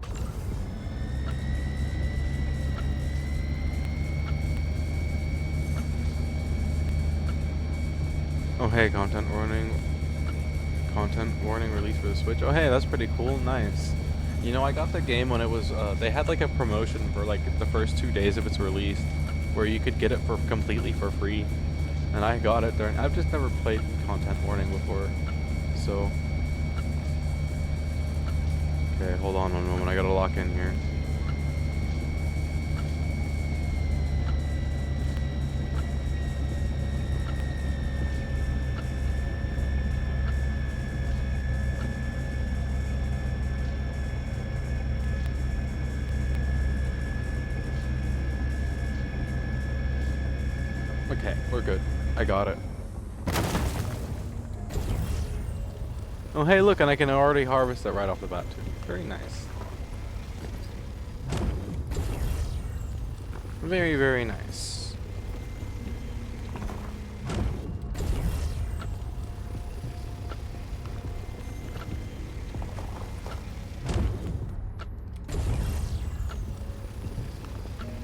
B: Oh, hey, content warning. Content warning released for the Switch. Oh, hey, that's pretty cool. Nice. You know, I got the game when it was. They had like a promotion for like the first 2 days of its release, where you could get it for completely for free. And I got it during. I've just never played content warning before, so. Okay, hold on one moment. I gotta lock in here. Okay, we're good. I got it. Oh, hey, look, and I can already harvest it right off the bat, too. Very nice. Very, very nice.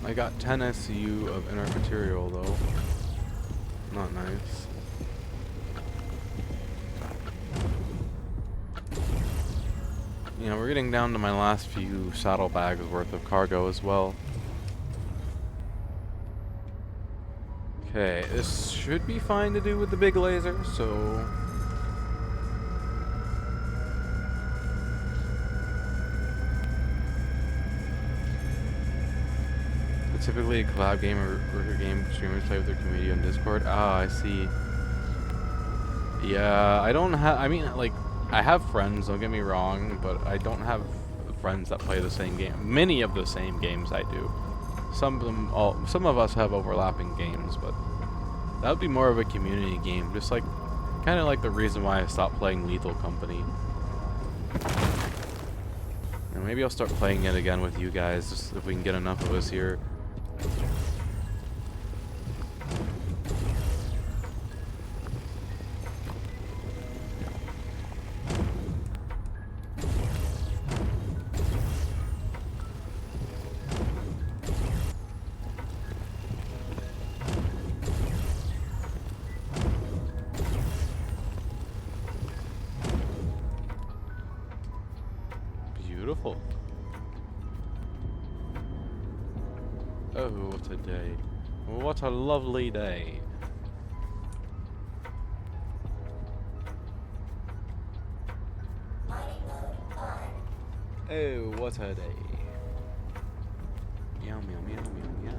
B: I got 10 SCU of inert material, though. Not nice. You know, we're getting down to my last few saddlebags worth of cargo as well. Okay, this should be fine to do with the big laser, so... Typically a collab game or a game streamers play with their community on Discord. Ah, I see. Yeah, I don't have... I mean, like, I have friends, don't get me wrong, but I don't have friends that play the same game. Many of the same games I do. Some of us have overlapping games, but that would be more of a community game. Just like, kind of like the reason why I stopped playing Lethal Company. And maybe I'll start playing it again with you guys, just if we can get enough of us here. Beautiful. Oh, what a day. What a lovely day. Oh, what a day. Meow, meow, meow, meow, meow.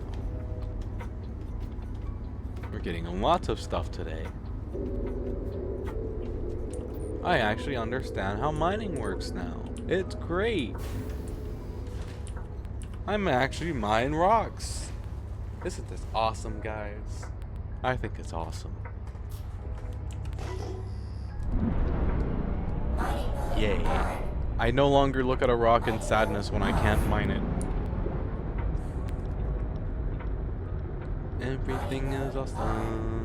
B: We're getting lots of stuff today. I actually understand how mining works now. It's great. I'm actually mine rocks. Isn't this awesome, guys? I think it's awesome. Yay. I no longer look at a rock in sadness when I can't mine it. Everything is awesome.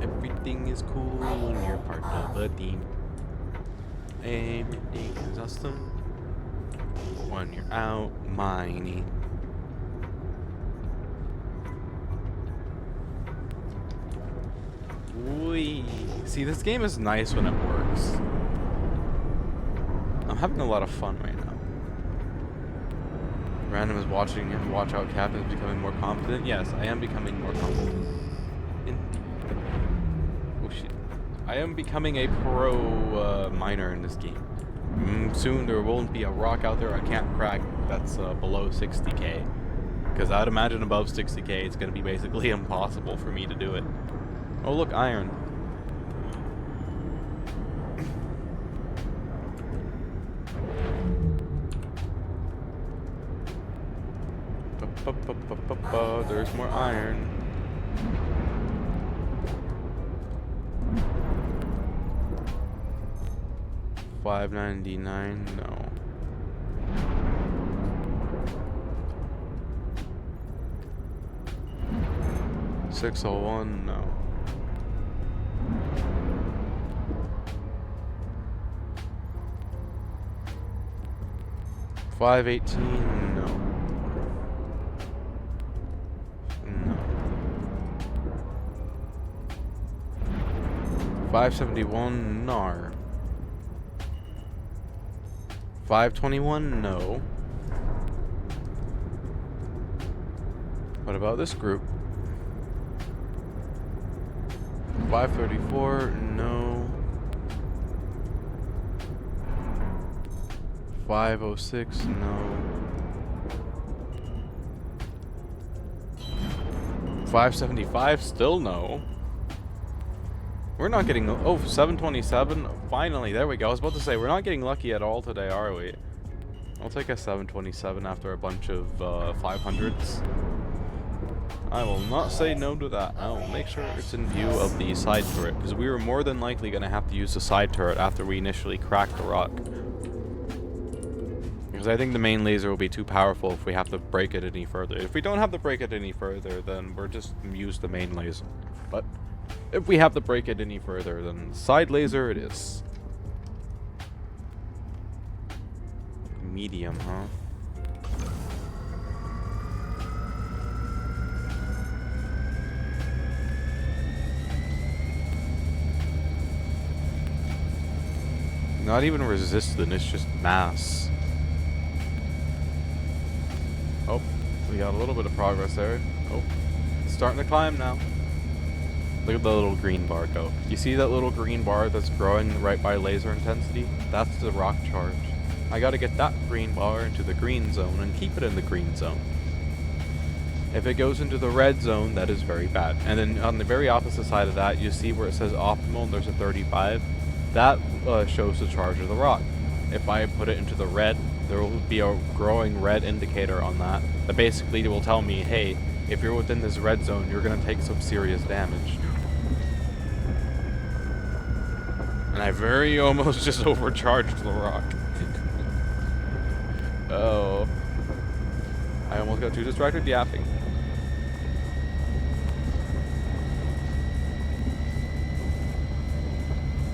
B: Everything is cool when you're part of a team. Everything is awesome when you're out mining. Whee! See, this game is nice when it works. I'm having a lot of fun right now. Random is watching him. Watch out, Captain is becoming more competent. Yes, I am becoming more competent. Oh shit! I am becoming a pro miner in this game. Soon there won't be a rock out there I can't crack that's below 60k. Because I'd imagine above 60k it's going to be basically impossible for me to do it. Oh look, iron. There's more iron. $5.99, no. $6.01, no. $5.18, no. No. $5.71, nar. $5.21, no. What about this group? $5.34, no. $5.06, no. $5.75, still no. We're not getting, oh, $7.27, finally, there we go. I was about to say, we're not getting lucky at all today, are we? I'll take a $7.27 after a bunch of 500s. I will not say no to that. I will make sure it's in view of the side turret, because we were more than likely going to have to use the side turret after we initially cracked the rock. Because I think the main laser will be too powerful if we have to break it any further. If we don't have to break it any further, then we're just use the main laser. But if we have to break it any further, then side laser it is. Medium, huh? Not even resistant, it's just mass. Oh, we got a little bit of progress there. Oh, it's starting to climb now. Look at the little green bar go. You see that little green bar that's growing right by laser intensity? That's the rock charge. I gotta get that green bar into the green zone and keep it in the green zone. If it goes into the red zone, that is very bad. And then on the very opposite side of that, you see where it says optimal and there's a 35. That shows the charge of the rock. If I put it into the red, there will be a growing red indicator on that. That basically will tell me, hey, if you're within this red zone, you're going to take some serious damage. And I very almost just overcharged the rock. Oh. I almost got too distracted yapping.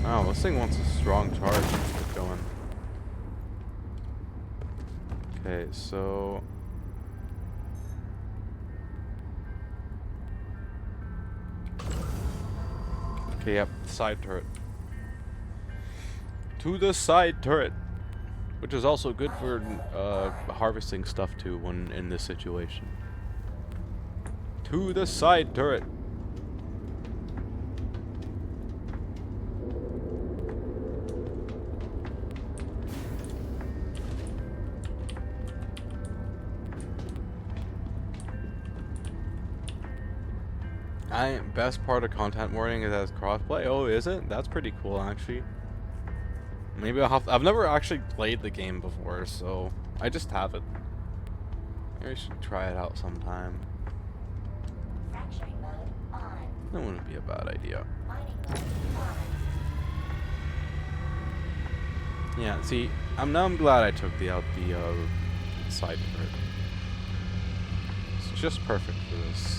B: Oh, this thing wants a strong charge to get going. Okay, so... Okay, yep, side turret. To the side turret! Which is also good for harvesting stuff too when in this situation. To the side turret! Best part of content warning is that it's crossplay. Oh, is it? That's pretty cool, actually. Maybe I'll have I've never actually played the game before, so I just have it. Maybe I should try it out sometime.
C: Fracturing mode on.
B: That wouldn't be a bad idea.
C: Mining mode on.
B: Yeah, see, I'm glad I took out the side turret. It's just perfect for this.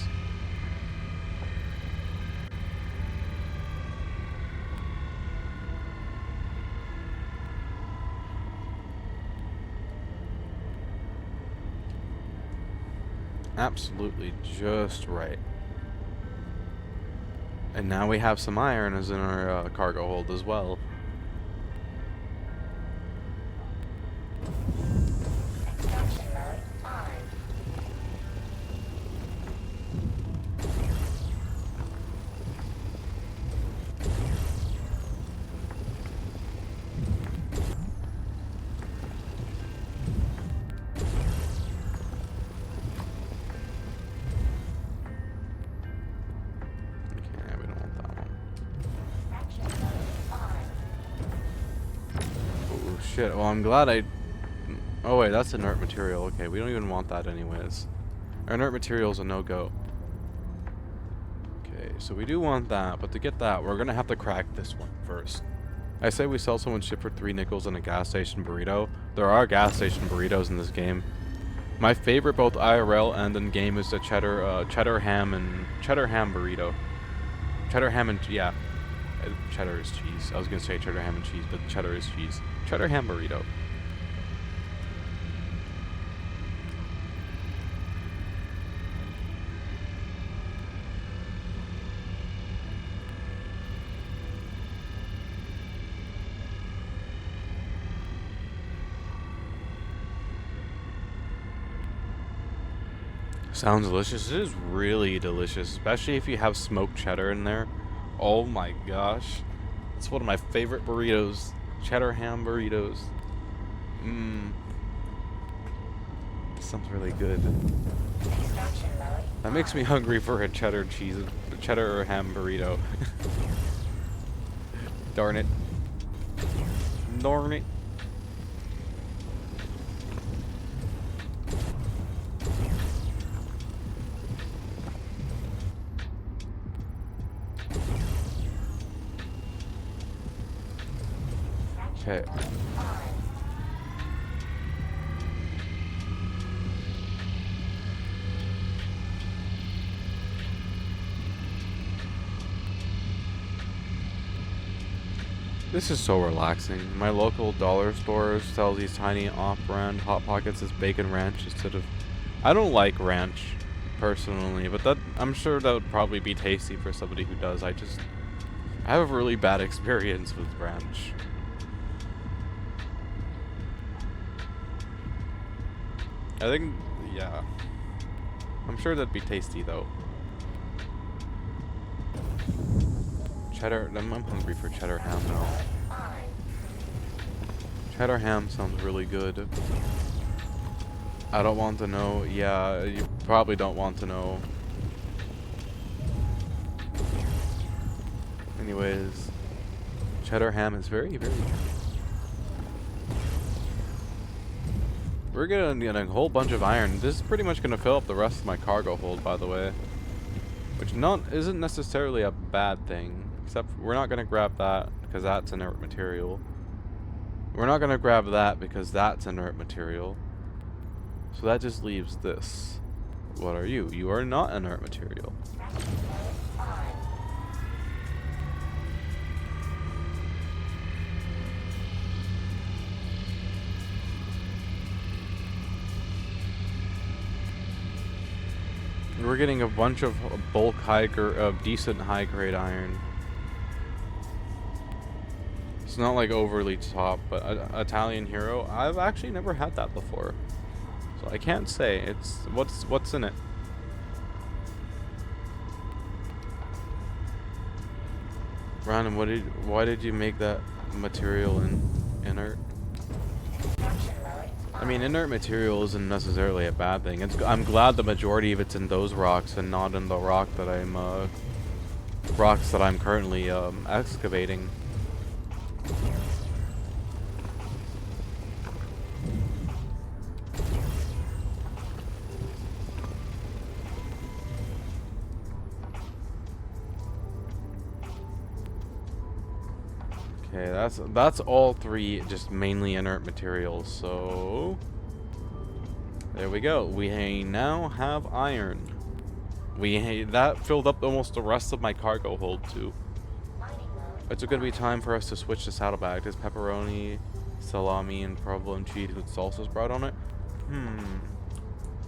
B: Absolutely just right. And now we have some iron as in our cargo hold as well.
C: Extraction mode on.
B: shit. Well, I'm glad I... Oh, wait, that's inert material. Okay, we don't even want that anyways. Our inert material is a no-go. Okay, so we do want that, but to get that, we're gonna have to crack this one first. I say we sell someone shit for 3 nickels and a gas station burrito. There are gas station burritos in this game. My favorite, both IRL and in game, is the cheddar ham burrito. Cheddar ham and yeah, cheddar is cheese. I was gonna say cheddar ham and cheese, but cheddar is cheese. Cheddar ham burrito. Sounds delicious. It is really delicious, especially if you have smoked cheddar in there. Oh my gosh. It's one of my favorite burritos. Cheddar ham burritos. Mmm. Sounds really good. That makes me hungry for a cheddar or ham burrito. Darn it. Darn it. Okay. This is so relaxing. My local dollar store sells these tiny off-brand Hot Pockets as bacon ranch instead of... I don't like ranch, personally, but that I'm sure that would probably be tasty for somebody who does. I have a really bad experience with ranch. I think, yeah. I'm sure that'd be tasty, though. Cheddar, I'm hungry for cheddar ham now. Cheddar ham sounds really good. I don't want to know. Yeah, you probably don't want to know. Anyways, cheddar ham is very, very good. We're getting a whole bunch of iron. This is pretty much going to fill up the rest of my cargo hold, by the way. Which isn't necessarily a bad thing. Except we're not going to grab that because that's inert material. We're not going to grab that because that's inert material. So that just leaves this. What are you? You are not inert material. We're getting a bunch of bulk decent high grade iron. It's not like overly top, but Italian Hero, I've actually never had that before. So I can't say. It's what's in it. Random, why did you make that material inert? I mean, inert material isn't necessarily a bad thing. I'm glad the majority of it's in those rocks and not in the rocks that I'm currently excavating. Okay, that's all 3 just mainly inert materials, so there we go. We now have iron. That filled up almost the rest of my cargo hold too. It's gonna be time for us to switch to saddlebag. There's pepperoni, salami, and provolone cheese with salsa spread on it.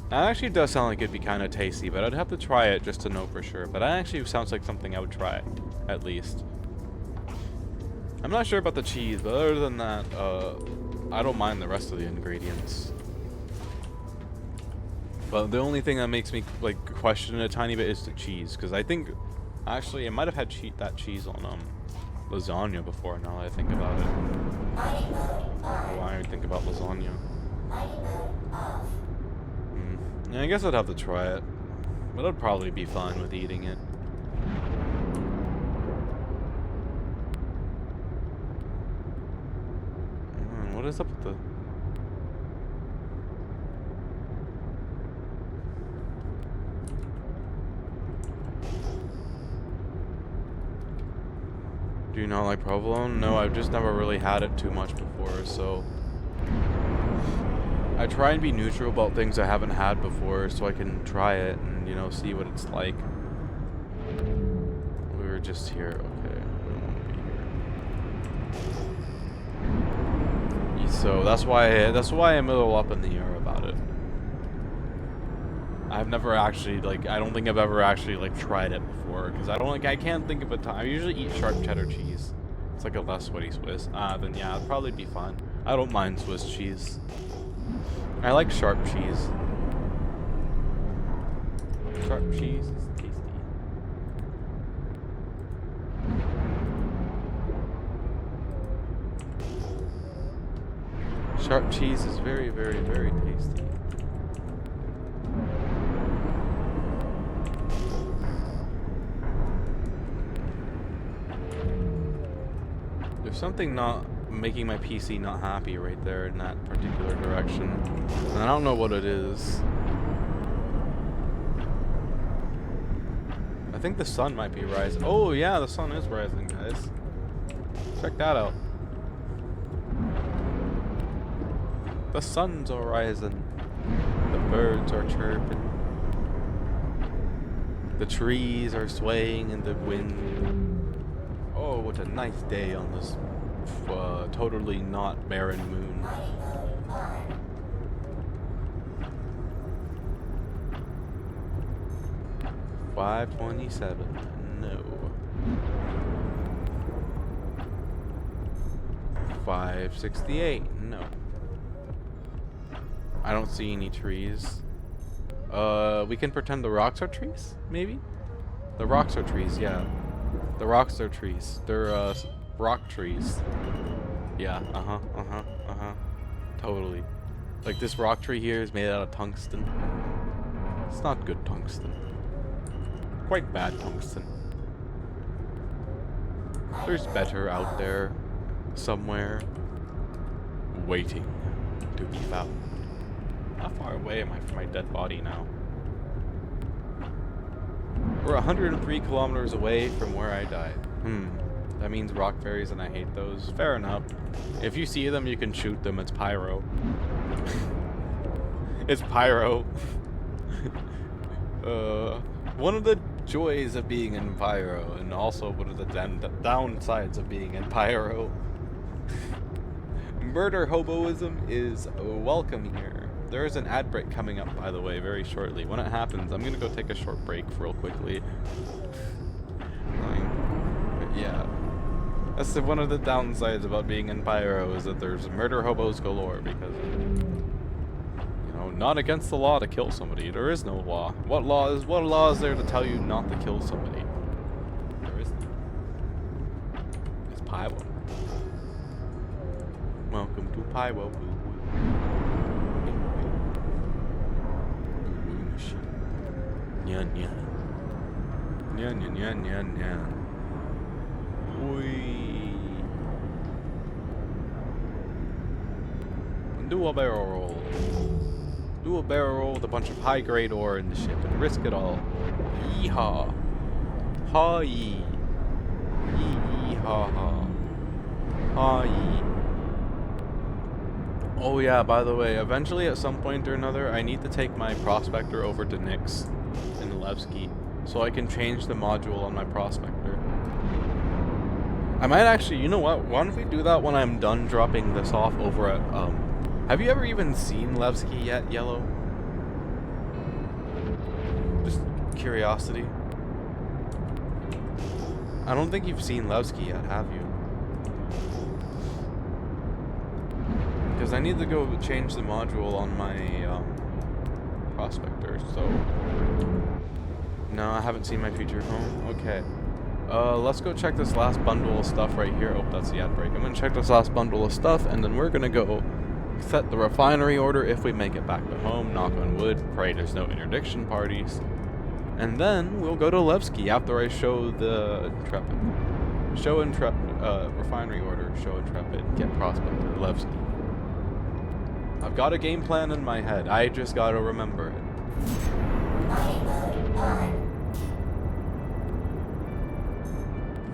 B: That actually does sound like it'd be kind of tasty, but I'd have to try it just to know for sure. But that actually sounds like something I would try, at least. I'm not sure about the cheese, but other than that, I don't mind the rest of the ingredients. But the only thing that makes me like question it a tiny bit is the cheese, because I think actually I might have had that cheese on lasagna before. Now that I think about it, why I think about lasagna. Yeah, I guess I'd have to try it, but I'd probably be fine with eating it. What is up with the... Do you not like provolone? No, I've just never really had it too much before, so... I try and be neutral about things I haven't had before so I can try it and, you know, see what it's like. We were just here, okay. We don't want to be here. So that's why I'm a little up in the air about it. I've never actually, like, I don't think I've ever actually, like, tried it before, because I can't think of a time. I usually eat sharp cheddar cheese. It's like a less sweaty Swiss. Then yeah, it'd probably be fine. I don't mind Swiss cheese. I like sharp cheese. Sharp cheese is tasty. Sharp cheese is very, very, very tasty. There's something not making my PC not happy right there in that particular direction. And I don't know what it is. I think the sun might be rising. Oh yeah, the sun is rising, guys. Check that out. The sun's all rising. The birds are chirping. The trees are swaying in the wind. Oh, what a nice day on this totally not barren moon. $5.27. No. $5.68. No. I don't see any trees. We can pretend the rocks are trees, maybe? The rocks are trees, yeah. The rocks are trees. They're, rock trees. Yeah, totally. Like this rock tree here is made out of tungsten. It's not good tungsten. Quite bad tungsten. There's better out there somewhere waiting to be found. How far away am I from my dead body now? We're 103 kilometers away from where I died. That means rock fairies and I hate those. Fair enough. If you see them, you can shoot them. It's pyro. It's pyro. One of the joys of being in pyro, and also one of the downsides of being in pyro. Murder hoboism is welcome here. There is an ad break coming up, by the way, very shortly. When it happens, I'm gonna go take a short break real quickly. But yeah. That's one of the downsides about being in pyro, is that there's murder hobos galore, because, you know, not against the law to kill somebody. There is no law. What law is there to tell you not to kill somebody? There isn't. It's pyro. Welcome to pyro. Nyaa nyaa. Nyaa nyaa nyaa nyaa nyaa. Do a barrel roll. Do a barrel roll with a bunch of high-grade ore in the ship and risk it all. Yeehaw. Ha-yee. Yee-yee-ha-ha. Ha-yee. Oh yeah, by the way, eventually at some point or another, I need to take my prospector over to Nick's in Levski so I can change the module on my prospector. I might actually, you know what? Why don't we do that when I'm done dropping this off over at, have you ever even seen Levski yet, Yellow? Just curiosity. I don't think you've seen Levski yet, have you? Because I need to go change the module on my, prospector, so... No, I haven't seen my future home. Okay. Let's go check this last bundle of stuff right here. Oh, that's the ad break. I'm gonna check this last bundle of stuff, and then we're gonna go set the refinery order if we make it back to home. Knock on wood. Pray there's no interdiction parties. And then we'll go to Levski after I show the Intrepid. Show Intrepid, refinery order. Show Intrepid. Get Prospector. Levski. I've got a game plan in my head. I just gotta remember it.
C: Mining mode on.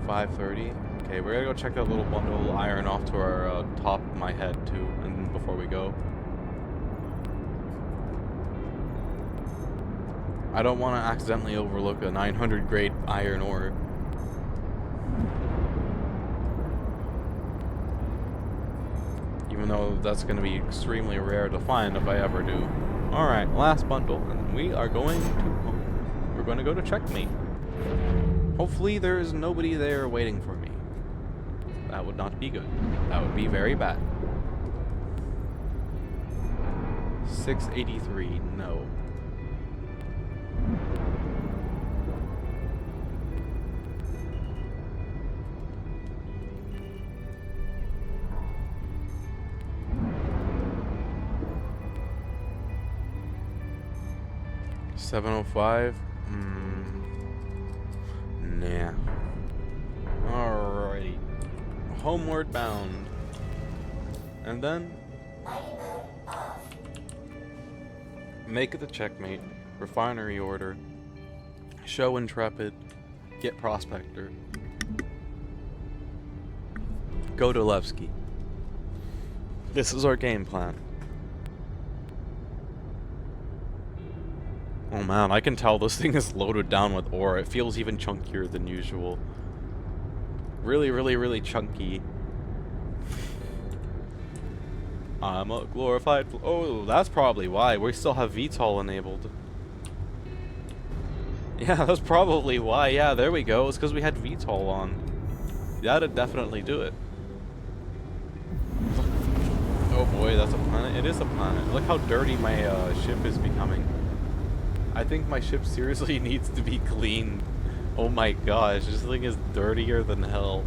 B: 5:30. Okay, we're gonna go check that little bundle iron off to our top of my head too, and before we go. I don't want to accidentally overlook a 900 grade iron ore. Even though that's going to be extremely rare to find if I ever do. Alright, last bundle, and we are going to home. We're going to go to checkmate. Hopefully there is nobody there waiting for me. That would not be good. That would be very bad. 683, no. $705. Nah. Alrighty. Homeward bound. And then make it the checkmate. Refinery order. Show Intrepid. Get Prospector. Go to Levski. This is our game plan. Oh man, I can tell this thing is loaded down with ore. It feels even chunkier than usual. Really, really, really chunky. I'm a glorified... Oh, that's probably why. We still have VTOL enabled. Yeah, that's probably why. Yeah, there we go. It's because we had VTOL on. That'd definitely do it. Oh boy, that's a planet. It is a planet. Look how dirty my ship is becoming. I think my ship seriously needs to be cleaned. Oh my gosh, this thing is dirtier than hell.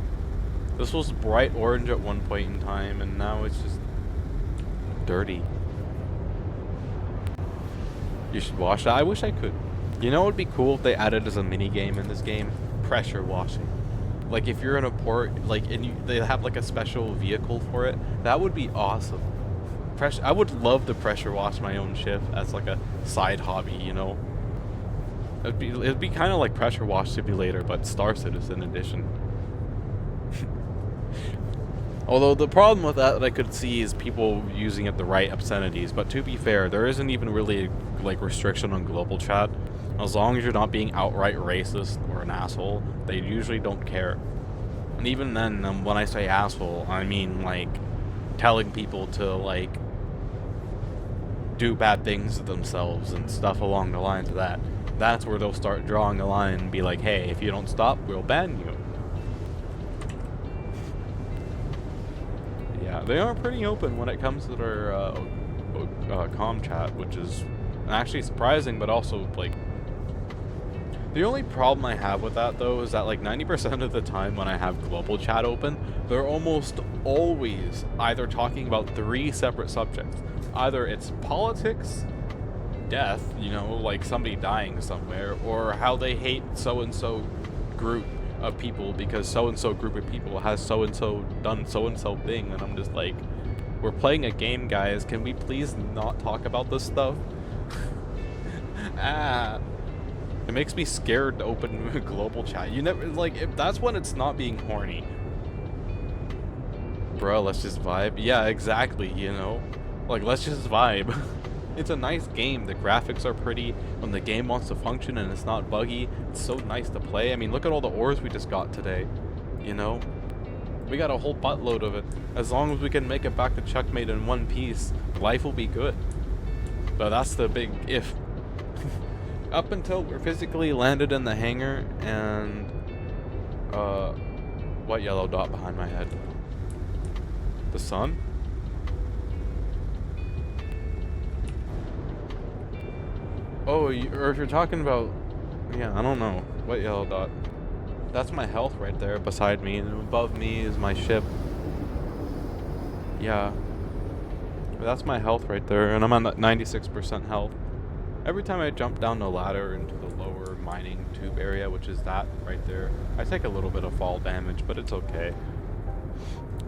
B: This was bright orange at one point in time, and now it's just dirty. You should wash that. I wish I could. You know what would be cool if they added as a mini game in this game? Pressure washing. Like if you're in a port, like and they have like a special vehicle for it, that would be awesome. I would love to pressure wash my own ship as like a side hobby, you know. It'd be kind of like Pressure Wash Simulator, but Star Citizen edition. Although the problem with that I could see is people using it the right obscenities. But to be fair, there isn't even really like restriction on global chat. As long as you're not being outright racist or an asshole, they usually don't care. And even then, when I say asshole, I mean like telling people to like do bad things to themselves and stuff along the lines of that. That's where they'll start drawing a line and be like, hey, if you don't stop, we'll ban you. Yeah, they are pretty open when it comes to their comm chat, which is actually surprising, but also like... The only problem I have with that, though, is that like 90% of the time when I have global chat open, they're almost always either talking about 3 separate subjects. Either it's politics, death, you know, like somebody dying somewhere, or how they hate so-and-so group of people because so-and-so group of people has so-and-so done so-and-so thing, and I'm just like, we're playing a game, guys. Can we please not talk about this stuff? It makes me scared to open global chat. You never, like, if that's when it's not being horny. Bro, let's just vibe. Yeah, exactly, you know? Like, let's just vibe. It's a nice game. The graphics are pretty. When the game wants to function and it's not buggy, it's so nice to play. I mean, look at all the ores we just got today. You know? We got a whole buttload of it. As long as we can make it back to checkmate in one piece, life will be good. But that's the big if. Up until we're physically landed in the hangar and what yellow dot behind my head? The sun? Oh, or if you're talking about, yeah, I don't know. What yellow dot? That's my health right there beside me, and above me is my ship. Yeah. That's my health right there, and I'm on 96% health. Every time I jump down the ladder into the lower mining tube area, which is that right there, I take a little bit of fall damage, but it's okay.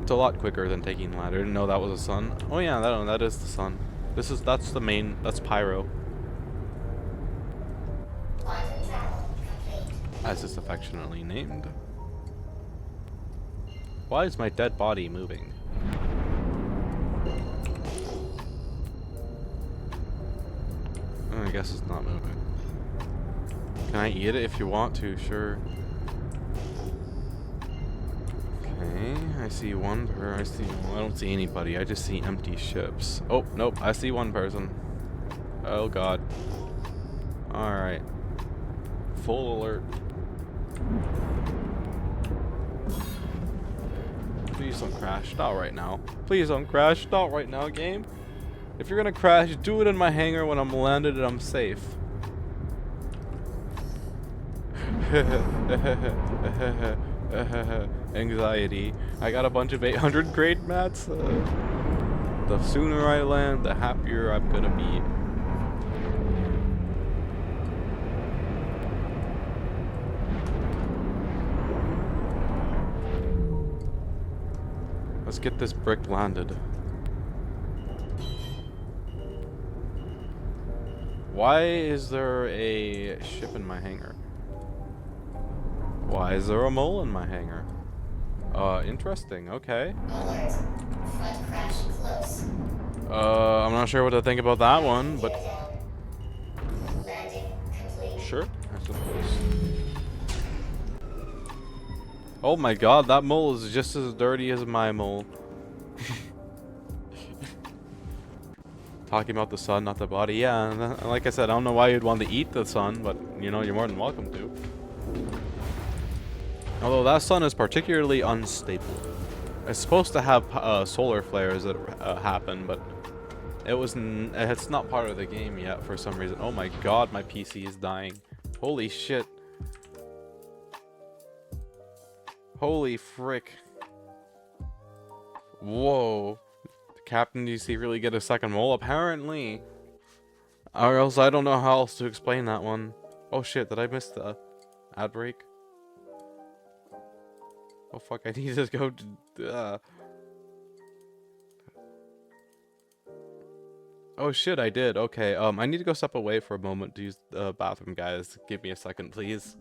B: It's a lot quicker than taking the ladder. Didn't know that was the sun. Oh yeah, that is the sun. That's the main, that's Pyro.
C: Quantum travel complete.
B: As it's affectionately named. Why is my dead body moving? I guess it's not moving. Can I eat it if you want to? Sure. Okay, I see one I don't see anybody. I just see empty ships. Oh, nope, I see one person. Oh god. Alright. Full alert. Please don't crash. Not right now. Please don't crash. Not right now, game. If you're gonna crash, do it in my hangar when I'm landed and I'm safe. Anxiety. I got a bunch of 800 grade mats. The sooner I land, the happier I'm gonna be. Let's get this brick landed. Why is there a ship in my hangar? Why is there a mole in my hangar? Interesting, okay.
C: Alert. Front crash close.
B: I'm not sure what to think about that one, but
C: Landing complete.
B: sure, I suppose. Oh my god, that mole is just as dirty as my mole. Talking about the sun, not the body. Yeah, and like I said, I don't know why you'd want to eat the sun, but you know, you're more than welcome to. Although that sun is particularly unstable. It's supposed to have solar flares that happen, but it's not part of the game yet for some reason. Oh my god, my PC is dying. Holy shit. Holy frick. Whoa. Captain, do you see really get a second mole? Apparently. Or else I don't know how else to explain that one. Oh shit, did I miss the ad break? Oh fuck, I need to go to... Oh shit, I did. Okay, I need to go step away for a moment to use the bathroom, guys. Give me a second, please.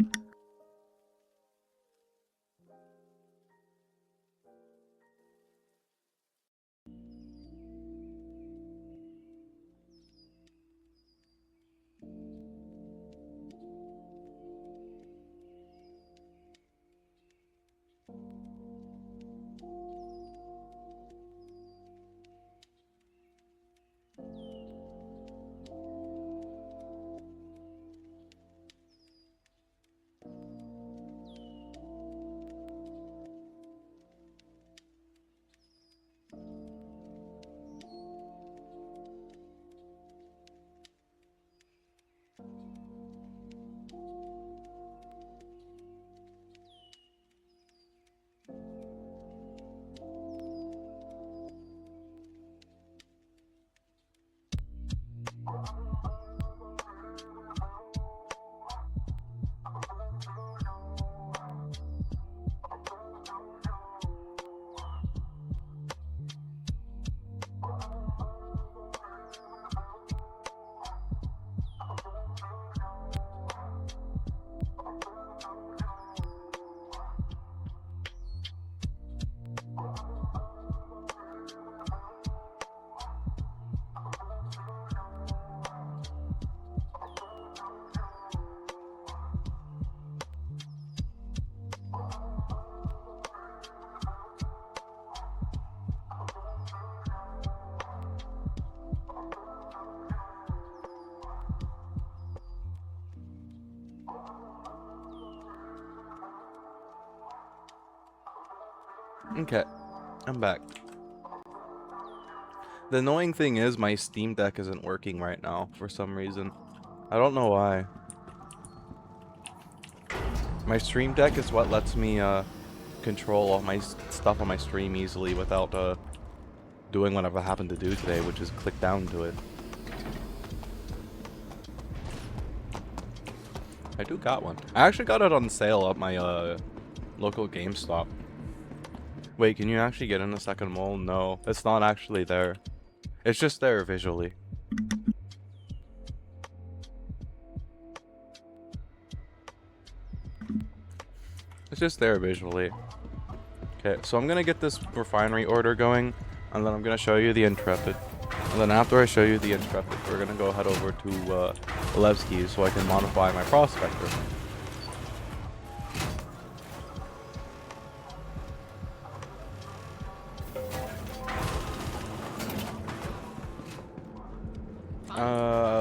B: Okay, I'm back. The annoying thing is my Steam Deck isn't working right now for some reason. I don't know why. My Stream Deck is what lets me control all my stuff on my stream easily without doing what I happened to do today, which is click down to it. I do got one. I actually got it on sale at my local GameStop. Wait, can you actually get in a second mole? No, it's not actually there. It's just there visually. It's just there visually. Okay, so I'm gonna get this refinery order going, and then I'm gonna show you the Intrepid. And then after I show you the Intrepid, we're gonna go head over to Levski's so I can modify my Prospector.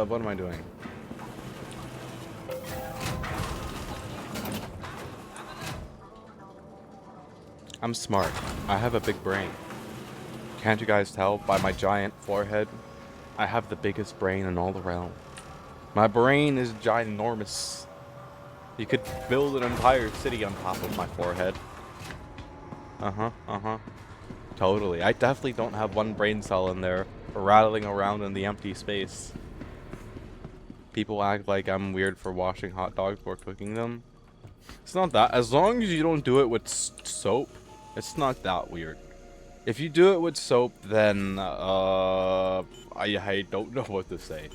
B: What am I doing? I'm smart. I have a big brain. Can't you guys tell by my giant forehead? I have the biggest brain in all the realm. My brain is ginormous. You could build an entire city on top of my forehead. Totally. I definitely don't have one brain cell in there rattling around in the empty space. People act like I'm weird for washing hot dogs before cooking them. It's not that. As long as you don't do it with soap, it's not that weird. If you do it with soap, then I don't know what to say.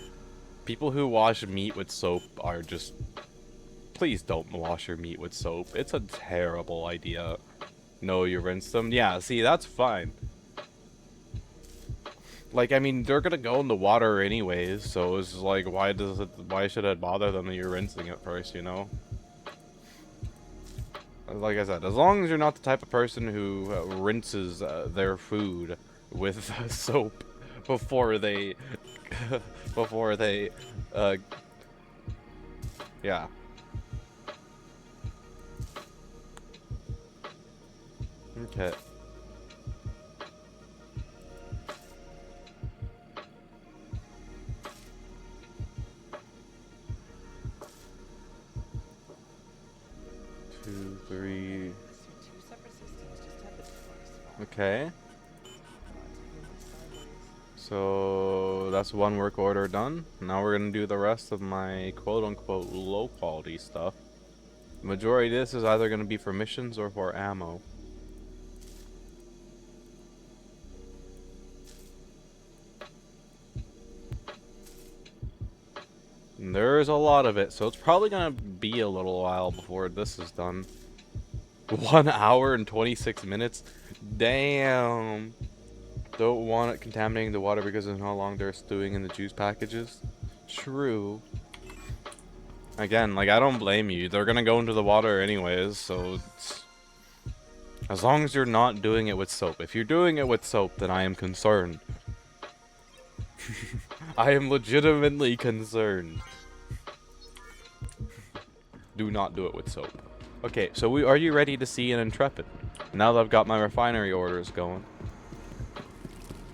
B: People who wash meat with soap are just... Please don't wash your meat with soap. It's a terrible idea. No, you rinse them. Yeah, see, that's fine. Like, I mean, they're gonna go in the water anyways, so it's like, why should it bother them that you're rinsing it first, you know? Like I said, as long as you're not the type of person who rinses their food with soap before they, yeah. Okay. Two, three. Okay. So that's one work order done. Now we're gonna do the rest of my quote-unquote low-quality stuff. The majority of this is either gonna be for missions or for ammo. There's a lot of it, so it's probably gonna be a little while before this is done. 1 hour and 26 minutes? Damn. Don't want it contaminating the water because of how long they're stewing in the juice packages. True. Again, like, I don't blame you. They're gonna go into the water anyways, so as long as you're not doing it with soap. If you're doing it with soap, then I am concerned. I am legitimately concerned. Do not do it with soap. Okay, so are you ready to see an Intrepid? Now that I've got my refinery orders going.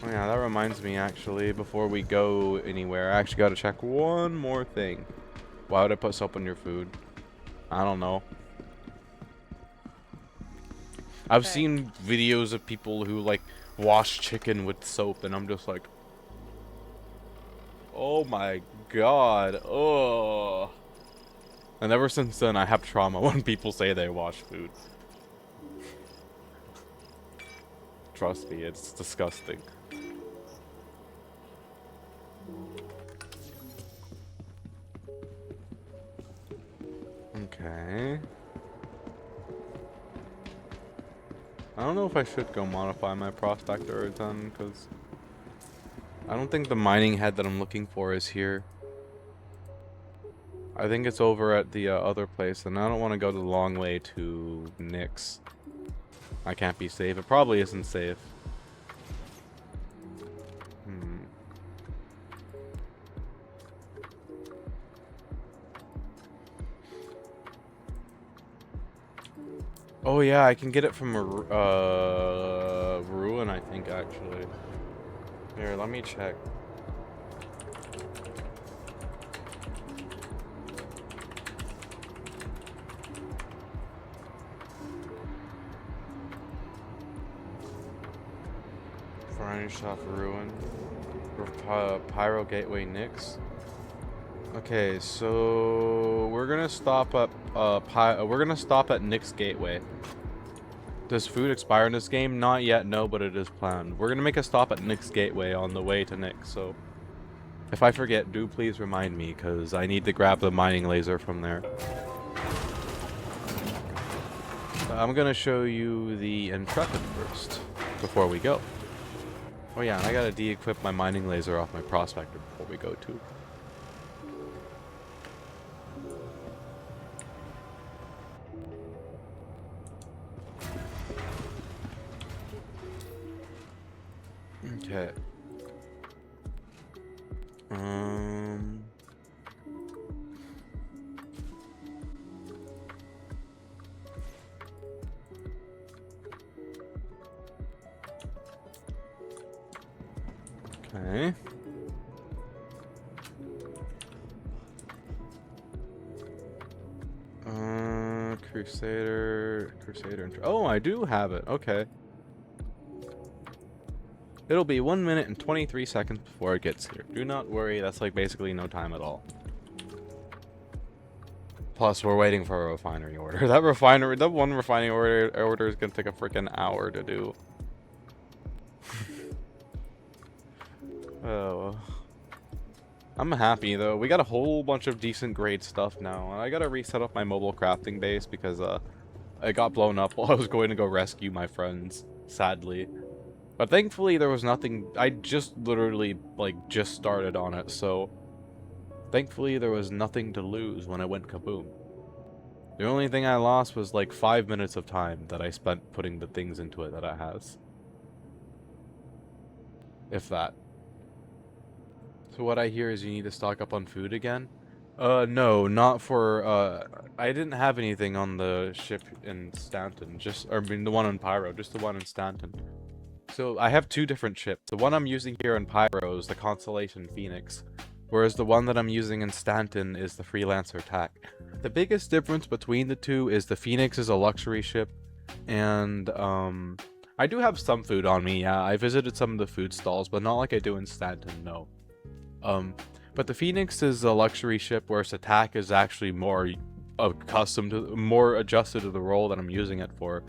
B: Oh yeah, that reminds me actually, before we go anywhere, I actually gotta check one more thing. Why would I put soap on your food? I don't know. I've seen videos of people who like wash chicken with soap and I'm just like, oh my god, oh. And ever since then, I have trauma when people say they wash food. Trust me, it's disgusting. Okay. I don't know if I should go modify my Prospector or done, because I don't think the mining head that I'm looking for is here. I think it's over at the other place, and I don't want to go the long way to Nyx. I can't be safe. It probably isn't safe. Oh yeah, I can get it from a ruin, I think, actually. Here, let me check. Furnish off ruin. Pyro Gateway Nyx. Okay, so we're gonna stop at Nyx Gateway Does food expire in this game? Not yet, no, but it is planned. We're gonna make a stop at Nick's Gateway on the way to Nick, so if I forget, do please remind me, because I need to grab the mining laser from there. I'm gonna show you the Intrepid first, before we go. Oh yeah, and I gotta de-equip my mining laser off my Prospector before we go too. Okay. Okay. Crusader. Oh, I do have it. Okay. It'll be 1 minute and 23 seconds before it gets here. Do not worry, that's like basically no time at all. Plus, we're waiting for a refinery order. That one refining order is gonna take a freaking hour to do. Oh. I'm happy though. We got a whole bunch of decent grade stuff now. I gotta reset up my mobile crafting base because it got blown up while I was going to go rescue my friends, sadly. But thankfully there was nothing. I just literally just started on it, so thankfully there was nothing to lose when I went kaboom. The only thing I lost was like 5 minutes of time that I spent putting the things into it that it has. If that. So what I hear is you need to stock up on food again? No, not for, I didn't have anything on the ship in Stanton, I mean the one in Pyro, just the one in Stanton. So I have two different ships. The one I'm using here in Pyro is the Constellation Phoenix, whereas the one that I'm using in Stanton is the Freelancer Tac. The biggest difference between the two is the Phoenix is a luxury ship, and, I do have some food on me, yeah. I visited some of the food stalls, but not like I do in Stanton, no. But the Phoenix is a luxury ship, whereas the Tac is actually more more adjusted to the role that I'm using it for.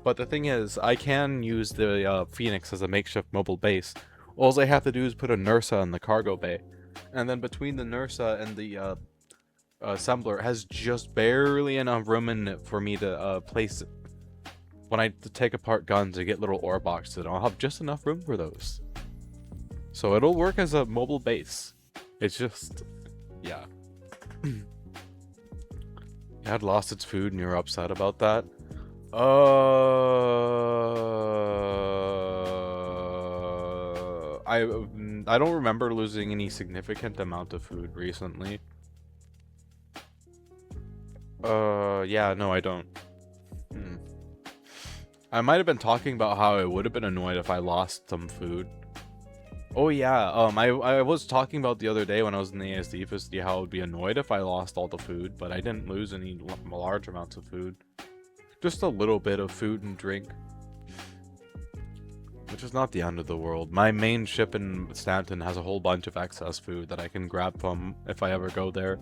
B: But the thing is, I can use the Phoenix as a makeshift mobile base. All I have to do is put a NERSA in the cargo bay. And then between the NERSA and the assembler, it has just barely enough room in it for me to place it. When I take apart guns and get little ore boxes, I'll have just enough room for those. So it'll work as a mobile base. It's just, yeah. It had lost its food and you're upset about that? I don't remember losing any significant amount of food recently. Yeah, no, I don't. I might have been talking about how I would have been annoyed if I lost some food. Oh yeah, I was talking about the other day when I was in the ASD facility how I would be annoyed if I lost all the food, but I didn't lose any large amounts of food. Just a little bit of food and drink. Which is not the end of the world. My main ship in Stanton has a whole bunch of excess food that I can grab from if I ever go there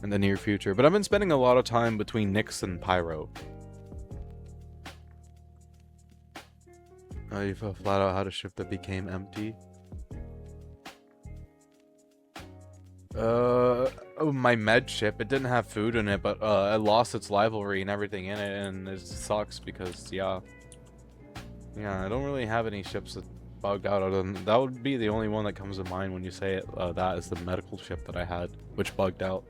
B: in the near future. But I've been spending a lot of time between Nyx and Pyro. You flat out had a ship that became empty. Oh, my med ship, it didn't have food in it, but it lost its rivalry and everything in it, and it sucks because, yeah, I don't really have any ships that bugged out other than, that would be the only one that comes to mind when you say it, that is the medical ship that I had, which bugged out.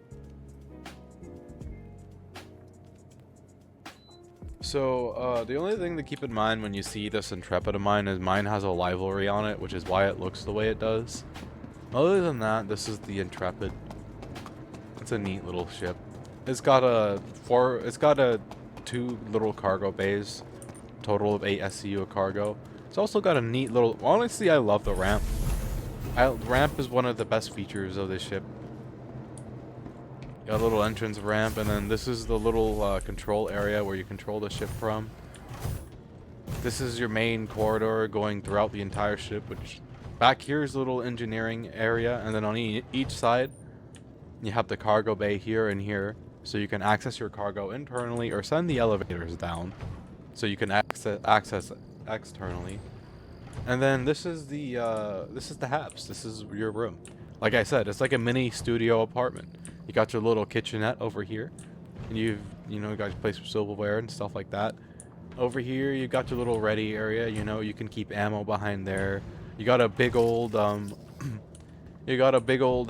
B: So, the only thing to keep in mind when you see this Intrepid of mine is mine has a rivalry on it, which is why it looks the way it does. Other than that, this is the Intrepid. It's a neat little ship. It's got two little cargo bays, total of 8 SCU of cargo. It's also got a neat little, honestly, I love the ramp. Ramp is one of the best features of this ship. Got a little entrance ramp, and then this is the little control area where you control the ship from. This is your main corridor going throughout the entire ship, which back here is a little engineering area, and then on each side you have the cargo bay here and here, so you can access your cargo internally or send the elevators down. so you can access externally. And then this is the habs. This is your room. Like I said, it's like a mini studio apartment. You got your little kitchenette over here, and you got your place for silverware and stuff like that. Over here, you got your little ready area. You can keep ammo behind there. You got a big old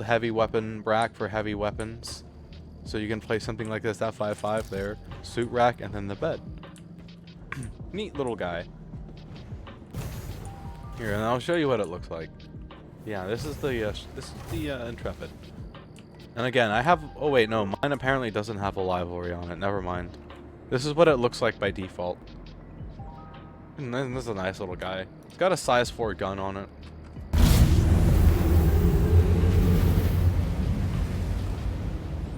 B: heavy weapon rack for heavy weapons, so you can place something like this F55 there. Suit rack, and then the bed. Neat little guy. Here, and I'll show you what it looks like. Yeah, this is the Intrepid. And again, I have. Oh wait, no, mine apparently doesn't have a livery on it. Never mind. This is what it looks like by default. And then this is a nice little guy. It's got a size 4 gun on it.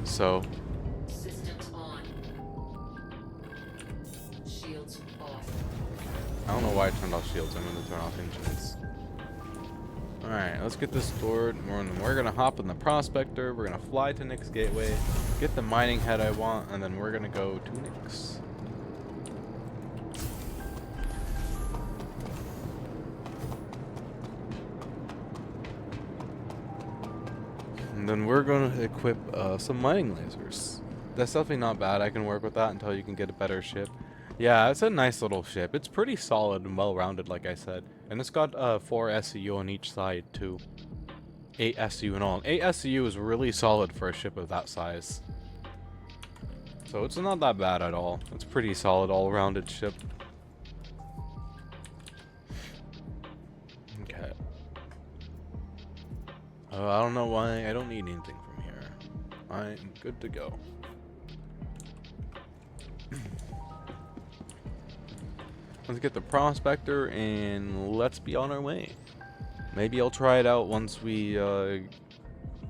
B: So.
E: Systems on. Shields off.
B: I don't know why I turned off shields. I'm gonna turn off engines. Alright, let's get this stored. We're gonna hop in the prospector. We're gonna fly to Nyx Gateway, get the mining head I want, and then we're gonna go to Nyx. And then we're gonna equip some mining lasers. That's definitely not bad. I can work with that until you can get a better ship. Yeah, it's a nice little ship. It's pretty solid and well-rounded, like I said. And it's got 4 SCU on each side, too. 8 SCU in all. 8 SCU is really solid for a ship of that size. So it's not that bad at all. It's a pretty solid, all-rounded ship. Okay. I don't know why I don't need anything from here. I'm good to go. Let's get the prospector and let's be on our way. Maybe I'll try it out once we go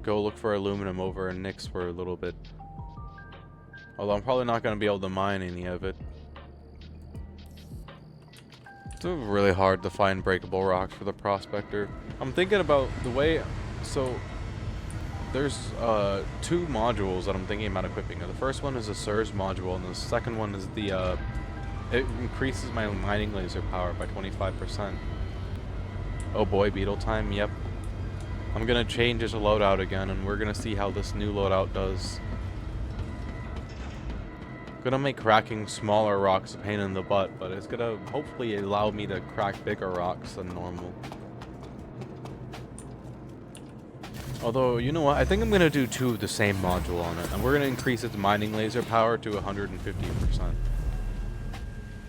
B: look for aluminum over in Nyx for a little bit. Although I'm probably not going to be able to mine any of it. It's really hard to find breakable rocks for the prospector. I'm thinking about the way... So, there's 2 modules that I'm thinking about equipping. The first one is a surge module, and the second one is the... it increases my mining laser power by 25%. Oh boy, beetle time, yep. I'm gonna change this loadout again, and we're gonna see how this new loadout does. Gonna make cracking smaller rocks a pain in the butt, but it's gonna hopefully allow me to crack bigger rocks than normal. Although, you know what? I think I'm gonna do 2 of the same module on it, and we're gonna increase its mining laser power to 150%.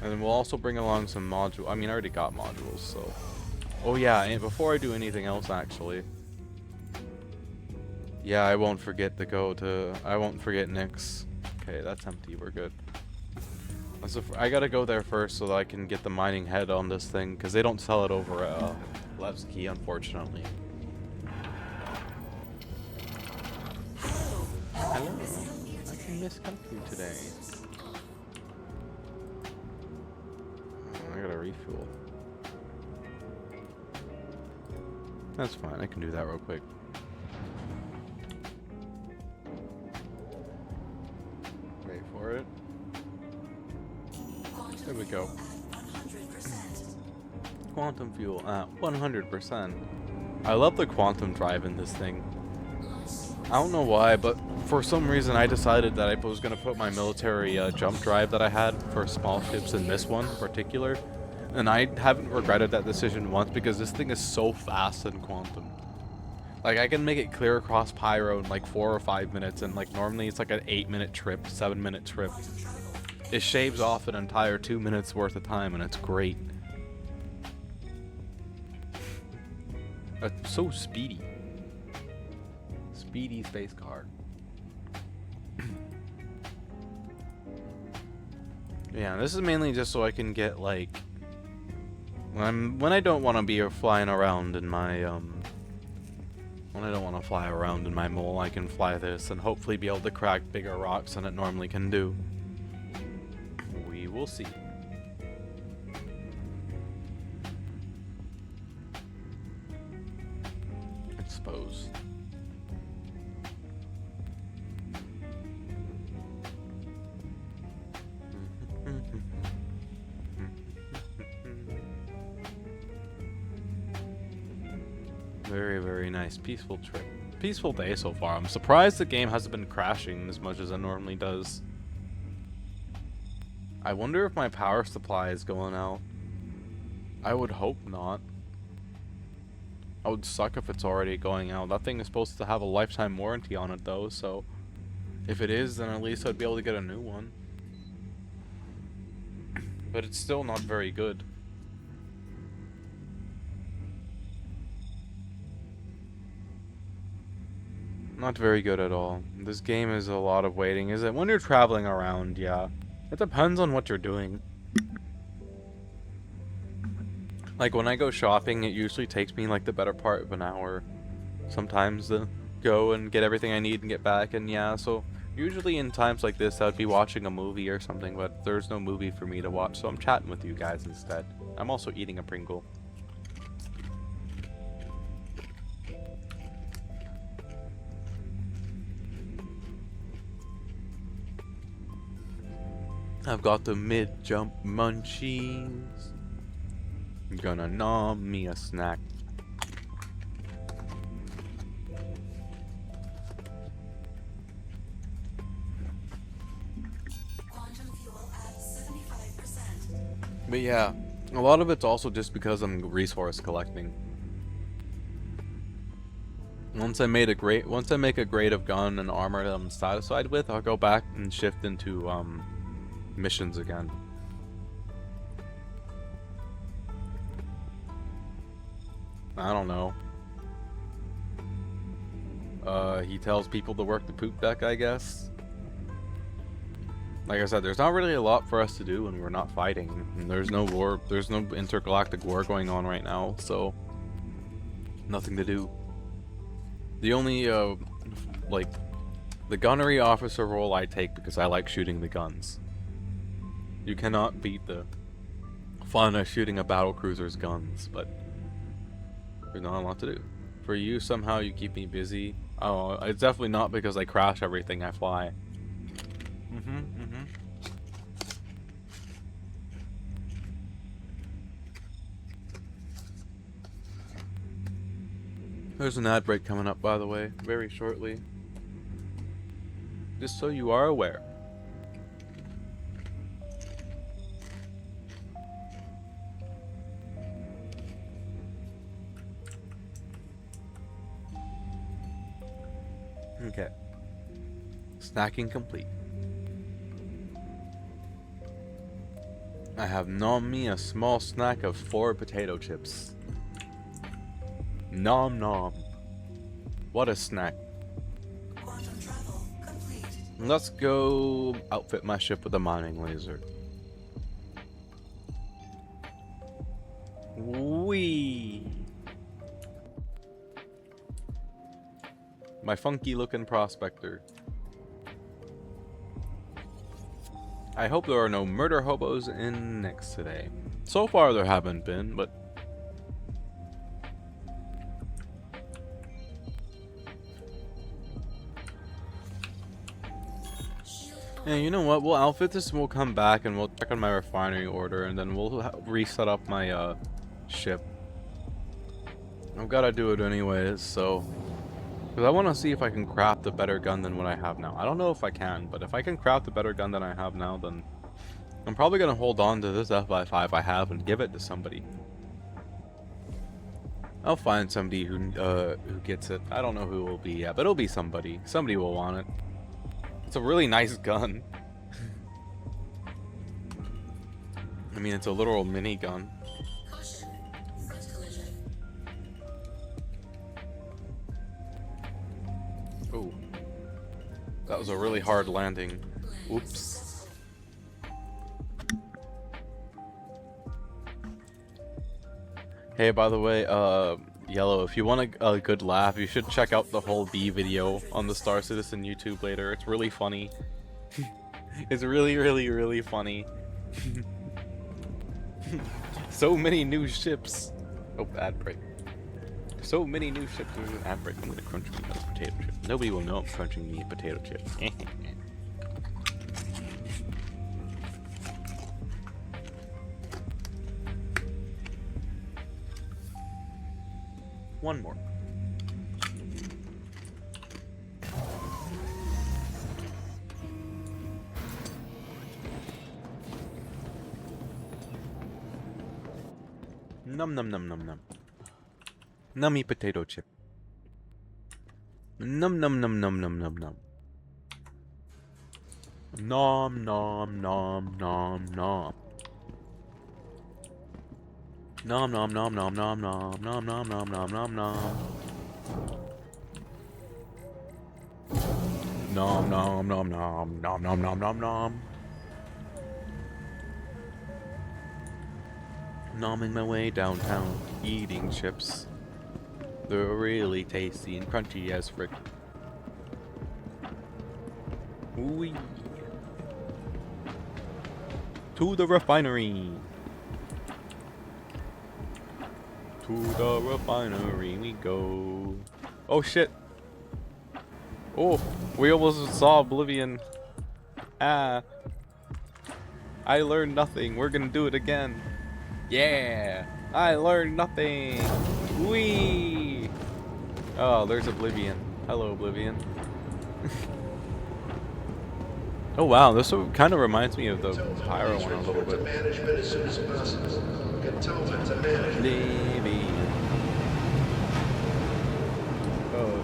B: And then we'll also bring along some module. I mean, I already got modules, so. Oh yeah, and before I do anything else, actually. Yeah, I won't forget to go to. I won't forget Nyx. Okay, that's empty. We're good. I gotta go there first so that I can get the mining head on this thing, because they don't sell it over at Levski, unfortunately. Hello. I can miscount you today. I gotta refuel. That's fine, I can do that real quick. Wait for it. There we go. Quantum fuel at 100%. I love the quantum drive in this thing. I don't know why, but for some reason I decided that I was going to put my military jump drive that I had for small ships in this one in particular. And I haven't regretted that decision once because this thing is so fast in quantum. Like, I can make it clear across Pyro in like 4 or 5 minutes, and like normally it's like an 8-minute trip, 7-minute trip. It shaves off an entire 2 minutes worth of time, and it's great. It's so speedy. Speedy space car. Yeah, this is mainly just so I can get like when I don't want to be flying around in my when I don't want to fly around in my mole, I can fly this and hopefully be able to crack bigger rocks than it normally can do. We will see. Expose. Very, very nice. Peaceful trip. Peaceful day so far. I'm surprised the game hasn't been crashing as much as it normally does. I wonder if my power supply is going out. I would hope not. I would suck if it's already going out. That thing is supposed to have a lifetime warranty on it though, so if it is, then at least I'd be able to get a new one. But it's still not very good. Not very good at all. This game is a lot of waiting. Is it when you're traveling around? Yeah. It depends on what you're doing. Like when I go shopping, it usually takes me like the better part of an hour sometimes to go and get everything I need and get back. And yeah, so usually in times like this, I'd be watching a movie or something, but there's no movie for me to watch, so I'm chatting with you guys instead. I'm also eating a Pringle. I've got the mid-jump munchies. I'm gonna nom me a snack.
E: Quantum fuel at 75%.
B: But yeah, a lot of it's also just because I'm resource collecting. Once I make a grade of gun and armor that I'm satisfied with, I'll go back and shift into missions again. I don't know. He tells people to work the poop deck, I guess. Like I said, there's not really a lot for us to do when we're not fighting. And there's no war, there's no intergalactic war going on right now, so nothing to do. The only, like, the gunnery officer role I take because I like shooting the guns. You cannot beat the fun of shooting a battlecruiser's guns, but there's not a lot to do. For you, somehow you keep me busy. Oh, it's definitely not because I crash everything I fly. There's an ad break coming up, by the way, very shortly. Just so you are aware. Okay. Snacking complete. I have nom me a small snack of 4 potato chips. Nom nom. What a snack.
E: Quantum travel complete.
B: Let's go outfit my ship with a mining laser. Whee! My funky looking prospector. I hope there are no murder hobos in Nyx today. So far there haven't been, but yeah, you know what? We'll outfit this and we'll come back and we'll check on my refinery order and then we'll reset up my ship. I've got to do it anyways, so because I want to see if I can craft a better gun than what I have now. I don't know if I can, but if I can craft a better gun than I have now, then I'm probably going to hold on to this FI5 I have and give it to somebody. I'll find somebody who gets it. I don't know who it will be yet, but it'll be somebody. Somebody will want it. It's a really nice gun. I mean, it's a literal mini gun.
E: Caution. Foot collision.
B: Ooh. That was a really hard landing. Oops. Hey, by the way, Yellow, if you want a good laugh, you should check out the whole B video on the Star Citizen YouTube later. It's really funny. It's really, really, really funny. So many new ships. Oh, ad break. So many new ships. There's an ad break. I'm gonna crunch me a potato chip. Nobody will know I'm crunching me a potato chip. One more. Num num num num num. Nummy potato chip. Num num num num num num num. Nom nom nom nom nom. Nom nom nom nom nom nom nom nom nom nom nom nom. Nom nom nom nom nom nom nom nom nom. Nomming my way downtown, eating chips. They're really tasty and crunchy as frick. Wee. To the refinery. To the refinery we go. Oh shit. Oh, we almost saw Oblivion. Ah. I learned nothing. We're gonna do it again. Yeah. I learned nothing. Wee. Oh, there's Oblivion. Hello, Oblivion. Oh wow, this kind of reminds me of the Pyro one a little bit.
F: Management as soon as possible. Cantonment to management.
B: Oblivion. Oh,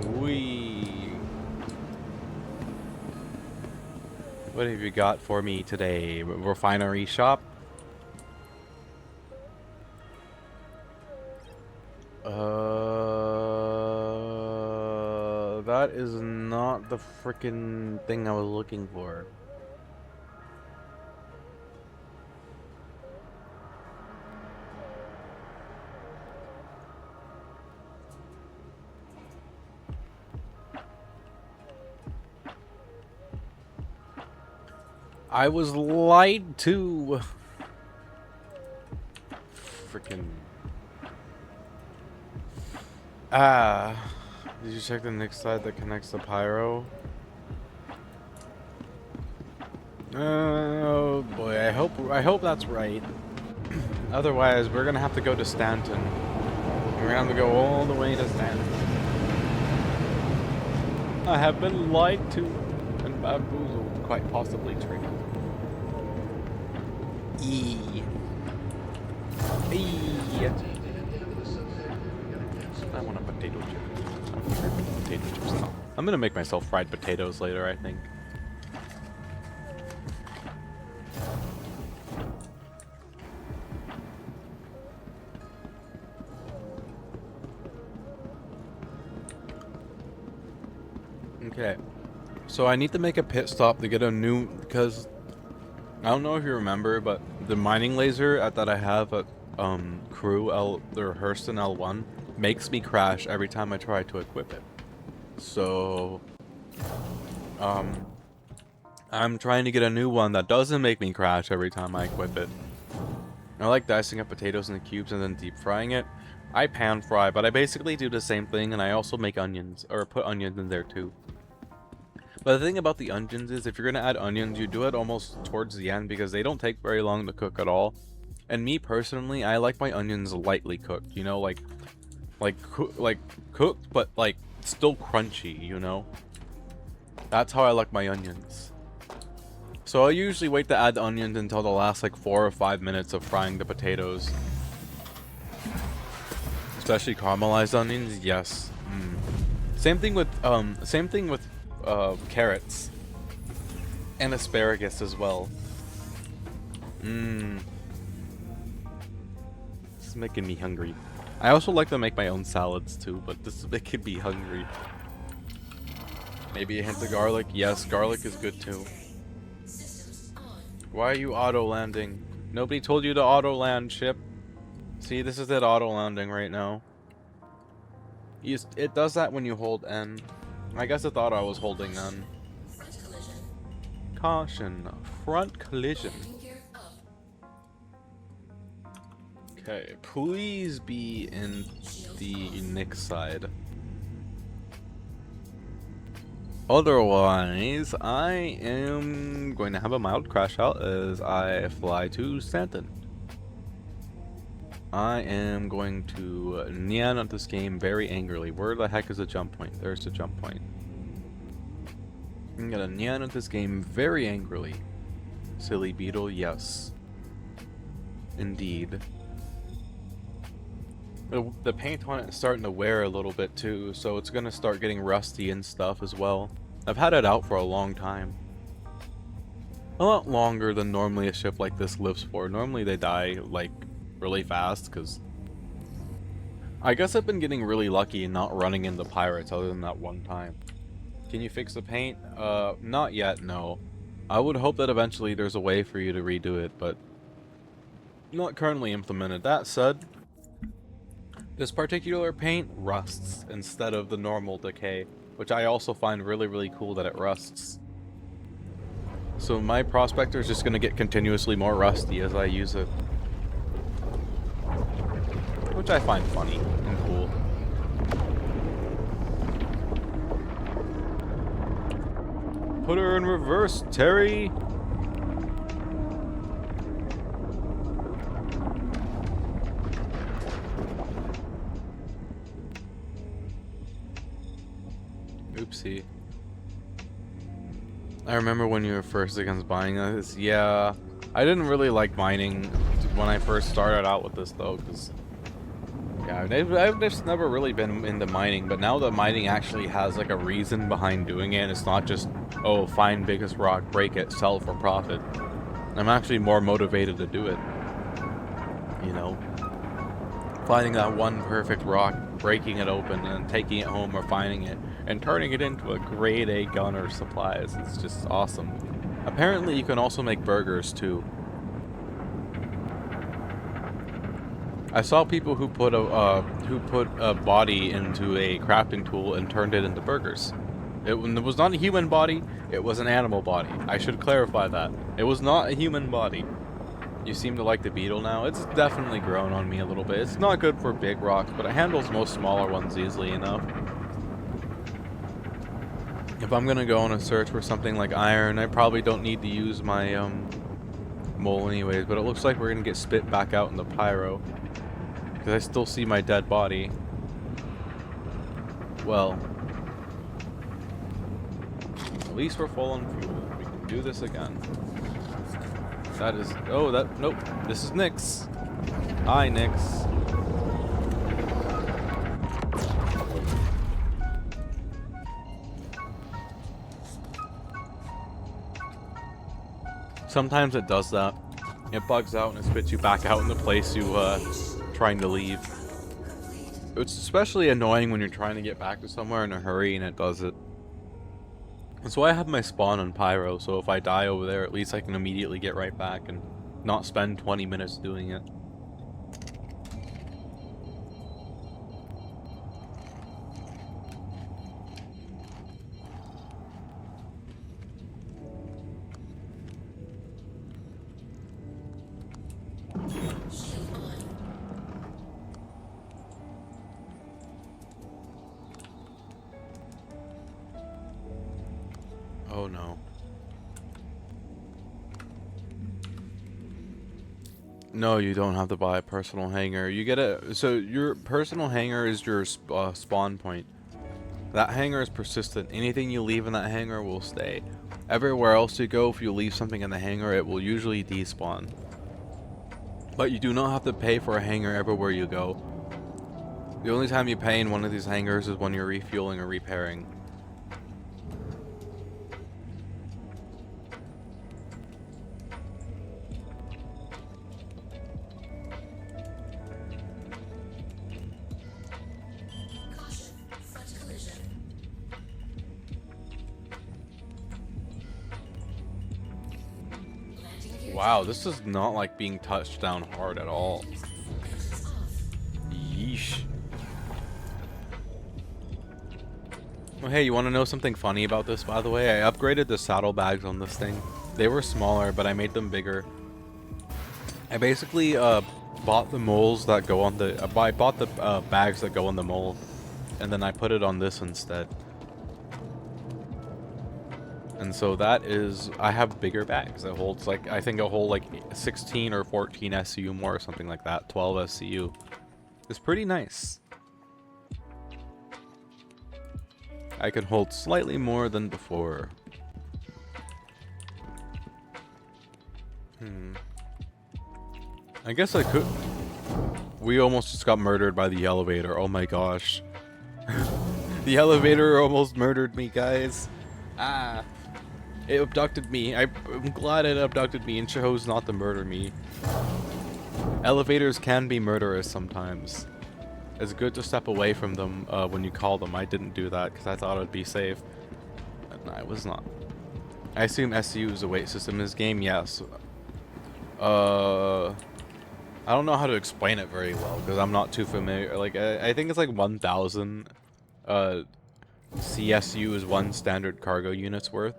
B: Oblivion. Wee. What have you got for me today? Refinery shop? That is not the frickin' thing I was looking for. I was lied to. Frickin'. Did you check the next side that connects the Pyro? Oh boy, I hope that's right. Otherwise, we're gonna have to go to Stanton. We're gonna have to go all the way to Stanton. I have been lied to and bamboozled, quite possibly tricked. I want a potato chip. Potato chips now. I'm gonna make myself fried potatoes later, I think. Okay, so I need to make a pit stop to get a new, because I don't know if you remember, but the mining laser that I have at Crew or Hurston L1 makes me crash every time I try to equip it. So I'm trying to get a new one that doesn't make me crash every time I equip it. I like dicing up potatoes into cubes and then deep frying it. I pan fry, but I basically do the same thing, and I also make onions, or put onions in there too. But the thing about the onions is, if you're gonna add onions, you do it almost towards the end because they don't take very long to cook at all. And me personally, I like my onions lightly cooked. You know, like cooked, but like still crunchy. You know, that's how I like my onions. So I usually wait to add the onions until the last like 4 or 5 minutes of frying the potatoes. Especially caramelized onions, yes. Same thing with carrots and asparagus as well. This is making me hungry. I also like to make my own salads too, but this is making me hungry. Maybe a hint of garlic. Yes, garlic is good too. Why are you auto landing? Nobody told you to auto land, ship. See, this is it auto landing right now. It does that when you hold N. I guess I thought I was holding N. Caution, front collision. Okay, please be in the Nick side. Otherwise, I am going to have a mild crash out as I fly to Stanton. I am going to nyaa at this game very angrily. Where the heck is the jump point? There's the jump point. I'm gonna nyaa at this game very angrily. Silly beetle, yes. Indeed. The paint on it is starting to wear a little bit too, so it's gonna start getting rusty and stuff as well. I've had it out for a long time. A lot longer than normally a ship like this lives for. Normally they die, like, really fast, because I guess I've been getting really lucky and not running into pirates other than that one time. Can you fix the paint? Not yet, no. I would hope that eventually there's a way for you to redo it, but not currently implemented. That said, this particular paint rusts instead of the normal decay, which I also find really, really cool that it rusts. So my prospector is just going to get continuously more rusty as I use it. Which I find funny and cool. Put her in reverse, Terry! Oopsie. I remember when you were first against buying this. Yeah, I didn't really like mining when I first started out with this though, because yeah, I've just never really been into mining, but now that mining actually has like a reason behind doing it, and it's not just, oh, find biggest rock, break it, sell for profit. I'm actually more motivated to do it. You know? Finding that one perfect rock, breaking it open, and taking it home or finding it, and turning it into a grade A gun or supplies. It's just awesome. Apparently you can also make burgers too. I saw people who put a body into a crafting tool and turned it into burgers. It was not a human body, it was an animal body. I should clarify that. It was not a human body. You seem to like the beetle now. It's definitely grown on me a little bit. It's not good for big rocks, but it handles most smaller ones easily enough. If I'm gonna go on a search for something like iron, I probably don't need to use my mole anyways, but it looks like we're gonna get spit back out in the pyro. Because I still see my dead body. Well, at least we're full on fuel. We can do this again. That is, oh, that, nope, this is Nyx. Hi, Nyx. Sometimes it does that. It bugs out and it spits you back out in the place you, trying to leave. It's especially annoying when you're trying to get back to somewhere in a hurry and it does it. That's why I have my spawn on pyro, so if I die over there, at least I can immediately get right back and not spend 20 minutes doing it. Oh no. No, you don't have to buy a personal hangar. You get a, so your personal hangar is your spawn point. That hangar is persistent. Anything you leave in that hangar will stay. Everywhere else you go, if you leave something in the hangar, it will usually despawn. But you do not have to pay for a hangar everywhere you go. The only time you pay in one of these hangars is when you're refueling or repairing. Wow, this is not like being touched down hard at all. Yeesh. Oh, hey, you want to know something funny about this, by the way? I upgraded the saddlebags on this thing. They were smaller, but I made them bigger. I basically bought the moles that go on the... I bought the bags that go on the mole, and then I put it on this instead. And so that is, I have bigger bags. It holds like, I think it'll hold like 16 or 14 SCU more or something like that. 12 SCU. It's pretty nice. I can hold slightly more than before. I guess I could. We almost just got murdered by the elevator. Oh my gosh. The elevator almost murdered me, guys. Ah. It abducted me. I'm glad it abducted me and chose not to murder me. Elevators can be murderous sometimes. It's good to step away from them when you call them. I didn't do that because I thought it would be safe. And I was not. I assume SU is a weight system in this game? Yes. I don't know how to explain it very well because I'm not too familiar. Like, I think it's like 1,000 CSU is one standard cargo unit's worth.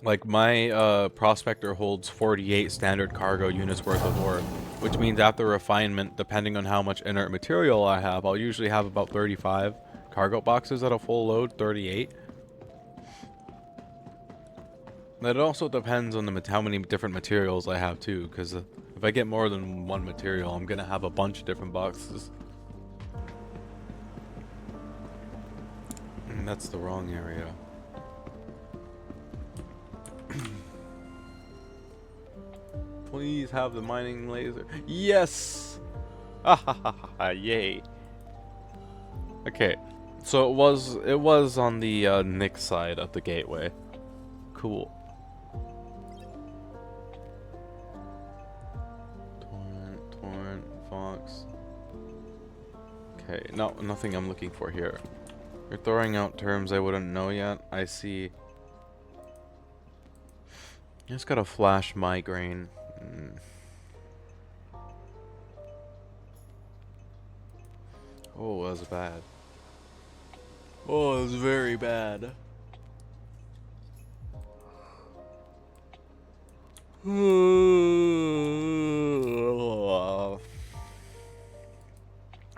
B: Like, my prospector holds 48 standard cargo units worth of ore, which means after refinement, depending on how much inert material I have, I'll usually have about 35 cargo boxes at a full load, 38. But it also depends on how many different materials I have too, because if I get more than one material, I'm gonna have a bunch of different boxes. And that's the wrong area. Please have the mining laser. Yes! Ah, yay. Okay, so it was on the Nick side of the gateway. Cool. Torrent, Fox. Okay, no, nothing I'm looking for here. You're throwing out terms I wouldn't know yet. I see. I just got a flash migraine. Oh, that was bad. Oh, it was very bad.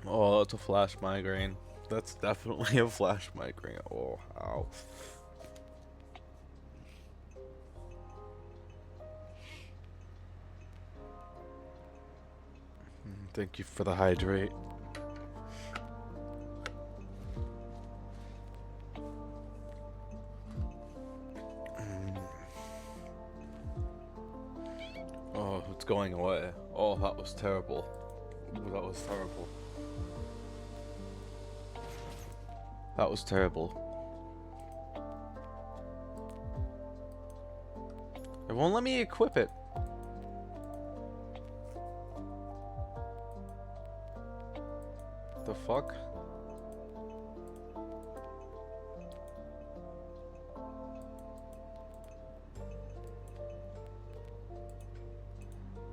B: Oh, that's a flash migraine. That's definitely a flash migraine. Oh, ow. Thank you for the hydrate. Oh, it's going away. Oh, that was terrible. Ooh, that was terrible. That was terrible. It won't let me equip it. The fuck?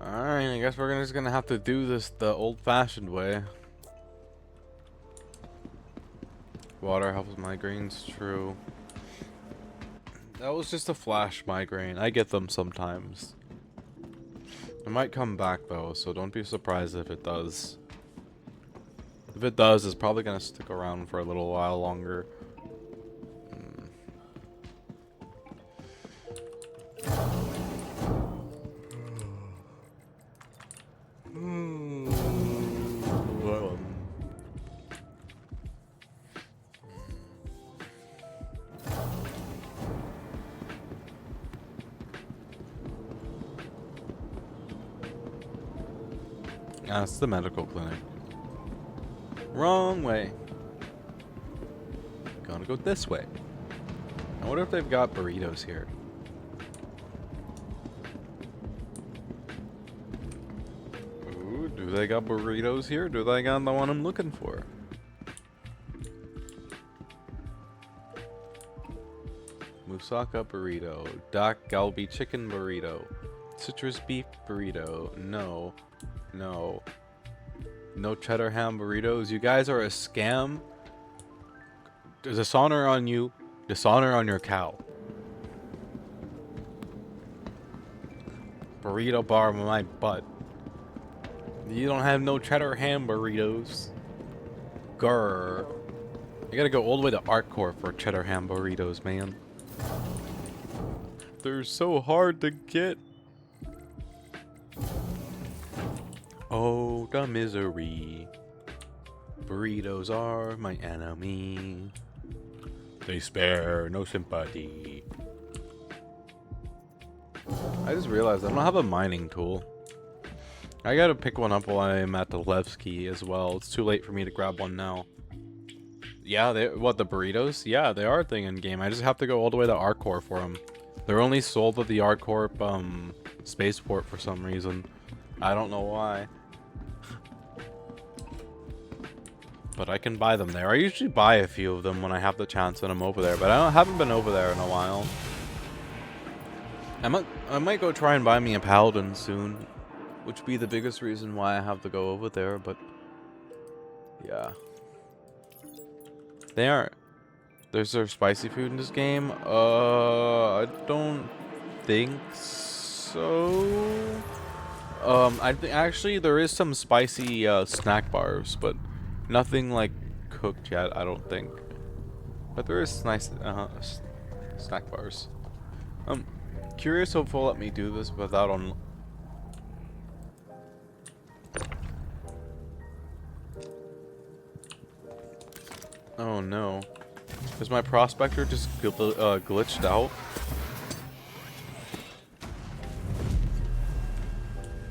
B: Alright, I guess we're just gonna have to do this the old-fashioned way. Water helps migraines, true. That was just a flash migraine. I get them sometimes. It might come back though, so don't be surprised if it does. If it does, it's probably gonna stick around for a little while longer. That's the medical clinic. Wrong way. Gonna go this way. I wonder if they've got burritos here. Ooh, do they got burritos here? Do they got the one I'm looking for? Musaka burrito. Dak galbi chicken burrito. Citrus beef burrito. No. No. No cheddar ham burritos. You guys are a scam. Dishonor on you. Dishonor on your cow. Burrito bar on my butt. You don't have no cheddar ham burritos. Grr. You gotta go all the way to Artcore for cheddar ham burritos, man. They're so hard to get. Oh, the misery. Burritos are my enemy. They spare no sympathy. I just realized I don't have a mining tool. I gotta pick one up while I'm at the Levski as well. It's too late for me to grab one now. Yeah, what, the burritos? Yeah, they are a thing in game. I just have to go all the way to Arcor for them. They're only sold at the Arcor spaceport for some reason. I don't know why. But I can buy them there. I usually buy a few of them when I have the chance when I'm over there, but haven't been over there in a while. I might go try and buy me a paladin soon, which would be the biggest reason why I have to go over there, but yeah. There's spicy food in this game? I don't think so. I think actually there is some spicy snack bars, but nothing like cooked yet, I don't think. But there is nice snack bars. I'm curious if they'll let me do this without on. Oh no. Is my prospector just glitched out?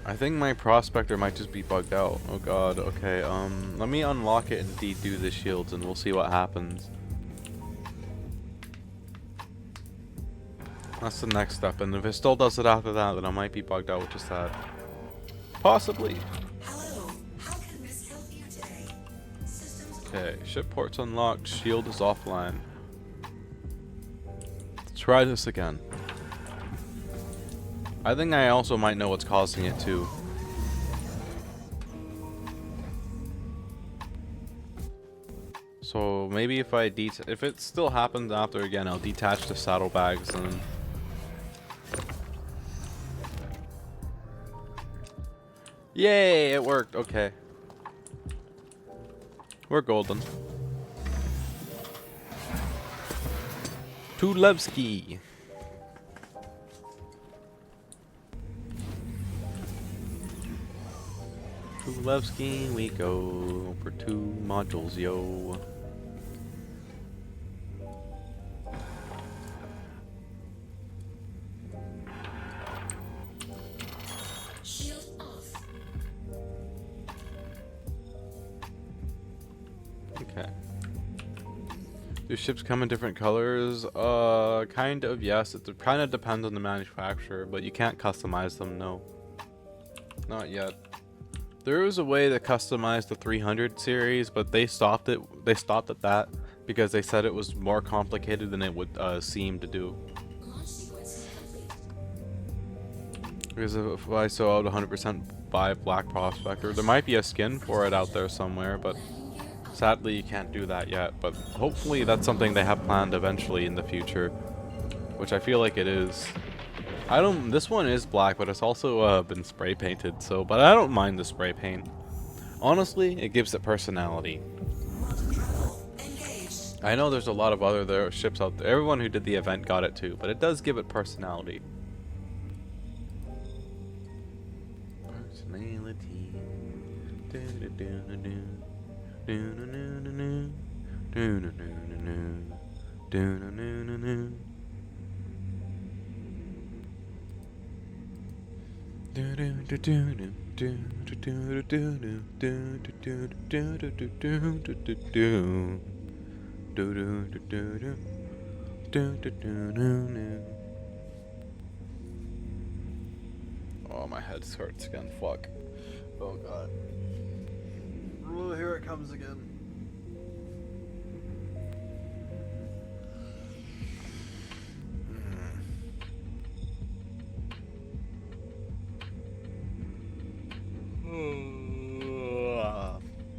B: I think my prospector might just be bugged out. Oh god, okay, let me unlock it and do the shields and we'll see what happens. That's the next step, and if it still does it after that, then I might be bugged out, which is sad. Possibly.
E: Hello, how can Miss help you today? Systems
B: Okay, ship ports unlocked, shield is offline. Let's try this again. I think I also might know what's causing it too. So maybe if if it still happens after again, I'll detach the saddlebags and. Yay! It worked. Okay. We're golden. To Levski. To Levski we go for 2 modules, yo.
E: shield off.
B: Okay. Do ships come in different colors? Kind of, yes. It kind of depends on the manufacturer, but you can't customize them, no. Not yet. There was a way to customize the 300 series, but they stopped it. They stopped at that because they said it was more complicated than it would seem to do.
E: Launch sequence complete.
B: Because if I saw out 100% buy Black Prospector, there might be a skin for it out there somewhere, but sadly you can't do that yet. But hopefully that's something they have planned eventually in the future, which I feel like it is. This one is black, but it's also been spray painted, so, but I don't mind the spray paint. Honestly, it gives it personality.
E: Engaged.
B: I know there's a lot of other ships out there. Everyone who did the event got it too, but it does give it personality. Personality. Oh, my head hurts again. Fuck. Oh god. Oh, here it comes again.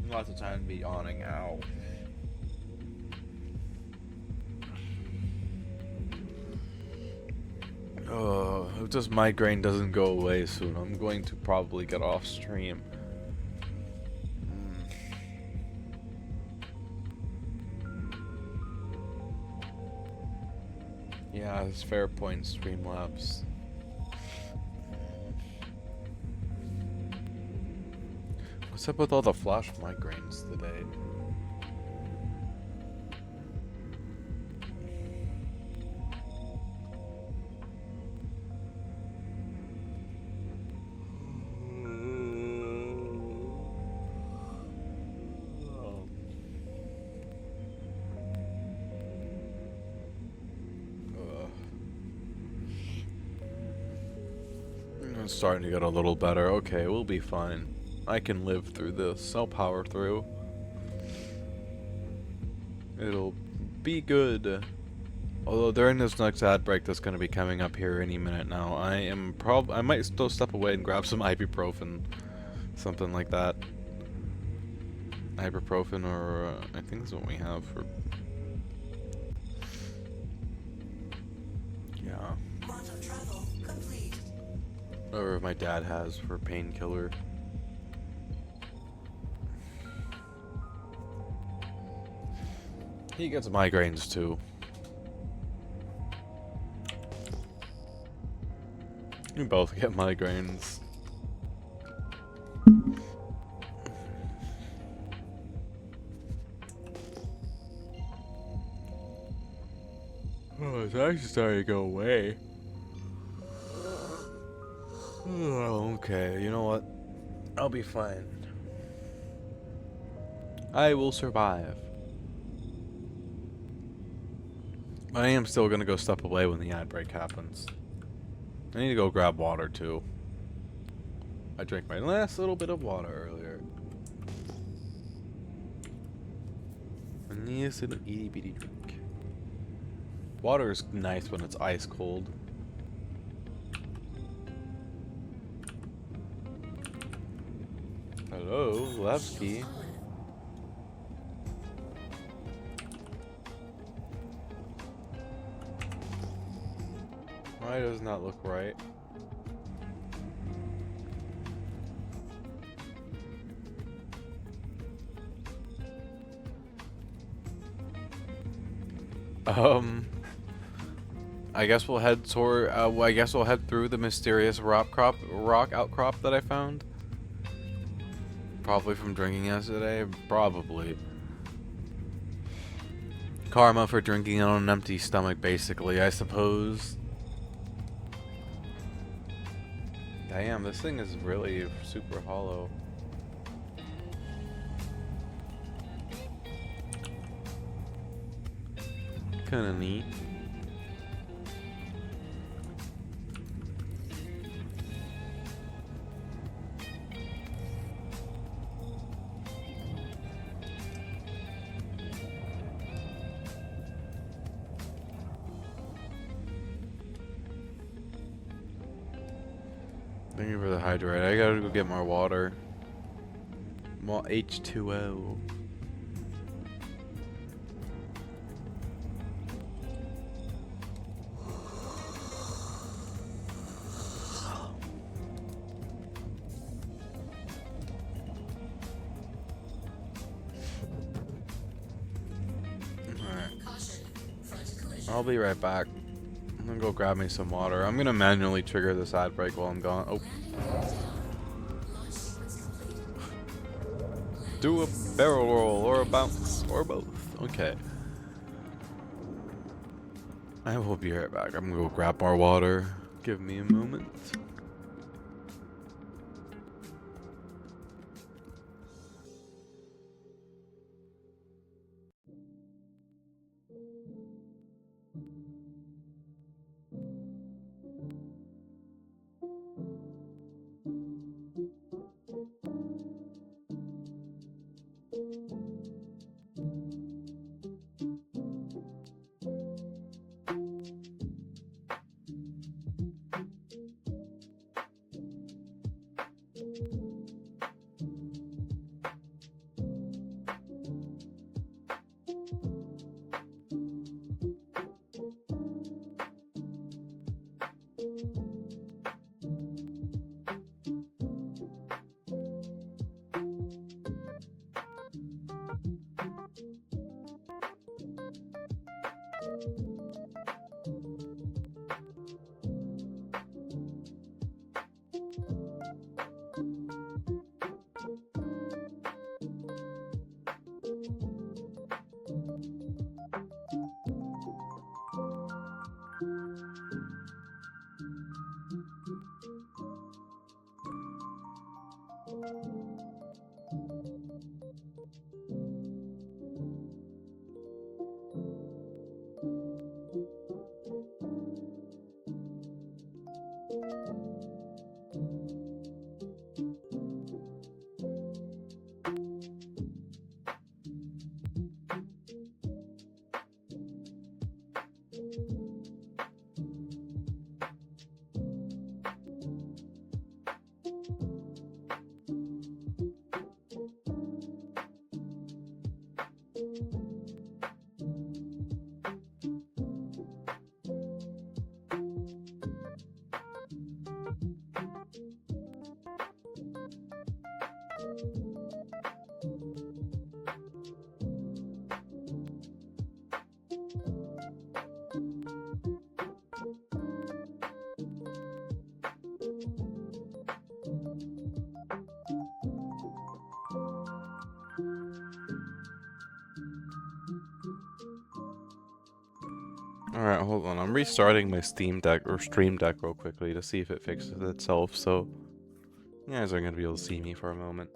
B: Lots of time to be yawning. Ow. If this migraine doesn't go away soon, I'm going to probably get off stream. Yeah, it's fair point, Streamlabs. What's up with all the flash migraines today? It's starting to get a little better. Okay, we'll be fine. I can live through this. I'll power through. It'll be good. Although during this next ad break that's going to be coming up here any minute now, I might still step away and grab some ibuprofen. Something like that. Ibuprofen, or I think that's what we have for... Yeah.
E: Quantum travel complete.
B: Or my dad has for painkiller. He gets migraines too. We both get migraines. Oh, it's actually starting to go away. Oh, okay, you know what? I'll be fine. I will survive. I am still gonna go step away when the ad break happens. I need to go grab water too. I drank my last little bit of water earlier. A nice little itty bitty drink. Water is nice when it's ice cold. Hello, Levski. Why does not look right? I guess we'll head toward. I guess we'll head through the mysterious rock outcrop that I found. Probably from drinking yesterday. Probably. Karma for drinking on an empty stomach, basically, I suppose. Damn, this thing is really super hollow. Kinda neat. Thank you for the hydrate. I gotta go get more water. More H2O. I'll be right back. I'm gonna go grab me some water. I'm gonna manually trigger this ad break while I'm gone. Oh. Do a barrel roll or a bounce or both. Okay. I will be right back. I'm gonna go grab more water. Give me a moment. Alright, hold on. I'm restarting my Steam Deck or Stream Deck real quickly to see if it fixes itself, so you guys aren't gonna be able to see me for a moment.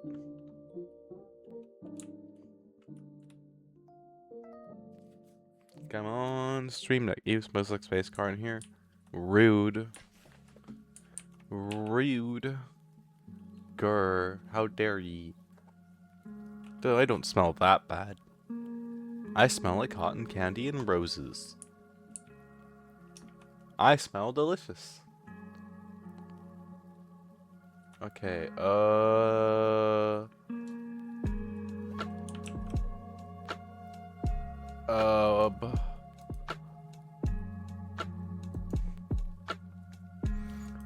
B: Come on, Stream Deck. You smells like space car in here. Rude. Rude. Grr. How dare ye? Dude, I don't smell that bad. I smell like cotton candy and roses. I smell delicious. Okay,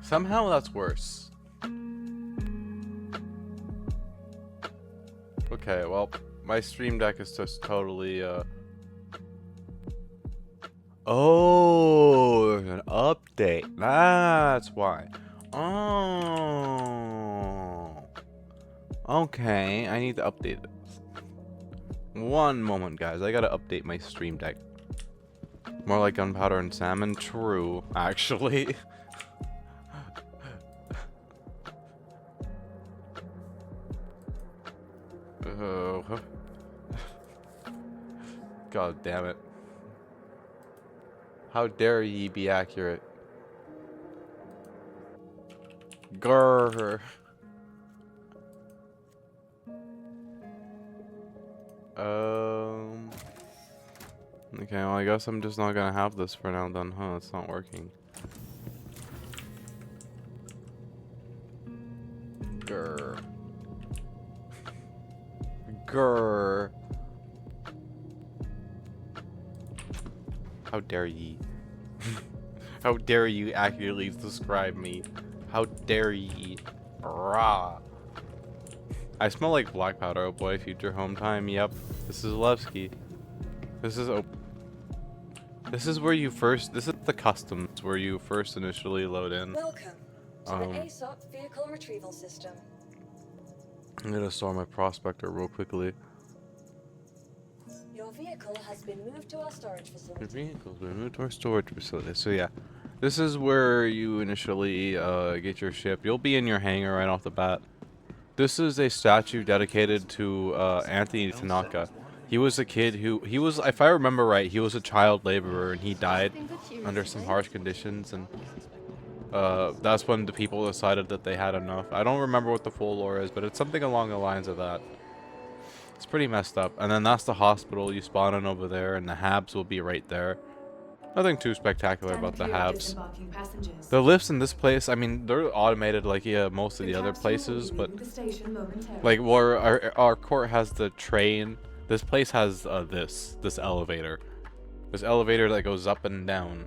B: somehow that's worse. Okay, well, my Stream Deck is just totally, oh, an update. That's why. Oh. Okay, I need to update it. One moment, guys. I gotta update my Stream Deck. More like gunpowder and salmon. True, actually. Oh. God damn it. How dare ye be accurate? Grr. Okay, well, I guess I'm just not gonna have this for now then, huh? It's not working. Grr. Grr. How dare ye? How dare you accurately describe me? How dare ye? Rah. I smell like black powder. Oh boy, future home time. Yep. This is Levski. This is this is where you first. This is the customs where you first initially load in.
G: Welcome to the ASOP vehicle retrieval system.
B: I'm gonna store my prospector real quickly.
G: Your vehicle has been moved to our storage
B: Your
G: facility.
B: vehicle's been moved to our storage facility. So yeah, this is where you initially get your ship. You'll be in your hangar right off the bat. This is a statue dedicated to Anthony Tanaka. He was a kid who, if I remember right, he was a child laborer and he died under some harsh conditions, and that's when the people decided that they had enough. I don't remember what the full lore is, but it's something along the lines of that. It's pretty messed up. And then that's the hospital. You spawn in over there, and the Habs will be right there. Nothing too spectacular about the Habs. The lifts in this place, I mean, they're automated like most of the other places, but like where our court has the train, this place has this elevator. This elevator that goes up and down.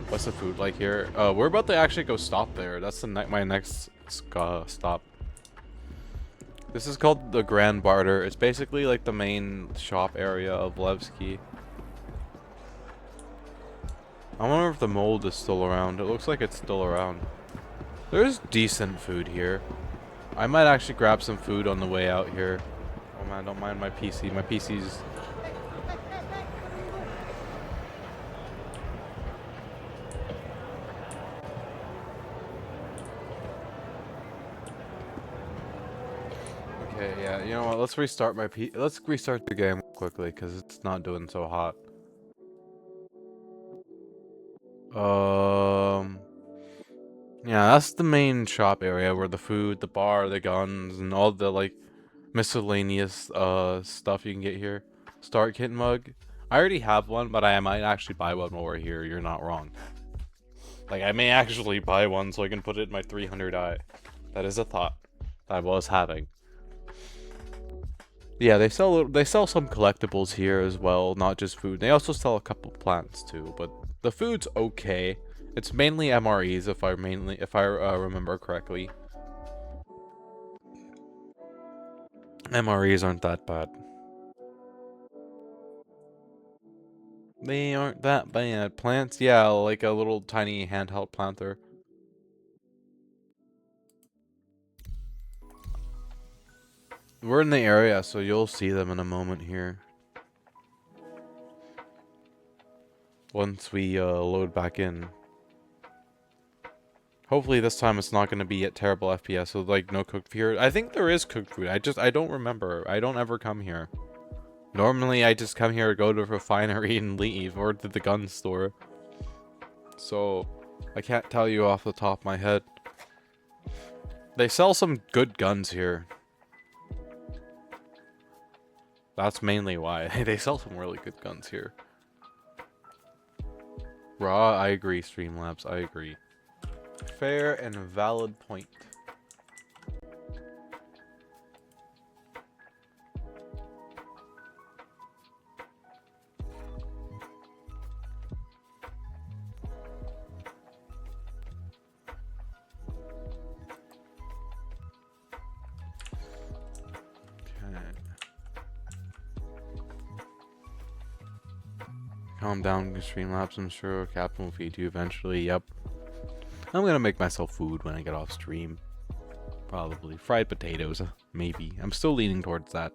B: What's the food like here? We're about to actually go stop there. That's my next stop. This is called the Grand Barter. It's basically like the main shop area of Levski. I wonder if the mold is still around. It looks like it's still around. There's decent food here. I might actually grab some food on the way out here. Oh man, don't mind my PC. My PC's... Okay, yeah, you know what? Let's restart let's restart the game quickly because it's not doing so hot. Yeah, that's the main shop area where the food, the bar, the guns, and all the like miscellaneous stuff you can get here. Start kit mug. I already have one, but I might actually buy one while we're here. You're not wrong. Like, I may actually buy one so I can put it in my 300i. That is a thought I was having. Yeah, they sell some collectibles here as well, not just food. They also sell a couple plants too, but the food's okay. It's mainly MREs if I remember correctly. MREs aren't that bad. They aren't that bad. Plants, yeah, like a little tiny handheld planter. We're in the area, so you'll see them in a moment here. once we load back in. Hopefully this time it's not going to be at terrible FPS, so like no cooked food. I think there is cooked food. I don't remember. I don't ever come here. Normally I just come here, go to a refinery and leave, or to the gun store. So I can't tell you off the top of my head. They sell some good guns here. That's mainly why. They sell some really good guns here. Raw, I agree, Streamlabs, I agree. Fair and valid point. Calm down, Streamlabs. I'm sure Captain will feed you eventually. Yep. I'm gonna make myself food when I get off stream. Probably. Fried potatoes. Maybe. I'm still leaning towards that.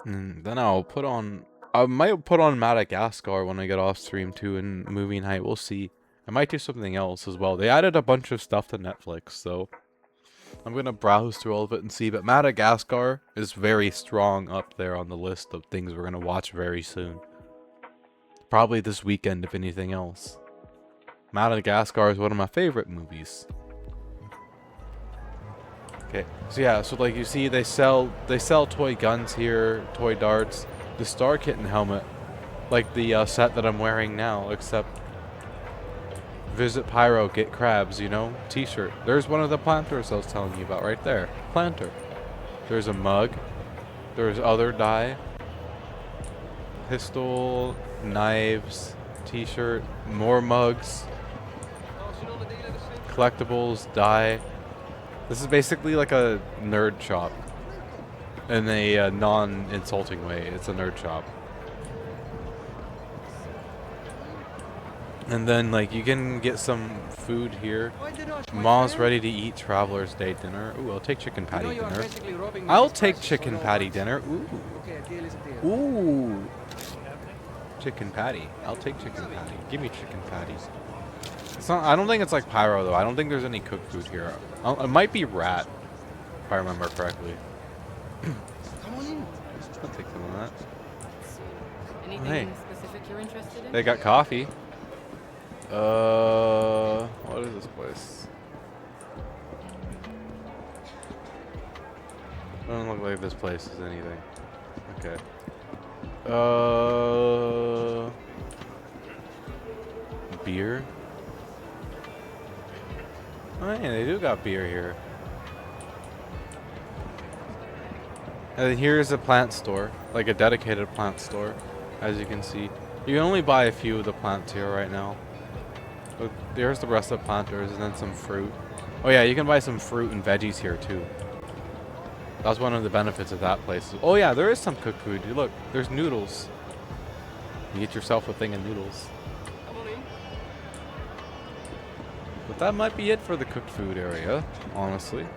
B: And then I'll put on... I might put on Madagascar when I get off stream too in movie night. We'll see. I might do something else as well. They added a bunch of stuff to Netflix, so... I'm gonna browse through all of it and see. But Madagascar is very strong up there on the list of things we're gonna watch very soon. Probably this weekend, if anything else. Madagascar is one of my favorite movies. Okay, so yeah, so like you see, they sell toy guns here, toy darts, the Star Kitten helmet, like the set that I'm wearing now, except visit Pyro, get crabs, you know, T-shirt. There's one of the planters I was telling you about right there, planter. There's a mug. There's other dye. Pistol, knives, T-shirt, more mugs, collectibles, dye. This is basically like a nerd shop in a non-insulting way. It's a nerd shop. And then like you can get some food here. Mom's ready to eat Traveler's Day dinner. Ooh, I'll take chicken patty dinner. I'll take chicken patty dinner. Ooh. Ooh. Chicken patty. I'll take chicken patty. Give me chicken patties. It's not. I don't think it's like Pyro though. I don't think there's any cooked food here. It might be rat, if I remember correctly. I'll take some of that.
E: Anything specific you're interested in?
B: They got coffee. What is this place? Doesn't look like this place is anything. Okay. Beer? Oh yeah, they do got beer here. And then here's a plant store, like a dedicated plant store, as you can see. You can only buy a few of the plants here right now. But there's the rest of the planters and then some fruit. Oh yeah, you can buy some fruit and veggies here too. That's one of the benefits of that place. Oh yeah, there is some cooked food. Look, there's noodles. You get yourself a thing of noodles. But that might be it for the cooked food area, honestly.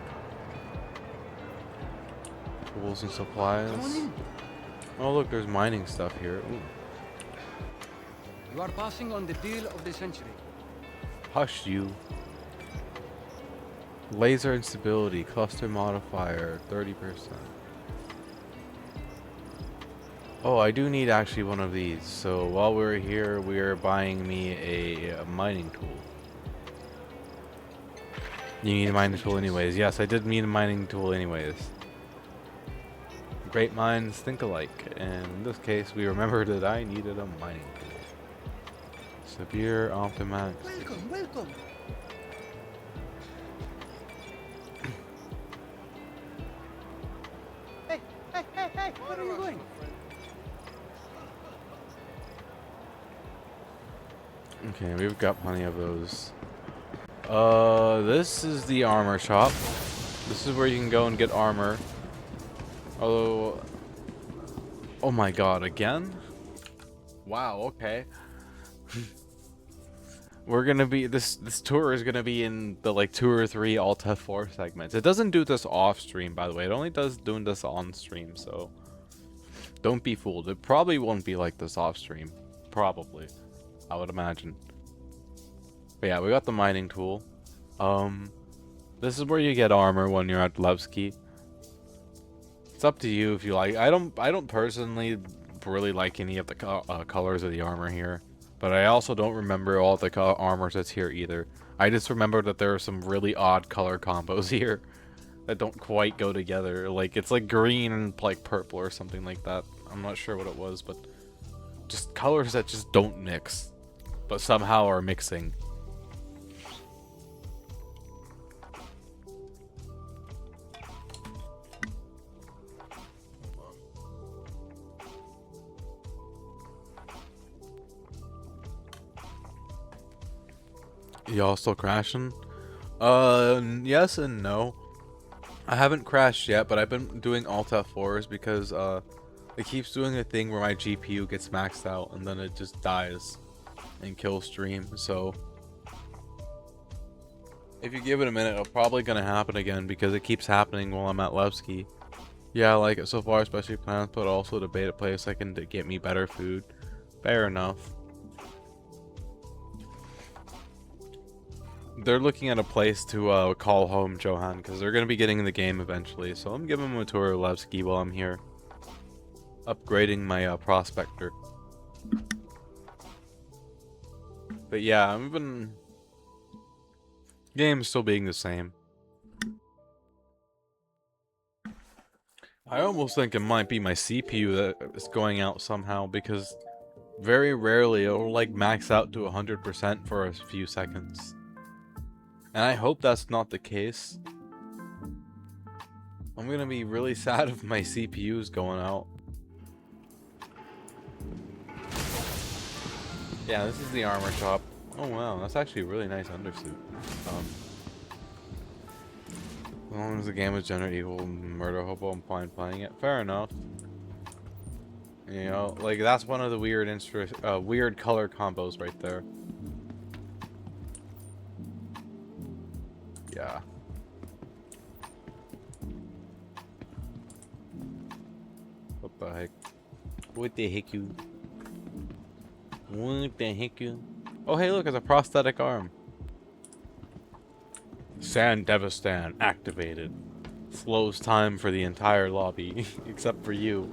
B: Tools and supplies. Oh look, there's mining stuff here. Ooh.
H: You are passing on the deal of the century.
B: Hush you. Laser instability, cluster modifier, 30%. Oh, I do need actually one of these. So while we're here, we are buying me a mining tool. You need a mining tool anyways. Yes, I did need a mining tool anyways. Great minds think alike. And in this case, we remembered that I needed a mining tool. Severe Optimax.
H: Welcome, welcome. Hey, where are you going?
B: Okay, we've got plenty of those. This is the armor shop. This is where you can go and get armor. Although, oh my god, again? Wow, okay. We're gonna be, this tour is gonna be in the like 2 or 3 Alta 4 segments. It doesn't do this off stream, by the way. It only does doing this on stream, so don't be fooled. It probably won't be like this off stream. Probably. I would imagine. But yeah, we got the mining tool. This is where you get armor when you're at Levski. It's up to you if you like. I don't personally really like any of the colors of the armor here. But I also don't remember all the armors that's here either. I just remember that there are some really odd color combos here that don't quite go together. Like, it's like green and like purple or something like that. I'm not sure what it was, but just colors that just don't mix, but somehow are mixing. Y'all still crashing? Yes and no. I haven't crashed yet, but I've been doing Alt F4s because it keeps doing a thing where my GPU gets maxed out and then it just dies and kills stream. So if you give it a minute, it'll probably gonna happen again because it keeps happening while I'm at Levski. Yeah, I like it so far, especially plans, but also to beta play a second to get me better food. Fair enough. They're looking at a place to call home Johan because they're going to be getting in the game eventually. So I'm giving them a tour of Levski while I'm here. Upgrading my prospector. But yeah, I've been... Game's still being the same. I almost think it might be my CPU that is going out somehow because very rarely it'll like max out to 100% for a few seconds. And I hope that's not the case. I'm gonna be really sad if my CPU is going out. Yeah, this is the armor shop. Oh wow, that's actually a really nice undersuit. As long as the game is generate evil murder hobo, I'm fine playing it. Fair enough. You know, like that's one of the weird weird color combos right there. Yeah. What the heck? What the heck you? What the heck you? Oh hey look, it's a prosthetic arm. Sand Devistan activated. Slows time for the entire lobby, except for you.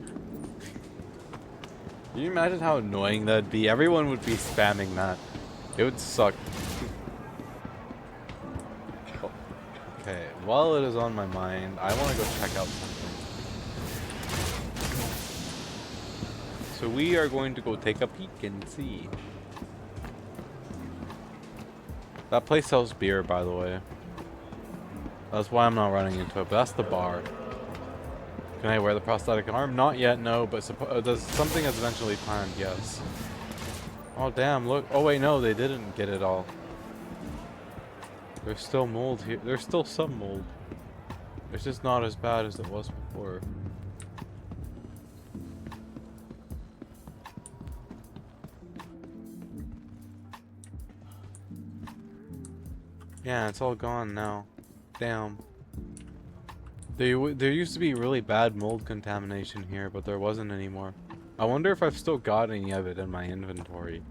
B: Can you imagine how annoying that'd be? Everyone would be spamming that. It would suck. Okay, while it is on my mind, I want to go check out something. So we are going to go take a peek and see. That place sells beer, by the way. That's why I'm not running into it, but that's the bar. Can I wear the prosthetic arm? Not yet, no, but does something is eventually planned, yes. Oh damn, look. Oh wait, no, they didn't get it all. There's still mold here. There's still some mold. It's just not as bad as it was before. Yeah, it's all gone now. Damn. There used to be really bad mold contamination here, but there wasn't anymore. I wonder if I've still got any of it in my inventory.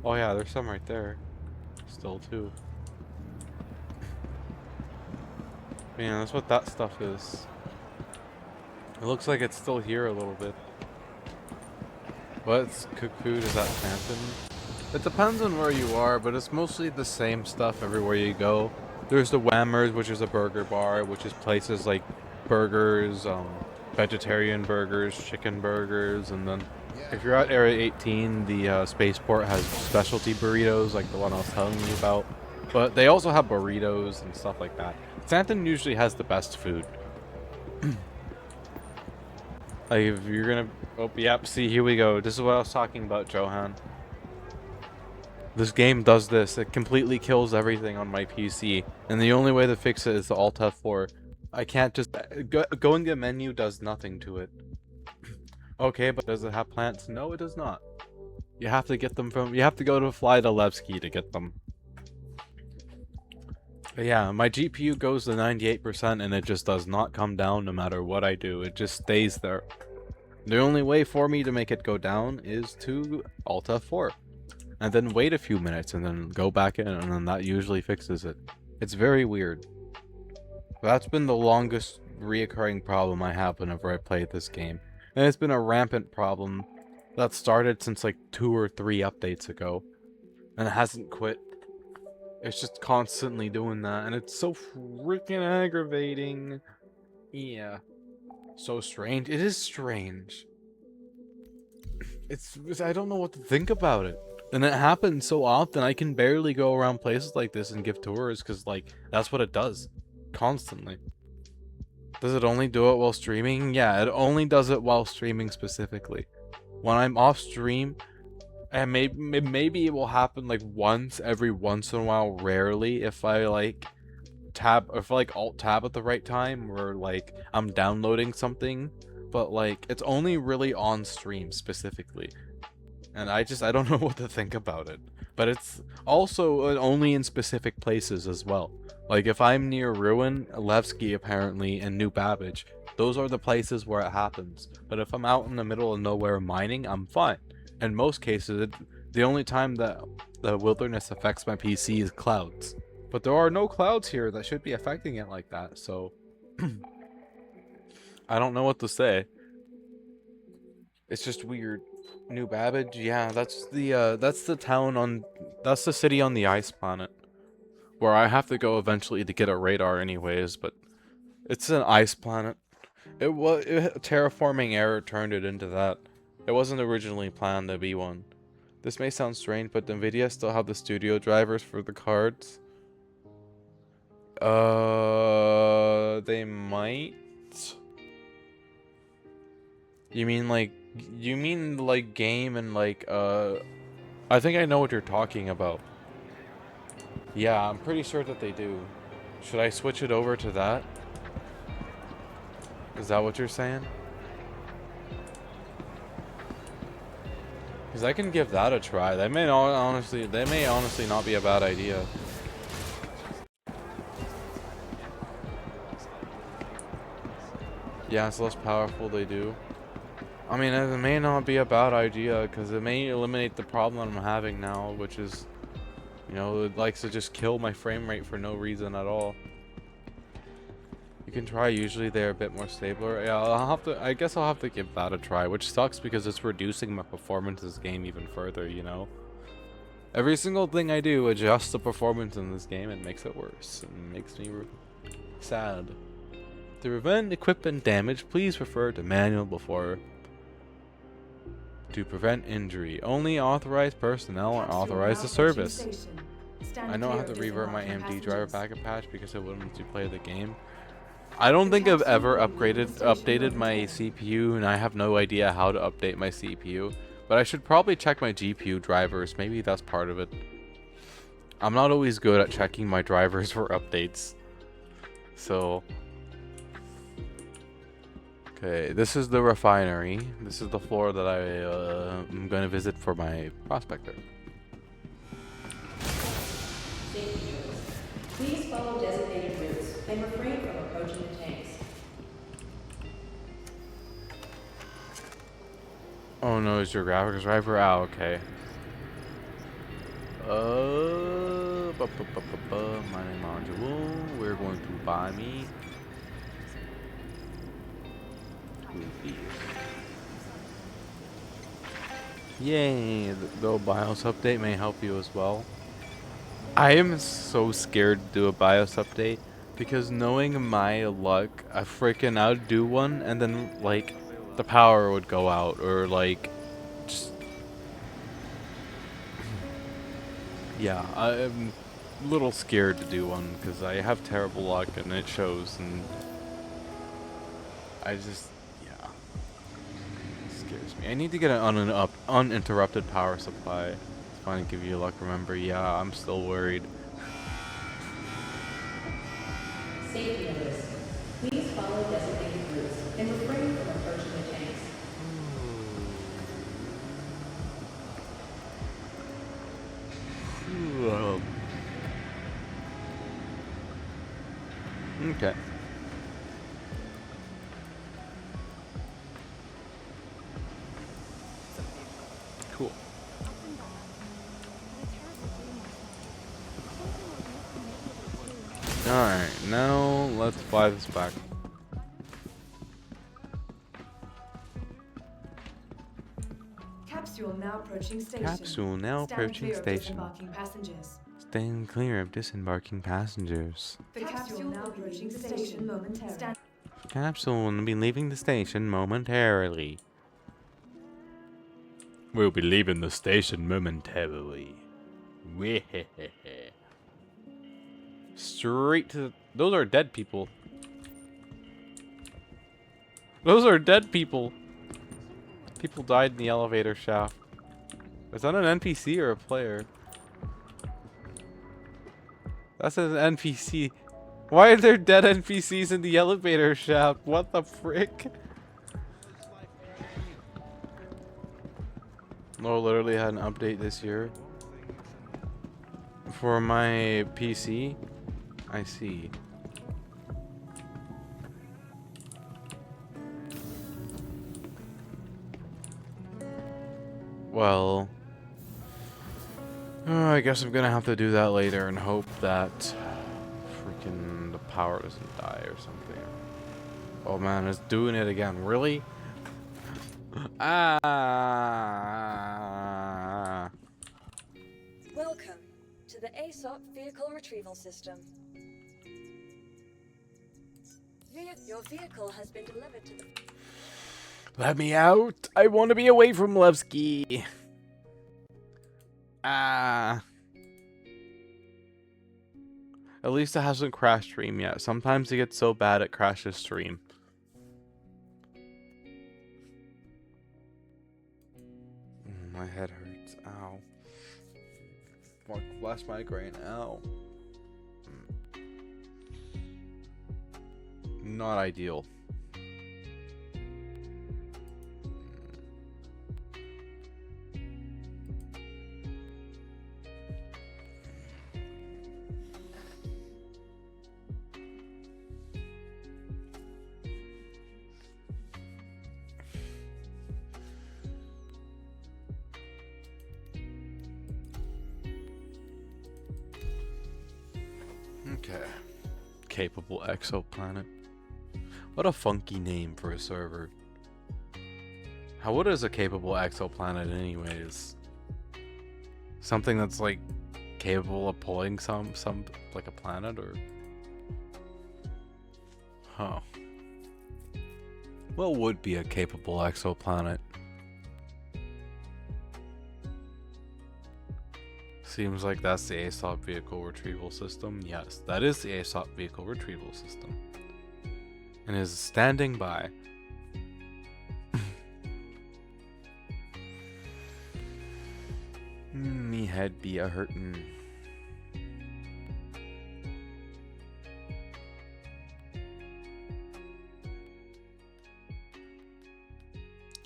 B: Oh yeah, there's some right there. Still too. Man, that's what that stuff is. It looks like it's still here a little bit. What's cooked food? Is that Phantom? It depends on where you are, but it's mostly the same stuff everywhere you go. There's the Whammers, which is a burger bar, which is places like burgers, vegetarian burgers, chicken burgers, and then if you're at Area 18, the spaceport has specialty burritos like the one I was telling you about. But they also have burritos and stuff like that. Santon usually has the best food. Like if you're gonna... Oh, yep, see, here we go. This is what I was talking about, Johan. This game does this. It completely kills everything on my PC. And the only way to fix it is the Alt F4. I can't just... Going to menu does nothing to it. Okay, but does it have plants? No, it does not. You have to get them from... You have to go to Fly to Levski to get them. But yeah, my GPU goes to 98% and it just does not come down no matter what I do. It just stays there. The only way for me to make it go down is to Alt F4. And then wait a few minutes and then go back in, and then that usually fixes it. It's very weird. That's been the longest reoccurring problem I have whenever I play this game. And it's been a rampant problem that started since like 2 or 3 updates ago. And it hasn't quit. It's just constantly doing that, and it's so freaking aggravating. Yeah. So strange. It is strange. I don't know what to think about it. And it happens so often, I can barely go around places like this and give tours, because, like, that's what it does. Constantly. Does it only do it while streaming? Yeah, it only does it while streaming specifically. When I'm off stream, and maybe it will happen, like, once in a while, rarely, if I, like, alt tab at the right time, or, like, I'm downloading something. But, like, it's only really on stream specifically. And I don't know what to think about it. But it's also only in specific places as well. Like, if I'm near Ruin, Levski apparently, and New Babbage, those are the places where it happens. But if I'm out in the middle of nowhere mining, I'm fine. In most cases, the only time that the wilderness affects my PC is clouds. But there are no clouds here that should be affecting it like that, so... I don't know what to say. It's just weird. New Babbage, yeah, that's the city on the ice planet, where I have to go eventually to get a radar anyways, but it's an ice planet. A terraforming error turned it into that. It wasn't originally planned to be one. This may sound strange, but Nvidia still have the studio drivers for the cards. They might. You mean like game and like I think I know what you're talking about. Yeah, I'm pretty sure that they do. Should I switch it over to that? Is that what you're saying? Because I can give that a try. They may honestly not be a bad idea. Yeah, it's less powerful, they do. I mean, it may not be a bad idea, because it may eliminate the problem I'm having now, which is, you know, it likes to just kill my frame rate for no reason at all. You can try, usually they're a bit more stable. Yeah, I guess I'll have to give that a try, which sucks because it's reducing my performance in this game even further, you know? Every single thing I do adjusts the performance in this game and makes it worse, and makes me sad. To prevent equipment damage, please refer to manual before. To prevent injury, only authorized personnel are authorized to service. I know I have to revert my AMD driver backup patch because it wouldn't let you play the game. I don't think I've ever updated my CPU, and I have no idea how to update my CPU. But I should probably check my GPU drivers. Maybe that's part of it. I'm not always good at checking my drivers for updates. So... Okay, this is the refinery. This is the floor that I'm going to visit for my prospector.
I: Please follow designated routes and refrain from approaching the tanks.
B: Oh no, it's your graphics driver? Ah, okay. Mining module. We're going to buy me. Yay, the BIOS update may help you as well. I am so scared to do a BIOS update because knowing my luck, I would do one and then like the power would go out or like just yeah, I'm a little scared to do one because I have terrible luck and it shows, and I just scares me. I need to get an uninterrupted power supply. It's fine to give you luck, remember. Yeah, I'm still worried.
I: Safety notice. Please follow designated routes and refrain from approaching the tanks.
B: Okay. Cool. Alright, now let's fly this back.
J: Capsule now approaching station.
B: Capsule now
J: Stand
B: approaching
J: clear of
B: station.
J: disembarking passengers.
B: Staying clear of disembarking passengers.
J: The capsule now approaching station momentarily.
B: Capsule will be leaving the station momentarily. We'll be leaving the station momentarily. Straight to the... Those are dead people. Those are dead people. People died in the elevator shaft. Is that an NPC or a player? That's an NPC. Why are there dead NPCs in the elevator shaft? What the frick? Oh, literally had an update this year. For my PC? I see. Well, I guess I'm gonna have to do that later and hope that freaking the power doesn't die or something. Oh man, it's doing it again. Really? Ah.
G: Welcome to the ASOP Vehicle Retrieval System. Your vehicle has been delivered to the...
B: Let me out. I want to be away from Levski. Ah. At least it hasn't crashed stream yet. Sometimes it gets so bad it crashes stream. My head hurts. Ow. Fuck, flash migraine. Ow. Not ideal. Okay. Capable exoplanet. What a funky name for a server. What is a capable exoplanet anyways? Something that's like capable of pulling some like a planet, or huh? What would be a capable exoplanet? Seems like that's the ASOP vehicle retrieval system. Yes, that is the ASOP vehicle retrieval system. And is standing by. Me head be a hurtin'.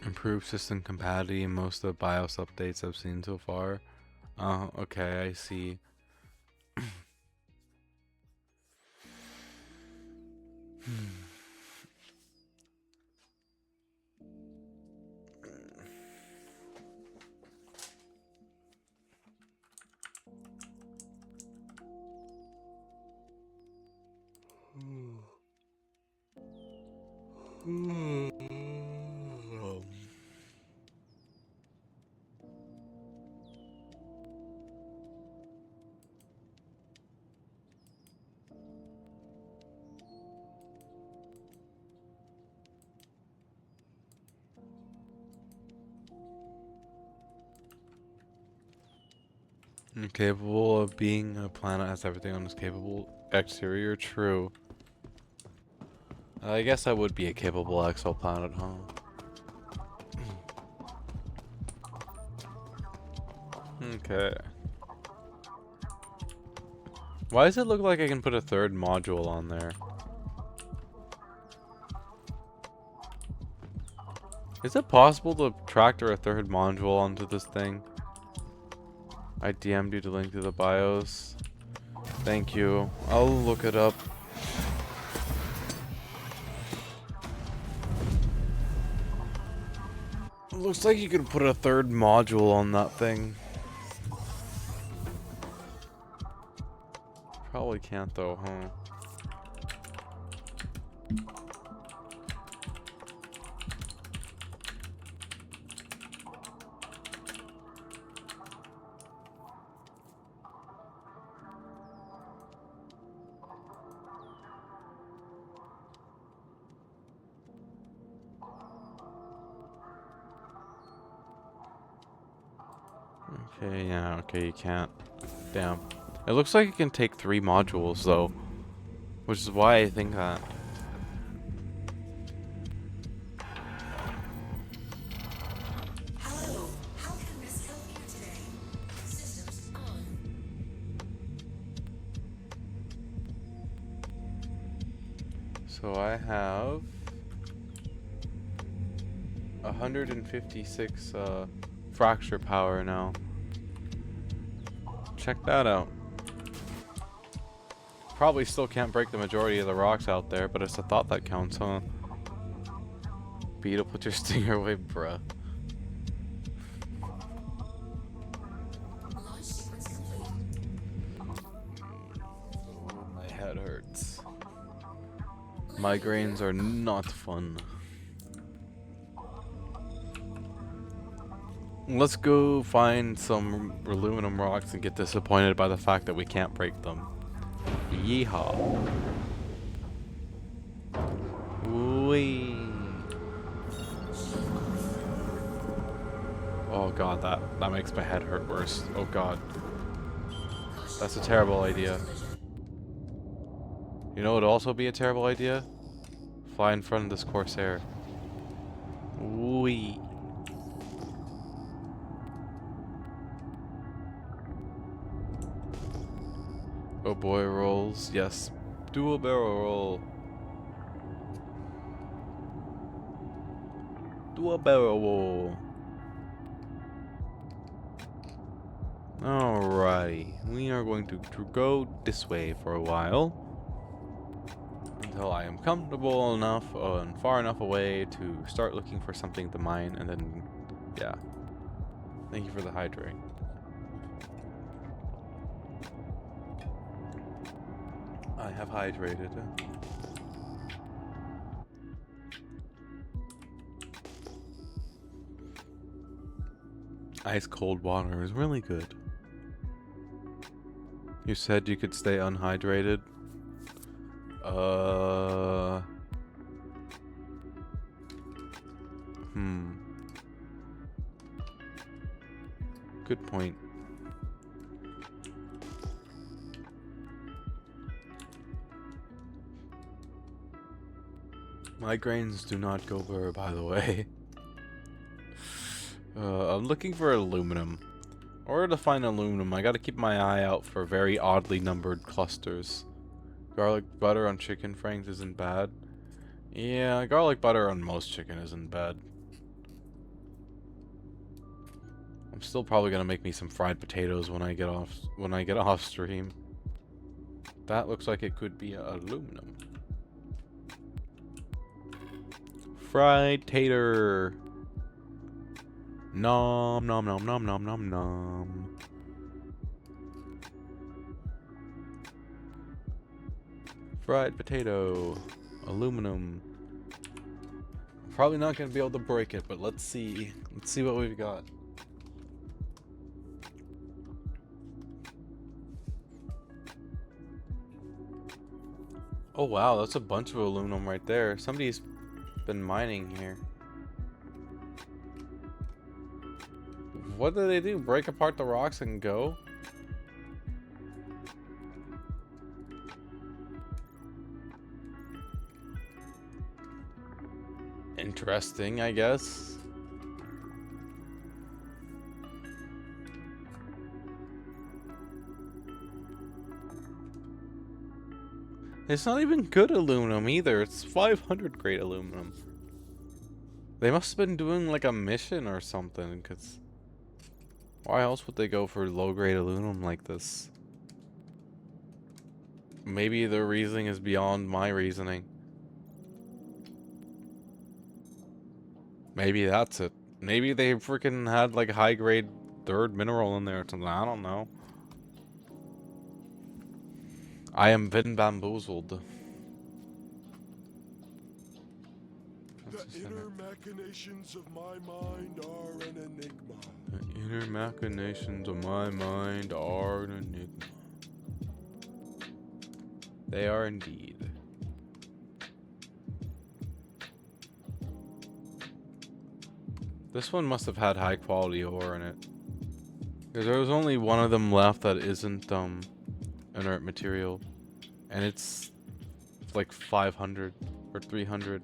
B: Improved system compatibility in most of the BIOS updates I've seen so far. Oh, okay, I see. Capable of being a planet has everything on its capable exterior. True. I guess I would be a capable exoplanet, huh? Okay. Why does it look like I can put a third module on there? Is it possible to tractor a third module onto this thing? I DM'd you to link to the BIOS. Thank you. I'll look it up. Looks like you could put a third module on that thing. Probably can't though, huh? Okay, yeah, okay, you can't. Damn. It looks like it can take 3 modules, though. Which is why I think that.
E: Hello. How can this help you today? Systems on.
B: So I have 156 fracture power now. Check that out. Probably still can't break the majority of the rocks out there, but it's a thought that counts, huh? Beetle, put your stinger away, bruh.
E: Launch sequence complete.
B: Oh, my head hurts. Migraines are not fun. Let's go find some aluminum rocks and get disappointed by the fact that we can't break them. Yeehaw. Wee. Oh god, that makes my head hurt worse. Oh god. That's a terrible idea. You know what would also be a terrible idea? Fly in front of this Corsair. Wee. Oh boy, rolls. Yes. Do a barrel roll. Do a barrel roll. Alrighty. We are going to go this way for a while. Until I am comfortable enough and far enough away to start looking for something to mine, and then, yeah. Thank you for the hydrate. I have hydrated. Ice cold water is really good. You said you could stay unhydrated? Good point. Migraines do not go burr, by the way. I'm looking for aluminum. In order to find aluminum, I gotta keep my eye out for very oddly numbered clusters. Garlic butter on chicken franks isn't bad. Yeah, garlic butter on most chicken isn't bad. I'm still probably gonna make me some fried potatoes when I get off stream. That looks like it could be aluminum. Fried tater. Nom nom nom nom nom nom nom. Fried potato. Aluminum. Probably not gonna be able to break it, but let's see. Let's see what we've got. Oh wow, that's a bunch of aluminum right there. Somebody's been mining here. What do they do? Break apart the rocks and go? Interesting, I guess. It's not even good aluminum either. It's 500 grade aluminum. They must have been doing like a mission or something, because why else would they go for low grade aluminum like this? Maybe their reasoning is beyond my reasoning. Maybe that's it. Maybe they freaking had like a high grade third mineral in there or something. I don't know. I am been bamboozled.
K: The inner machinations of my mind are an enigma.
B: The inner machinations of my mind are an enigma. They are indeed. This one must have had high quality ore in it. Because there was only one of them left that isn't inert material. And it's like 500 or 300.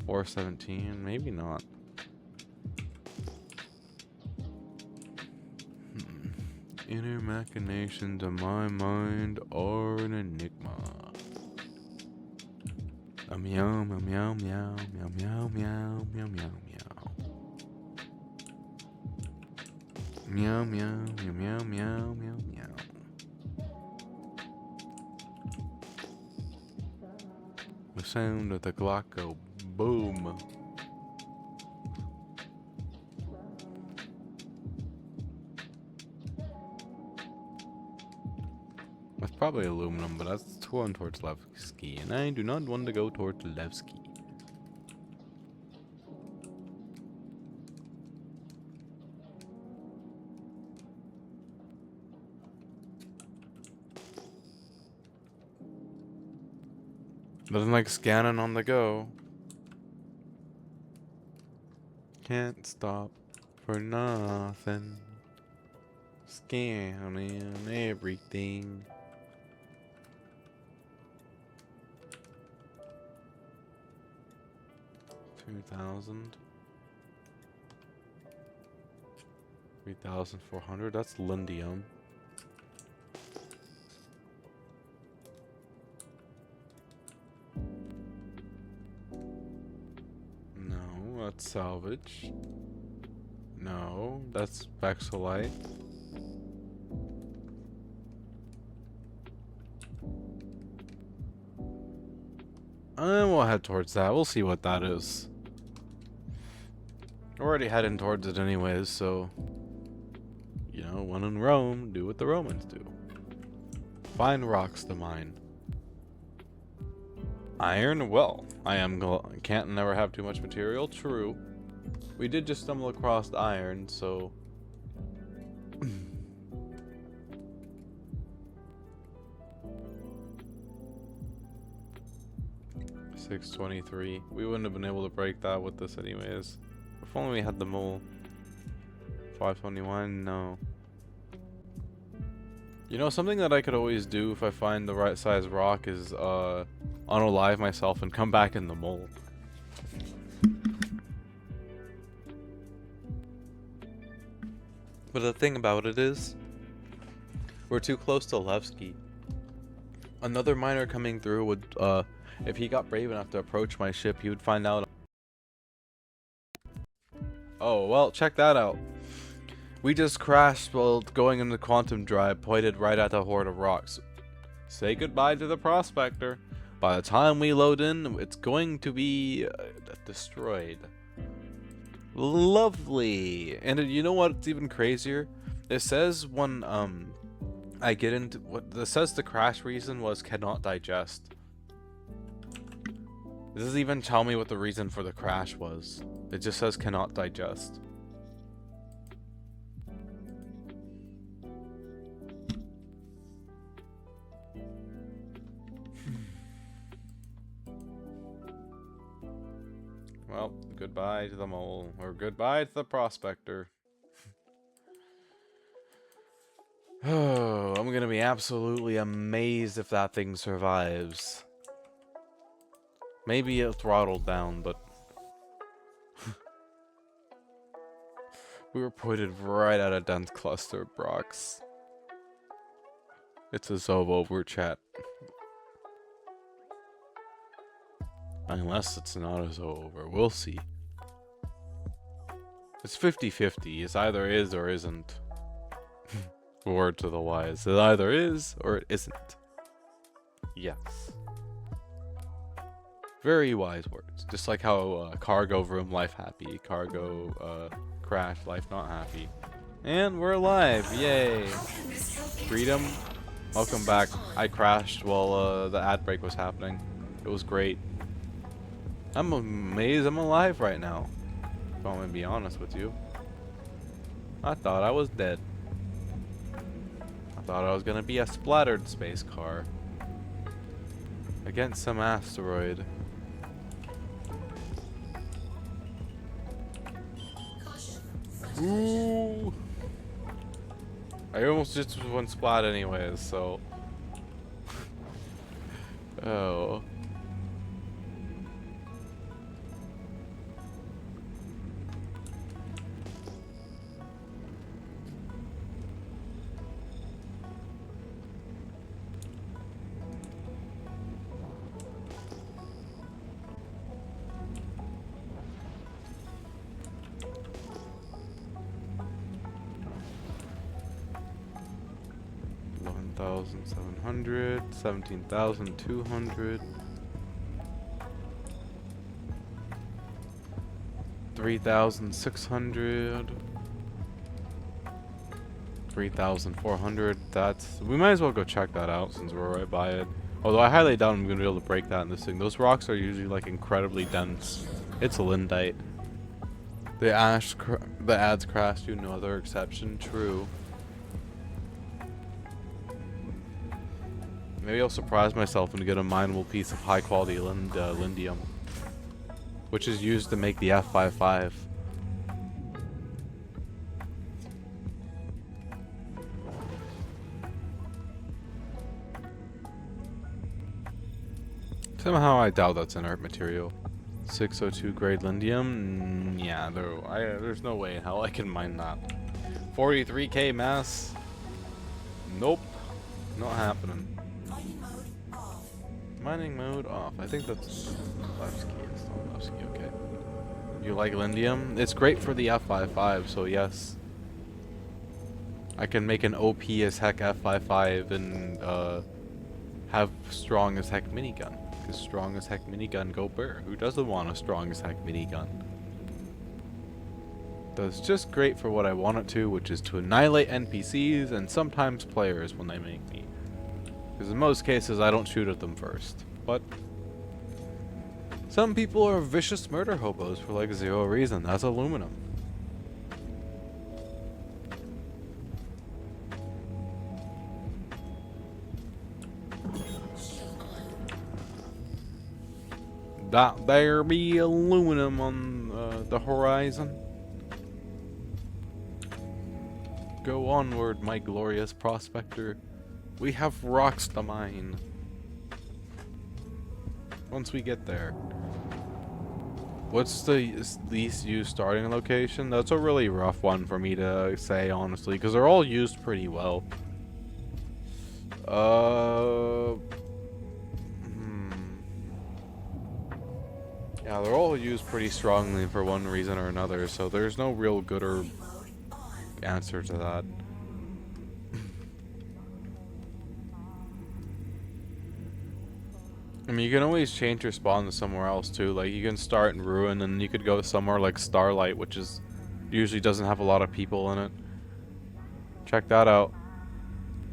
B: $417, maybe not. Inner machinations of my mind are an enigma. Meow meow meow meow meow meow meow meow meow meow meow meow meow meow meow meow. The sound of the clock go boom. That's probably aluminum, but that's going towards Levski, and I do not want to go towards Levski. Doesn't like scanning on the go. Can't stop for nothing. Scanning everything. $2,000. 3,400. That's lindium. No, that's salvage. No, that's Vexolite. And we'll head towards that. We'll see what that is. We're already heading towards it anyways, so... You know, when in Rome, do what the Romans do. Find rocks to mine. Iron? Well, can't never have too much material. True. We did just stumble across iron, so... 623. We wouldn't have been able to break that with this anyways. If only we had the mole. 521, no. You know, something that I could always do if I find the right size rock is unalive myself and come back in the mole. But the thing about it is, we're too close to Levski. Another miner coming through would, if he got brave enough to approach my ship, he would find out. Oh, well, check that out. We just crashed while going into quantum drive, pointed right at the horde of rocks. Say goodbye to the prospector. By the time we load in, it's going to be destroyed. Lovely. And you know what's even crazier? It says when I get into what it says the crash reason was cannot digest. It doesn't even tell me what the reason for the crash was. It just says cannot digest. Well, goodbye to the mole, or goodbye to the prospector. Oh, I'm gonna be absolutely amazed if that thing survives. Maybe it throttled down, but... we were pointed right at a dense cluster of rocks. It's a Zovo chat. Unless it's not a Zovo, we'll see. It's 50-50. It either is or isn't. Word to the wise. It either is or it isn't. Yes. Very wise words. Just like how cargo room, life happy. Cargo crash, life not happy. And we're alive. Yay. Freedom. Welcome back. I crashed while the ad break was happening. It was great. I'm amazed I'm alive right now. If I'm gonna be honest with you. I thought I was dead. I thought I was gonna be a splattered space car. Against some asteroid. Ooh. I almost just went splat anyways, so. Oh. $11,700, 17,200, 3,600, 3,400. That's, we might as well go check that out since we're right by it. Although I highly doubt I'm gonna be able to break that in this thing. Those rocks are usually like incredibly dense. It's a lindite. The ads crashed you, no other exception. True. Maybe I'll surprise myself and get a mineable piece of high quality lindium, which is used to make the F55. Somehow I doubt that's inert material. 602 grade lindium? Yeah, there's no way in hell I can mine that. 43k mass? Nope. Not happening. Mining mode off. I think that's left key. It's not left key. Okay. You like lindium? It's great for the F55, so yes. I can make an OP as heck F55 and have strong as heck minigun. Because strong as heck minigun go burr. Who doesn't want a strong as heck minigun? Does just great for what I want it to, which is to annihilate NPCs and sometimes players when they make me. Because in most cases, I don't shoot at them first. But some people are vicious murder hobos for like zero reason. That's aluminum. That there be aluminum on the horizon. Go onward, my glorious prospector. We have rocks to mine. Once we get there. What's the least used starting location? That's a really rough one for me to say, honestly, because they're all used pretty well. Yeah, they're all used pretty strongly for one reason or another, so there's no real good or answer to that. I mean, you can always change your spawn to somewhere else too. Like, you can start in Ruin and you could go somewhere like Starlight, which is usually doesn't have a lot of people in it. Check that out.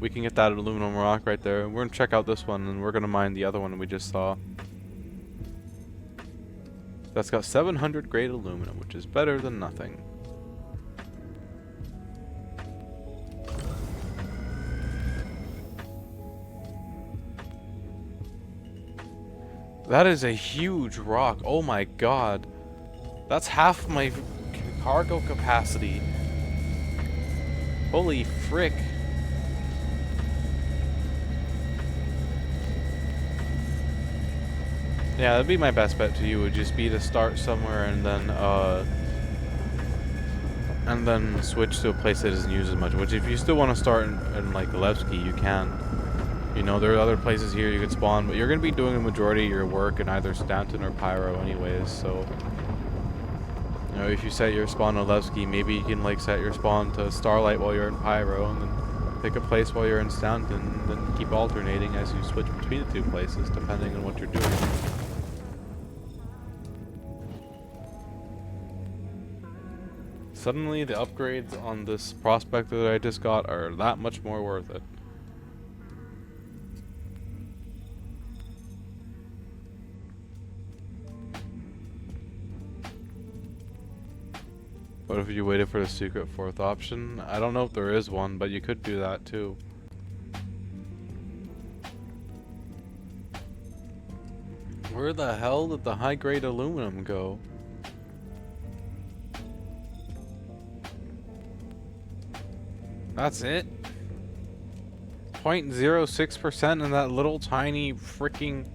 B: We can get that aluminum rock right there. We're gonna check out this one and we're gonna mine the other one we just saw. That's got 700 grade aluminum, which is better than nothing. That is a huge rock. Oh my god. That's half my cargo capacity. Holy frick. Yeah, that'd be my best bet to you, would just be to start somewhere and then switch to a place that doesn't use as much. Which, if you still want to start in like Levski, you can. You know, there are other places here you could spawn, but you're going to be doing the majority of your work in either Stanton or Pyro anyways, so... You know, if you set your spawn to Levski, maybe you can, like, set your spawn to Starlight while you're in Pyro, and then Pick a place while you're in Stanton, then keep alternating as you switch between the two places, depending on what you're doing. Suddenly, the upgrades on this prospector that I just got are that much more worth it. What if you waited for the secret fourth option? I don't know if there is one, but you could do that too. Where the hell did the high-grade aluminum go? That's it? 0.06% in that little tiny freaking...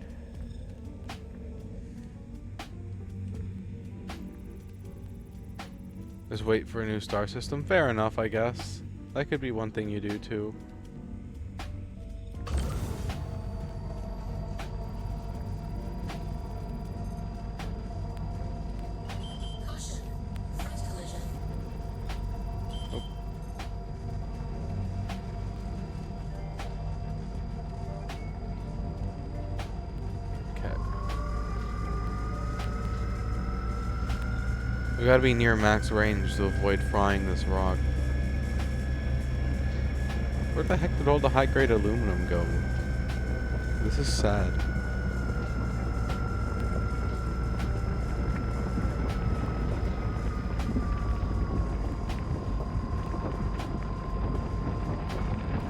B: Just wait for a new star system. Fair enough, I guess. That could be one thing you do too.
E: Caution. Front collision.
B: Oh. Okay. We gotta be near max range to avoid frying this rock. Where the heck did all the high-grade aluminum go? This is sad.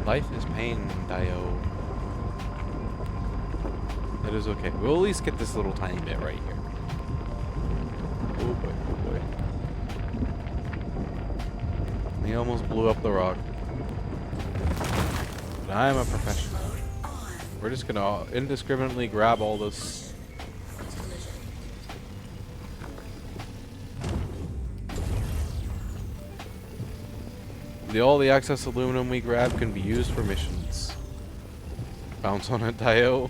B: Life is pain, Dio. It is okay. We'll at least get this little tiny bit right here. Oh boy, oh boy. He almost blew up the rock. But I'm a professional. We're just gonna indiscriminately grab all this. All the excess aluminum we grab can be used for missions. Bounce on it, Dio.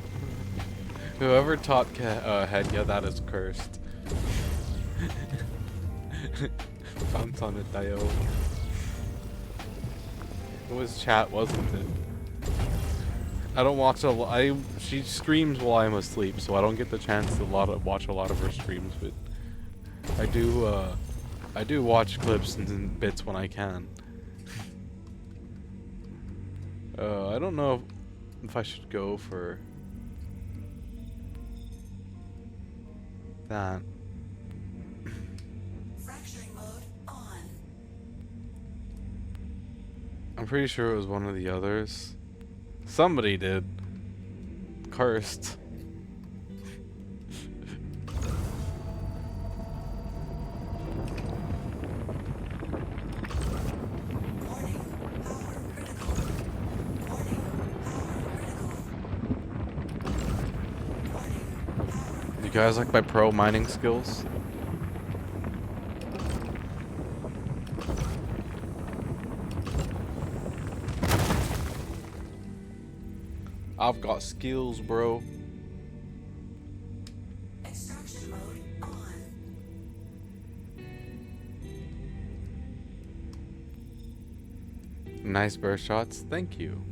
B: Whoever taught head, yeah, that is cursed. Bounce on it, Dio. It was chat, wasn't it? I don't watch she streams while I'm asleep, so I don't get the chance to watch a lot of her streams, but I do watch clips and bits when I can. I don't know if I should go for that.
E: Fracturing mode on.
B: I'm pretty sure it was one of the others. Somebody did. Cursed. You guys like my pro mining skills? I've got skills, bro.
E: Extraction mode on.
B: Nice burst shots, thank you.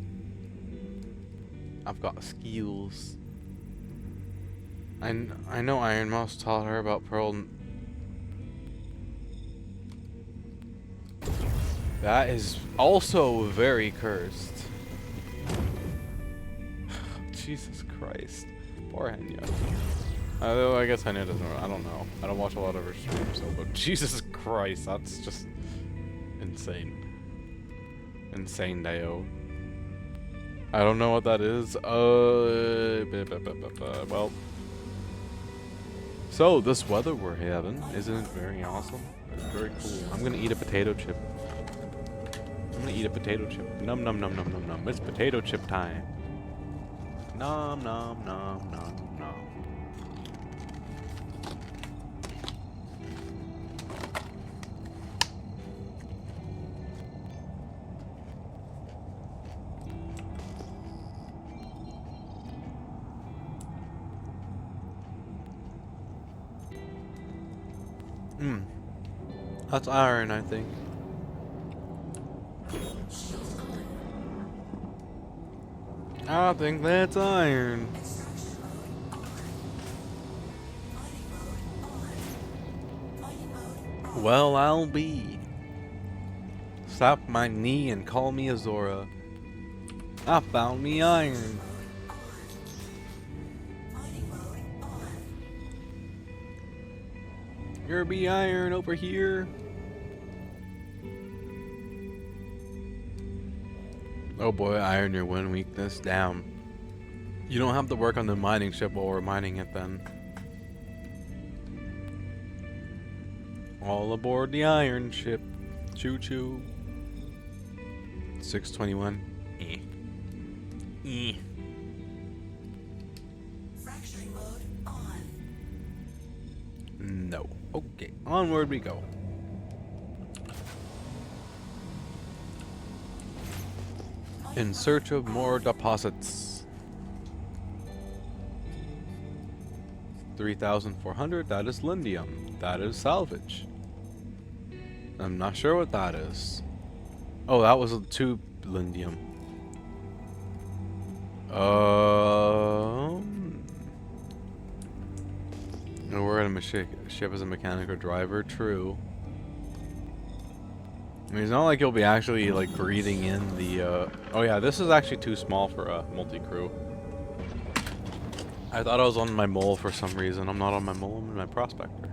B: I've got skills. I know Iron Mouse taught her about Pearl. That is also very cursed. Jesus Christ. Poor Henya. Although I guess Henya doesn't know. I don't know. I don't watch a lot of her streams, so, but Jesus Christ, that's just insane. Insane, Dio. I don't know what that is. Well. So, this weather we're having, isn't it very awesome? It's very cool. I'm gonna eat a potato chip. I'm gonna eat a potato chip. Num num num num num num. It's potato chip time. Nom nom nom nom nom. That's iron, I think. I think that's iron. Well, I'll be. Slap my knee and call me Azora. I found me iron. Here be iron over here. Oh boy, iron your one weakness. Damn. You don't have to work on the mining ship while we're mining it then. All aboard the iron ship. Choo choo. 621.
E: Fracturing mode on.
B: No. Okay, onward we go. In search of more deposits. 3,400, that is lindium. That is salvage. I'm not sure what that is. Oh, that was a 2 lindium. No, we're in a ship as a mechanic or driver. True. I mean, it's not like you'll be actually like breathing in the. Oh yeah, this is actually too small for a multi-crew. I thought I was on my mole for some reason. I'm not on my mole. I'm in my prospector.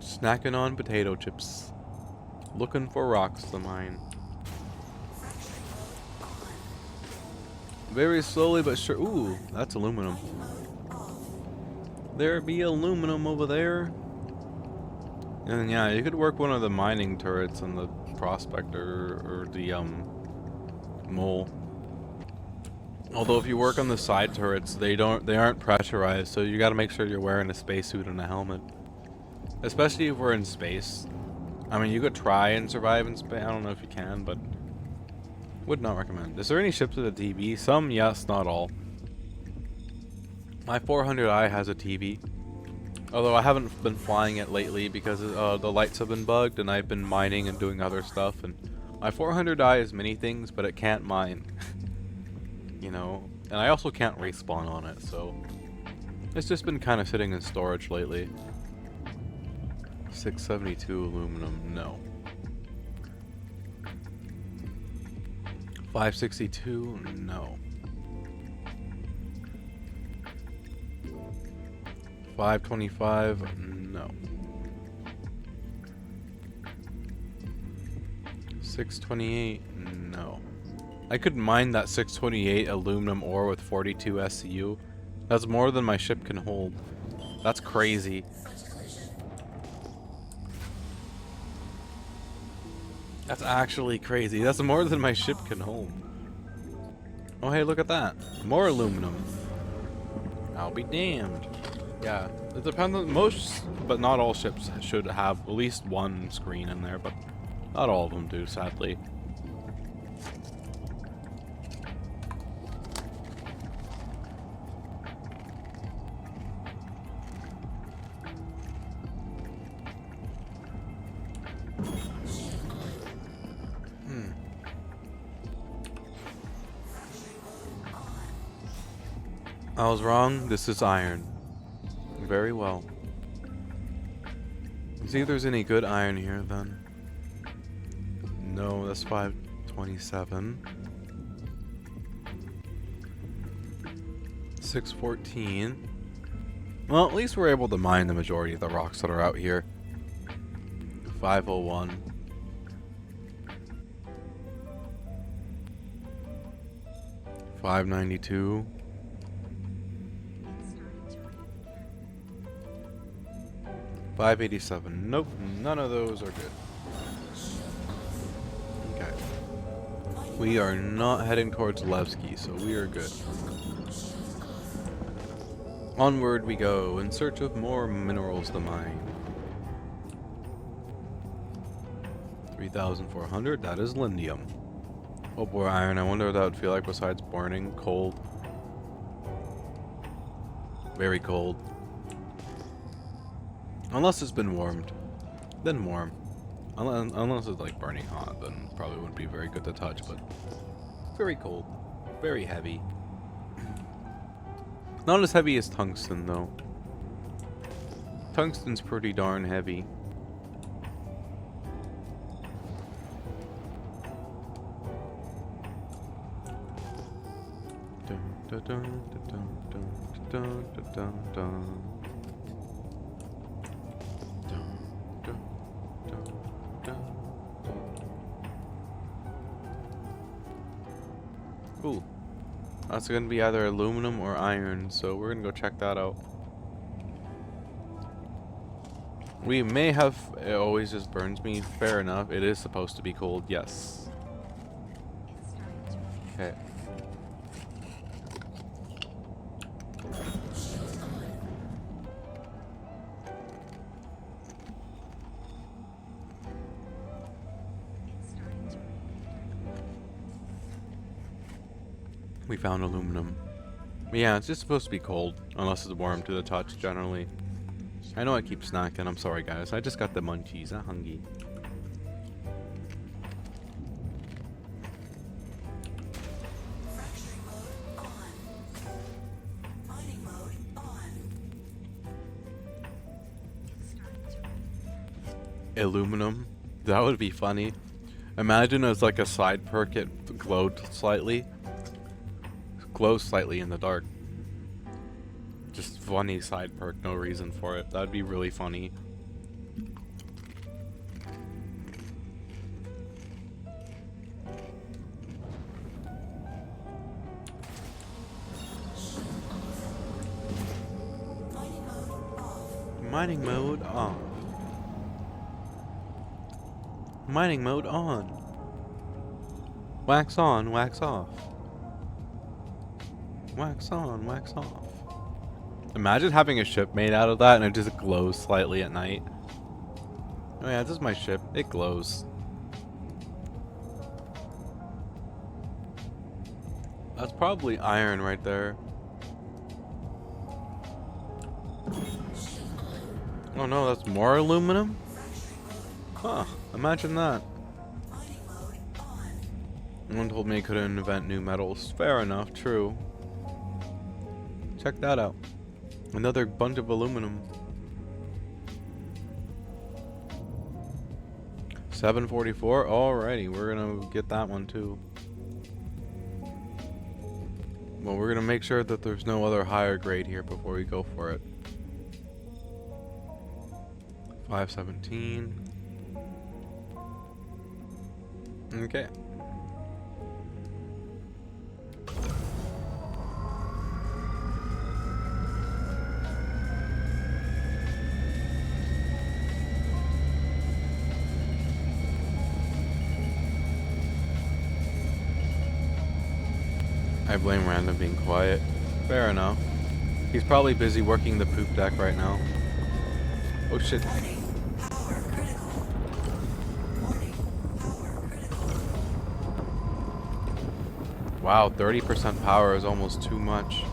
B: Snacking on potato chips. Looking for rocks to mine. Very slowly but sure. Ooh, that's aluminum. There be aluminum over there. And yeah, you could work one of the mining turrets on the prospector or the mole. Although if you work on the side turrets, they aren't pressurized, so you got to make sure you're wearing a spacesuit and a helmet. Especially if we're in space. I mean, you could try and survive in space. I don't know if you can, but would not recommend. Is there any ships with a TV? Some, yes, not all. My 400i has a TV. Although I haven't been flying it lately because the lights have been bugged and I've been mining and doing other stuff. And my 400i is many things, but it can't mine. You know? And I also can't respawn on it, so it's just been kind of sitting in storage lately. 672 aluminum, no. 562, no. 525, no. 628, no. I could mine that 628 aluminum ore with 42 SCU. That's more than my ship can hold. That's crazy. That's actually crazy. That's more than my ship can hold. Oh hey, look at that. More aluminum. I'll be damned. Yeah, it depends on most, but not all ships should have at least one screen in there, but not all of them do, sadly. I was wrong. This is iron. Very well. See if there's any good iron here then. No, that's 527. 614. Well, at least we're able to mine the majority of the rocks that are out here. 501. 592. 587. Nope, none of those are good. Okay. We are not heading towards Levski, so we are good. Onward we go, in search of more minerals to mine. 3,400, that is lindium. Oh boy, iron, I wonder what that would feel like besides burning cold. Very cold. Unless it's been warmed. Then warm. Unless it's like burning hot, then probably wouldn't be very good to touch, but very cold. Very heavy. Not as heavy as tungsten though. Tungsten's pretty darn heavy. Dun, dun, dun, dun, dun, dun, dun, dun. Ooh, that's going to be either aluminum or iron, so we're going to go check that out. We may have, it always just burns me, fair enough, it is supposed to be cold, yes. Okay. We found aluminum. Yeah, it's just supposed to be cold, unless it's warm to the touch, generally. I know I keep snacking, I'm sorry guys, I just got the munchies, I'm hungry. Aluminum? That would be funny. Imagine as like a side perk it glowed slightly. Glows slightly in the dark. Just funny side perk, no reason for it. That'd be really funny. Mining mode off. Mining mode on. Wax on, wax off. Wax on, wax off. Imagine having a ship made out of that and it just glows slightly at night. Oh yeah, this is my ship. It glows. That's probably iron right there. Oh no, that's more aluminum? Huh, imagine that. Someone told me I couldn't invent new metals. Fair enough, true. Check that out. Another bunch of aluminum. 744. Alrighty, we're gonna get that one too. Well, we're gonna make sure that there's no other higher grade here before we go for it. 517. Okay. I blame Random being quiet. Fair enough. He's probably busy working the poop deck right now. Oh shit. Wow, 30% power is almost too much.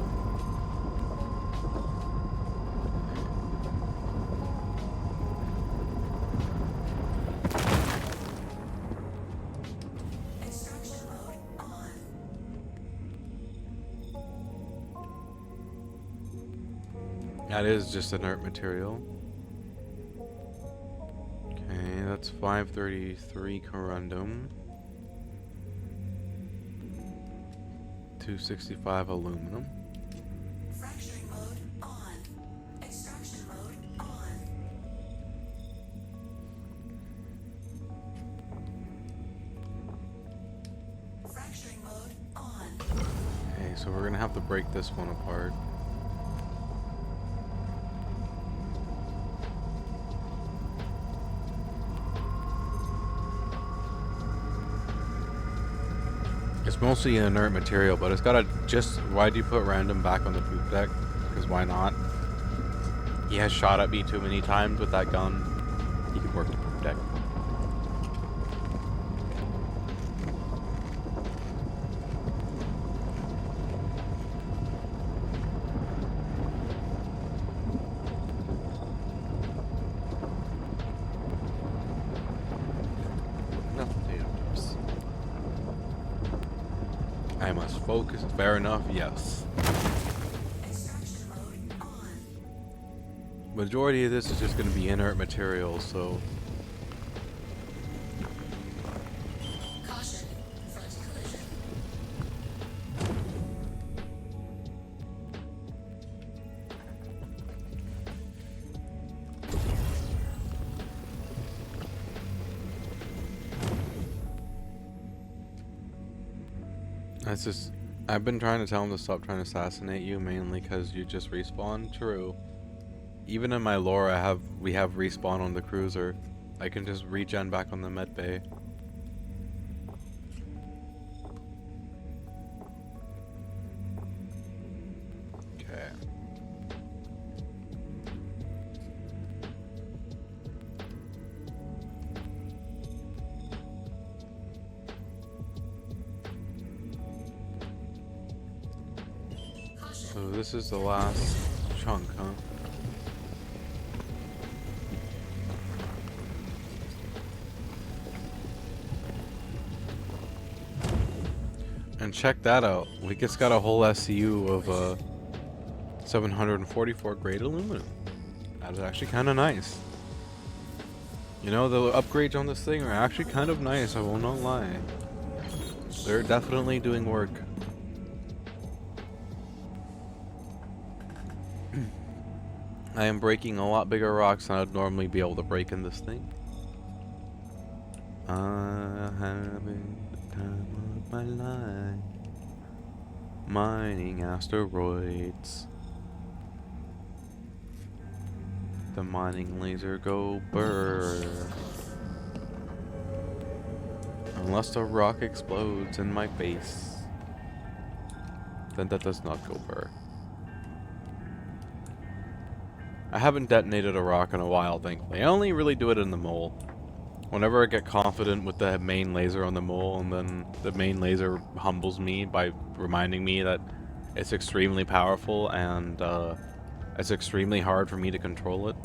B: That is just inert material. Okay, that's 533 corundum. 265 aluminum.
E: Fracturing mode on. Extraction mode on. Fracturing mode on.
B: Okay, so we're gonna have to break this one apart. It's mostly inert material, but it's gotta just... Why do you put Random back on the poop deck? Because why not? He has shot at me too many times with that gun. He could work the poop deck. Focus. Fair enough. Yes. Majority of this is just going to be inert material, so.
E: Caution. Front collision.
B: That's just. I've been trying to tell him to stop trying to assassinate you, mainly because you just respawn. True. Even in my lore, we have respawn on the cruiser. I can just regen back on the med bay. Okay. So this is the last chunk, huh? And check that out. We just got a whole SCU of 744 grade aluminum. That is actually kind of nice. You know, the upgrades on this thing are actually kind of nice, I will not lie. They're definitely doing work. I am breaking a lot bigger rocks than I'd normally be able to break in this thing. Having the time of my life, mining asteroids. The mining laser go burr. Unless the rock explodes in my face, then that does not go burr. I haven't detonated a rock in a while, thankfully. I only really do it in the mole. Whenever I get confident with the main laser on the mole, and then the main laser humbles me by reminding me that it's extremely powerful and it's extremely hard for me to control it.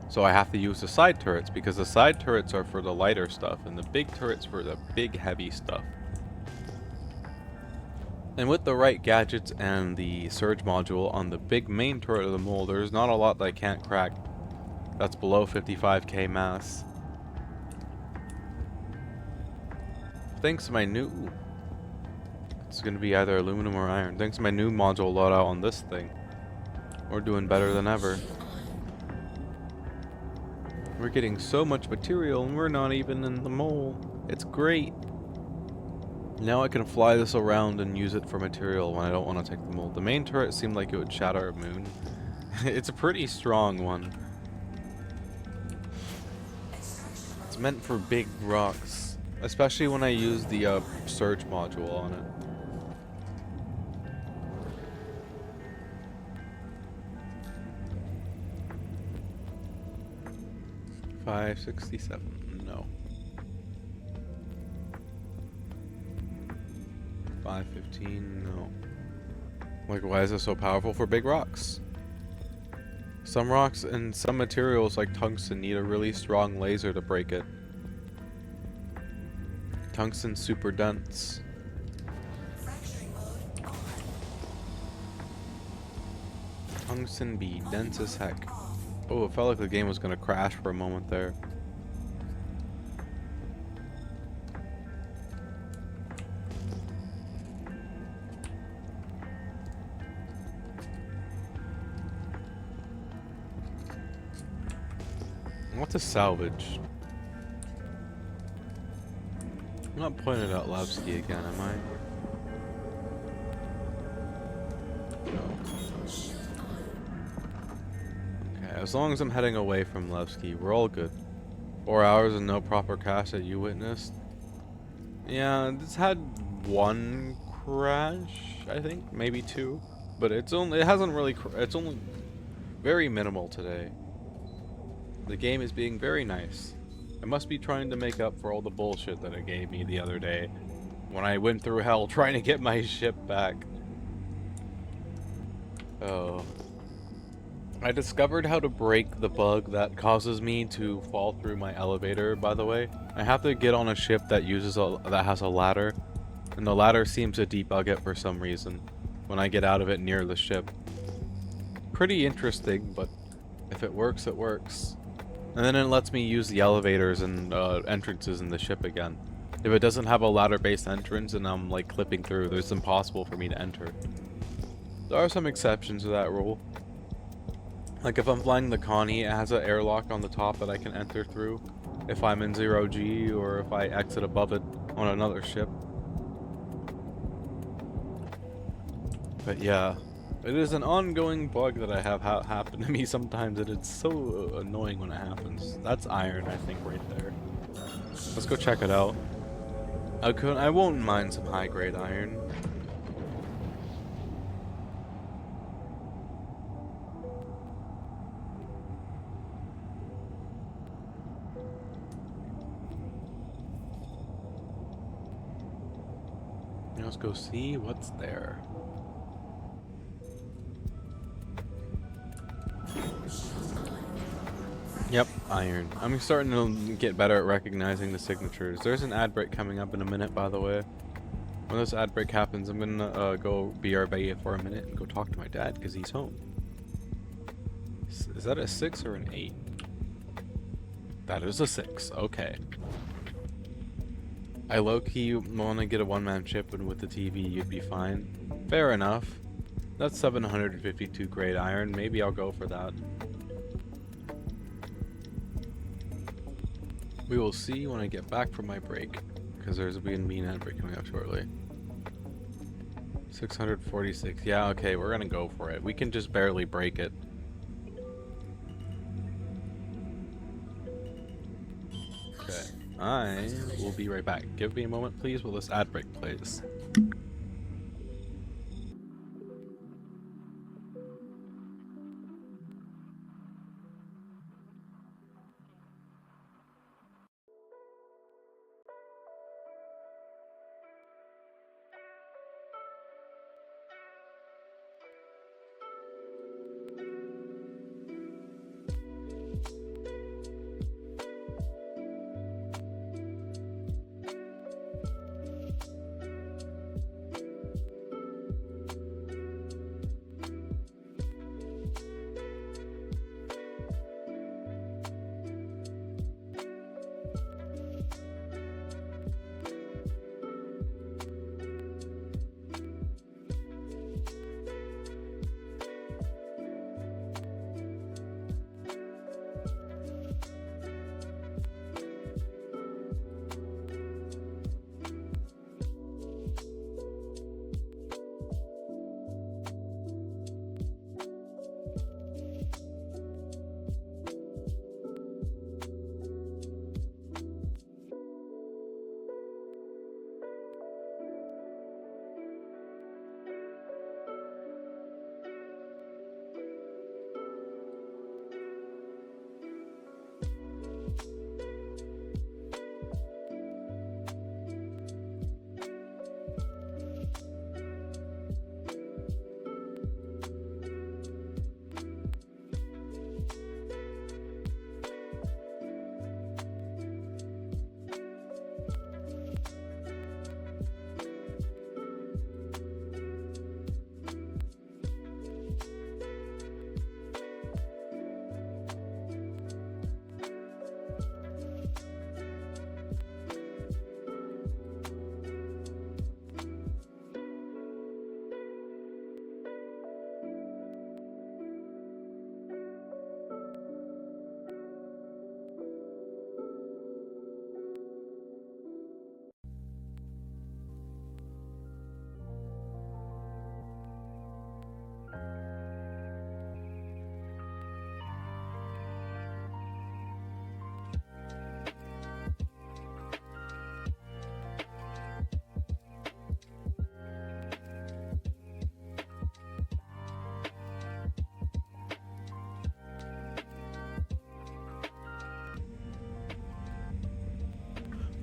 B: So I have to use the side turrets, because the side turrets are for the lighter stuff, and the big turrets for the big heavy stuff. And with the right gadgets and the surge module on the big main turret of the mole, there's not a lot that I can't crack that's below 55k mass. Thanks to my new... It's going to be either aluminum or iron. Thanks to my new module loadout on this thing, we're doing better than ever. We're getting so much material and we're not even in the mole. It's great. Now I can fly this around and use it for material when I don't want to take the mole. The main turret seemed like it would shatter a moon. It's a pretty strong one. It's meant for big rocks, especially when I use the surge module on it. $567, no. 515, no. Like, why is it so powerful for big rocks? Some rocks and some materials like tungsten need a really strong laser to break it. Tungsten's super dense. Tungsten be dense as heck. Oh, it felt like the game was gonna crash for a moment there. What's a salvage? I'm not pointing at Levski again, am I? Okay, as long as I'm heading away from Levski, we're all good. 4 hours and no proper crash that you witnessed. Yeah, it's had one crash, I think, maybe two, but it's only very minimal today. The game is being very nice. I must be trying to make up for all the bullshit that it gave me the other day when I went through hell trying to get my ship back. Oh. I discovered how to break the bug that causes me to fall through my elevator, by the way. I have to get on a ship that has a ladder. And the ladder seems to debug it for some reason when I get out of it near the ship. Pretty interesting, but if it works, it works. And then it lets me use the elevators and entrances in the ship again. If it doesn't have a ladder-based entrance and I'm like clipping through, it's impossible for me to enter. There are some exceptions to that rule. Like if I'm flying the Connie, it has an airlock on the top that I can enter through if I'm in 0G or if I exit above it on another ship. But yeah, it is an ongoing bug that I have happen to me sometimes, and it's so annoying when it happens. That's iron, I think, right there. Let's go check it out. I won't mind some high-grade iron. Let's go see what's there. Yep, iron. I'm starting to get better at recognizing the signatures. There's an ad break coming up in a minute, by the way. When this ad break happens, I'm gonna go BRB for a minute and go talk to my dad because he's home. Is that a 6 or an 8? That is a 6. Okay. I low-key want to get a one-man ship, and with the TV you'd be fine. Fair enough. That's 752 grade iron. Maybe I'll go for that. We will see when I get back from my break, because there's a B&B ad break coming up shortly. 646. Yeah, okay, we're gonna go for it. We can just barely break it. Okay, I will be right back. Give me a moment, please, while this ad break plays.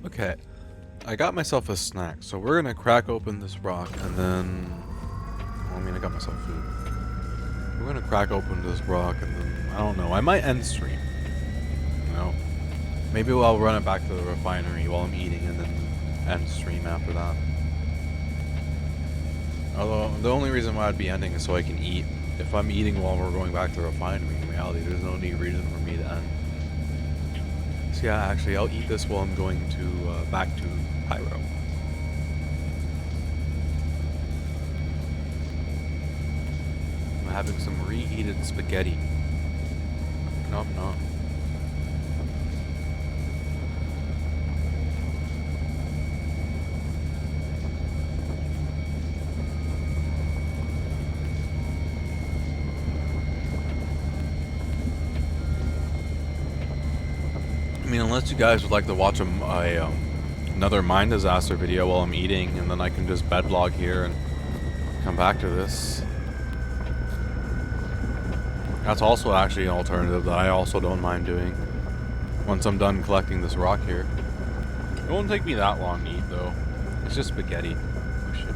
B: Okay, I got myself a snack, so we're gonna crack open this rock and then, well, I mean, I got myself food. We're gonna crack open this rock and then, I don't know, I might end stream, you know? Maybe I'll run it back to the refinery while I'm eating and then end stream after that. Although, the only reason why I'd be ending is so I can eat. If I'm eating while we're going back to the refinery, in reality, there's no need reason for me to end. So yeah, actually, I'll eat this while I'm going to, back to Pyro. I'm having some reheated spaghetti. Nom nom. I mean, unless you guys would like to watch another mine disaster video while I'm eating, and then I can just bedlog here and come back to this. That's also actually an alternative that I also don't mind doing once I'm done collecting this rock here. It won't take me that long to eat, though. It's just spaghetti. Oh, shit.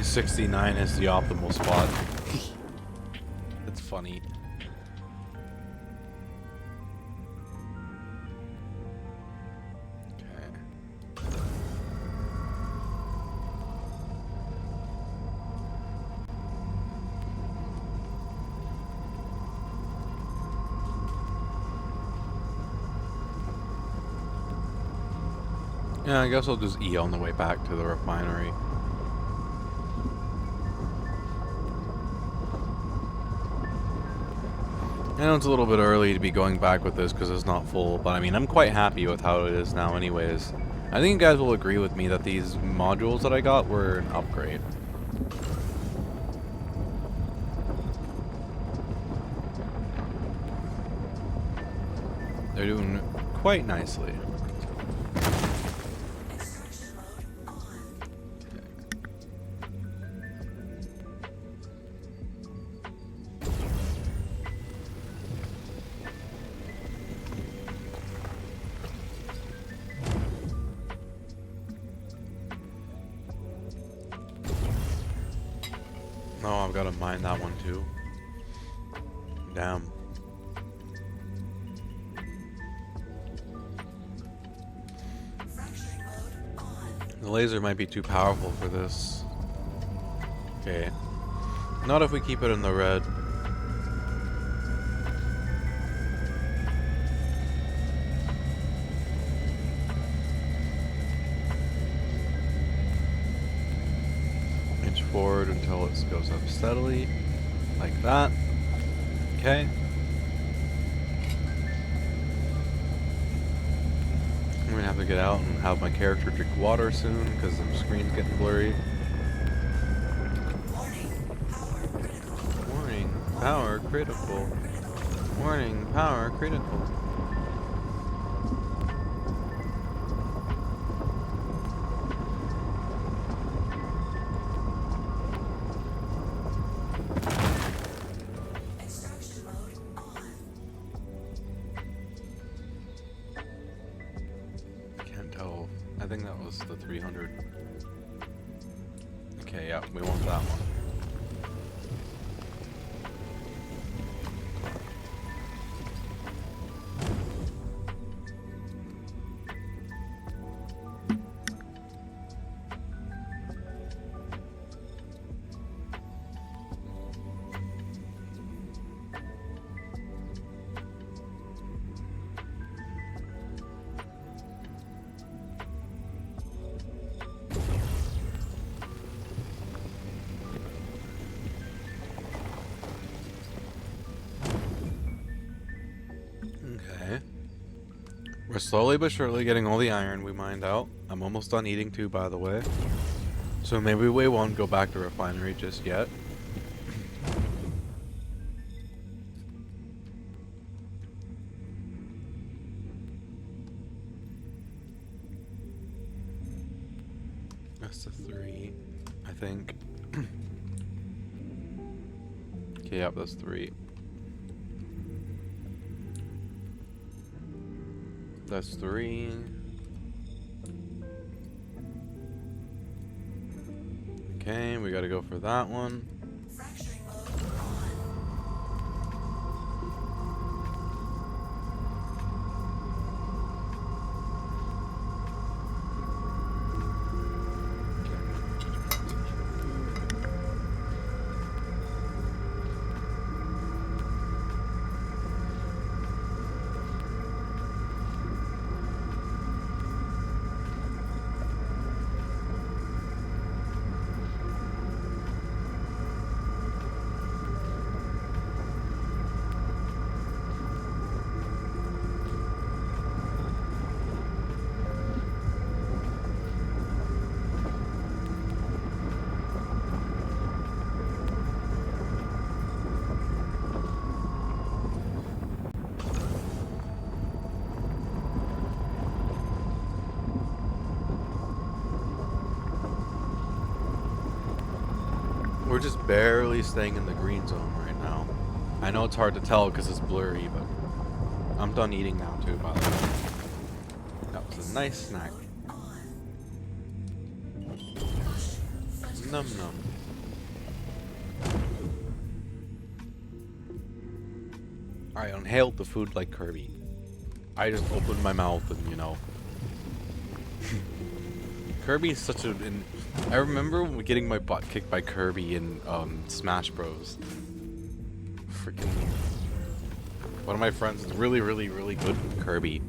B: $69 is the optimal spot. It's funny. Yeah, I guess I'll just eat on the way back to the refinery. I know it's a little bit early to be going back with this because it's not full, but I mean, I'm quite happy with how it is now anyways. I think you guys will agree with me that these modules that I got were an upgrade. They're doing quite nicely. Oh, I've got to mine that one too. Damn. The laser might be too powerful for this. Okay. Not if we keep it in the red. Forward until it goes up steadily, like that. Okay. I'm gonna have to get out and have my character drink water soon because the screen's getting blurry. Warning, power critical. Warning, power critical. I think that was the 300. Okay, yeah, we want that one. Okay. We're slowly but surely getting all the iron we mined out. I'm almost done eating too, by the way. So maybe we won't go back to refinery just yet. That's the 3, I think. Okay, yep, that's 3. That's 3. Okay, we gotta go for that one. We're just barely staying in the green zone right now. I know it's hard to tell because it's blurry, but I'm done eating now too, by the way. That was a nice snack. Num num. I inhaled the food like Kirby. I just opened my mouth and, you know. Kirby is such a... I remember getting my butt kicked by Kirby in Smash Bros. Freaking... One of my friends is really, really, really good with Kirby.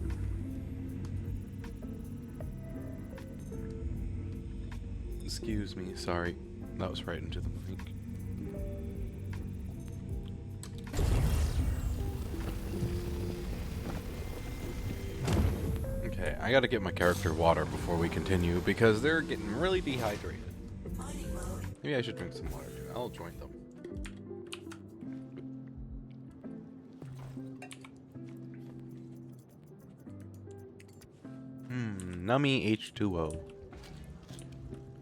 B: Excuse me, sorry. That was right into the mic. Okay, I gotta get my character water before we continue because they're getting really dehydrated. Maybe I should drink some water too. I'll join them. Nummy H2O.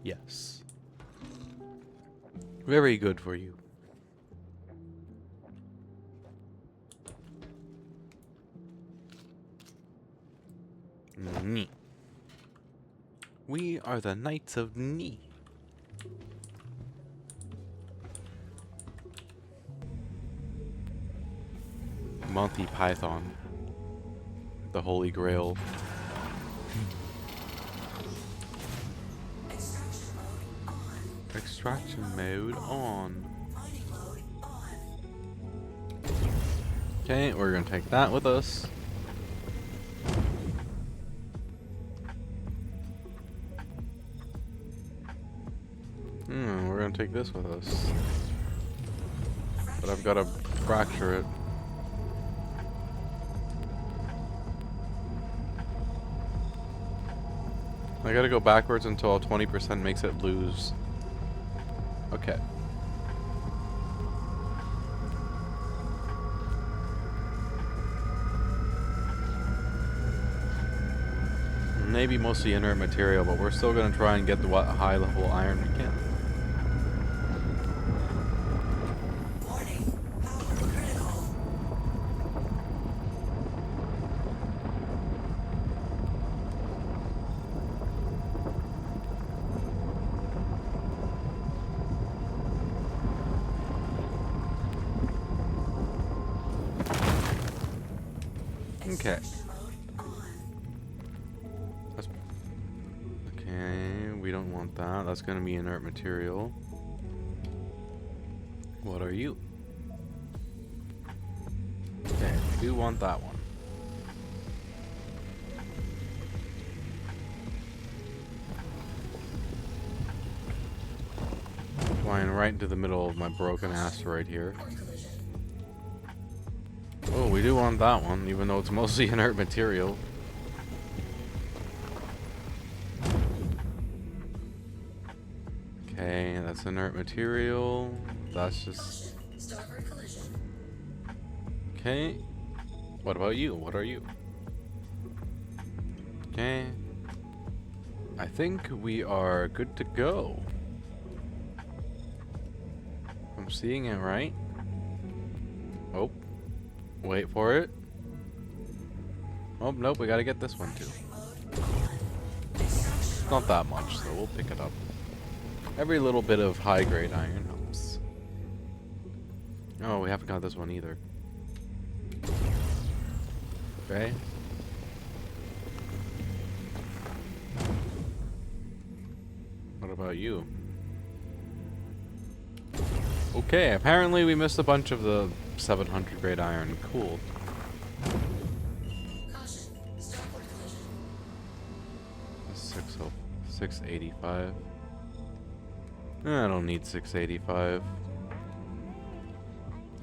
B: Yes. Very good for you. Ni. We are the Knights of Ni. Monty Python. The Holy Grail. Extraction mode on. Okay, we're gonna take that with us. We're gonna take this with us. But I've gotta fracture it. I gotta go backwards until 20% makes it lose. Okay. Maybe mostly inert material, but we're still gonna try and get the high level iron we can. Okay. Okay, we don't want that. That's gonna be inert material. What are you? Okay, we do want that one. Flying right into the middle of my broken asteroid here. Oh, we do want that one, even though it's mostly inert material. Okay, that's inert material. That's just... Okay. What about you? What are you? Okay. I think we are good to go. I'm seeing it right. Oh. Wait for it. Oh, nope, we gotta get this one too. It's not that much, so we'll pick it up. Every little bit of high-grade iron helps. Oh, we haven't got this one either. Okay. What about you? Okay, apparently we missed a bunch of the 700 grade iron. Cool.
E: Caution. Starboard collision.
B: 685. I don't need 685.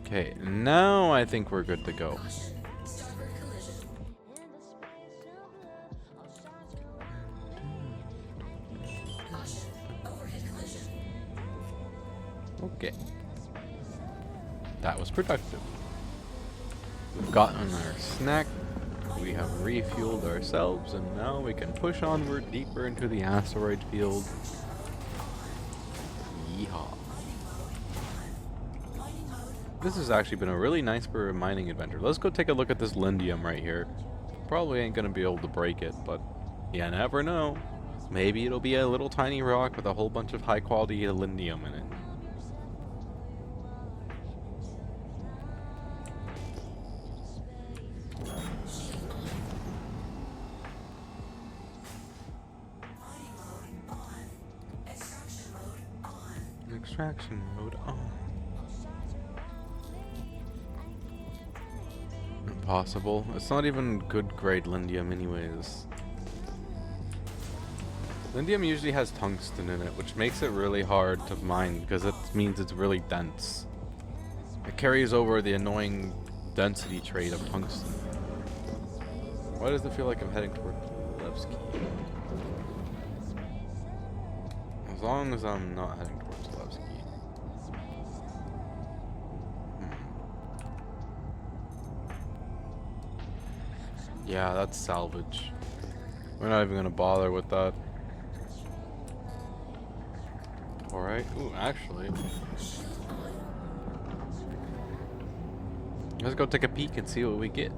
B: Okay, now I think we're good to go.
E: Caution. Starboard collision. Caution. Overhead collision.
B: Okay. That was productive. We've gotten our snack, we have refueled ourselves, and now we can push onward deeper into the asteroid field. Yeehaw. This has actually been a really nice mining adventure. Let's go take a look at this lindium right here. Probably ain't gonna be able to break it, but you never know. Maybe it'll be a little tiny rock with a whole bunch of high quality lindium in it. Extraction mode on. Impossible. It's not even good grade lindium anyways. Lindium usually has tungsten in it, which makes it really hard to mine because it means it's really dense. It carries over the annoying density trait of tungsten. Why does it feel like I'm heading toward Levski? As long as I'm not heading towards Levski. Yeah, that's salvage. We're not even gonna bother with that. Alright. Ooh, actually. Let's go take a peek and see what we get.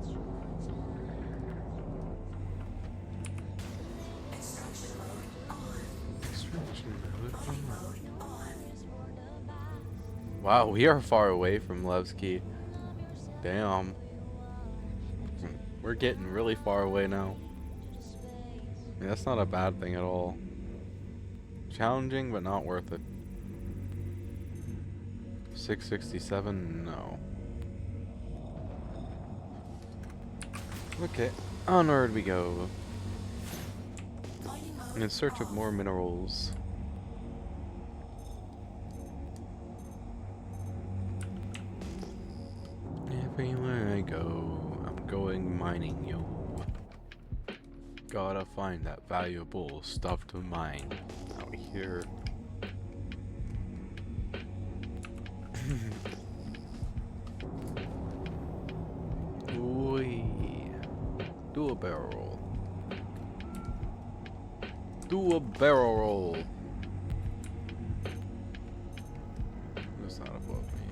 B: Wow, we are far away from Levski. Damn. We're getting really far away now. Yeah, that's not a bad thing at all. Challenging, but not worth it. 667? No. Okay, onward we go. In search of more minerals. Everywhere I go, I'm going mining, yo. Gotta find that valuable stuff to mine out here. Oi. Do a barrel roll. Do a barrel roll. Who's that above me?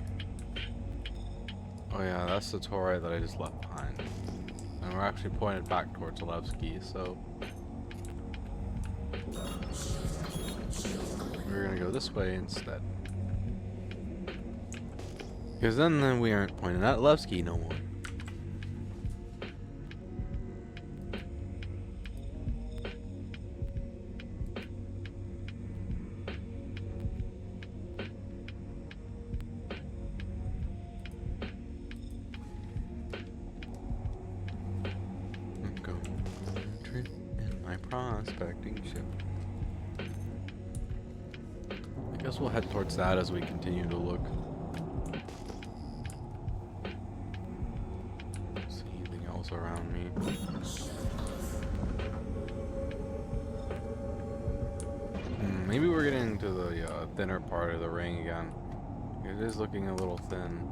B: Oh yeah, that's the Torre that I just left behind. And we're actually pointed back towards Levski, so we're gonna go this way instead. Because then we aren't pointing at Levski no more. Prospecting ship. I guess we'll head towards that as we continue to look. See anything else around me? Maybe we're getting to the thinner part of the ring again. It is looking a little thin.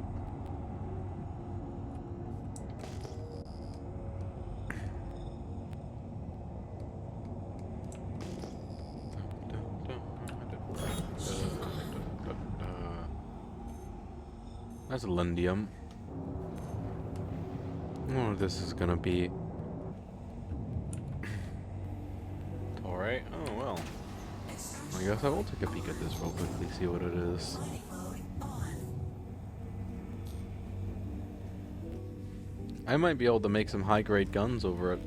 B: That's lindium. Oh, this is gonna be. Alright, oh well. I guess I will take a peek at this real quickly, see what it is. I might be able to make some high-grade guns over at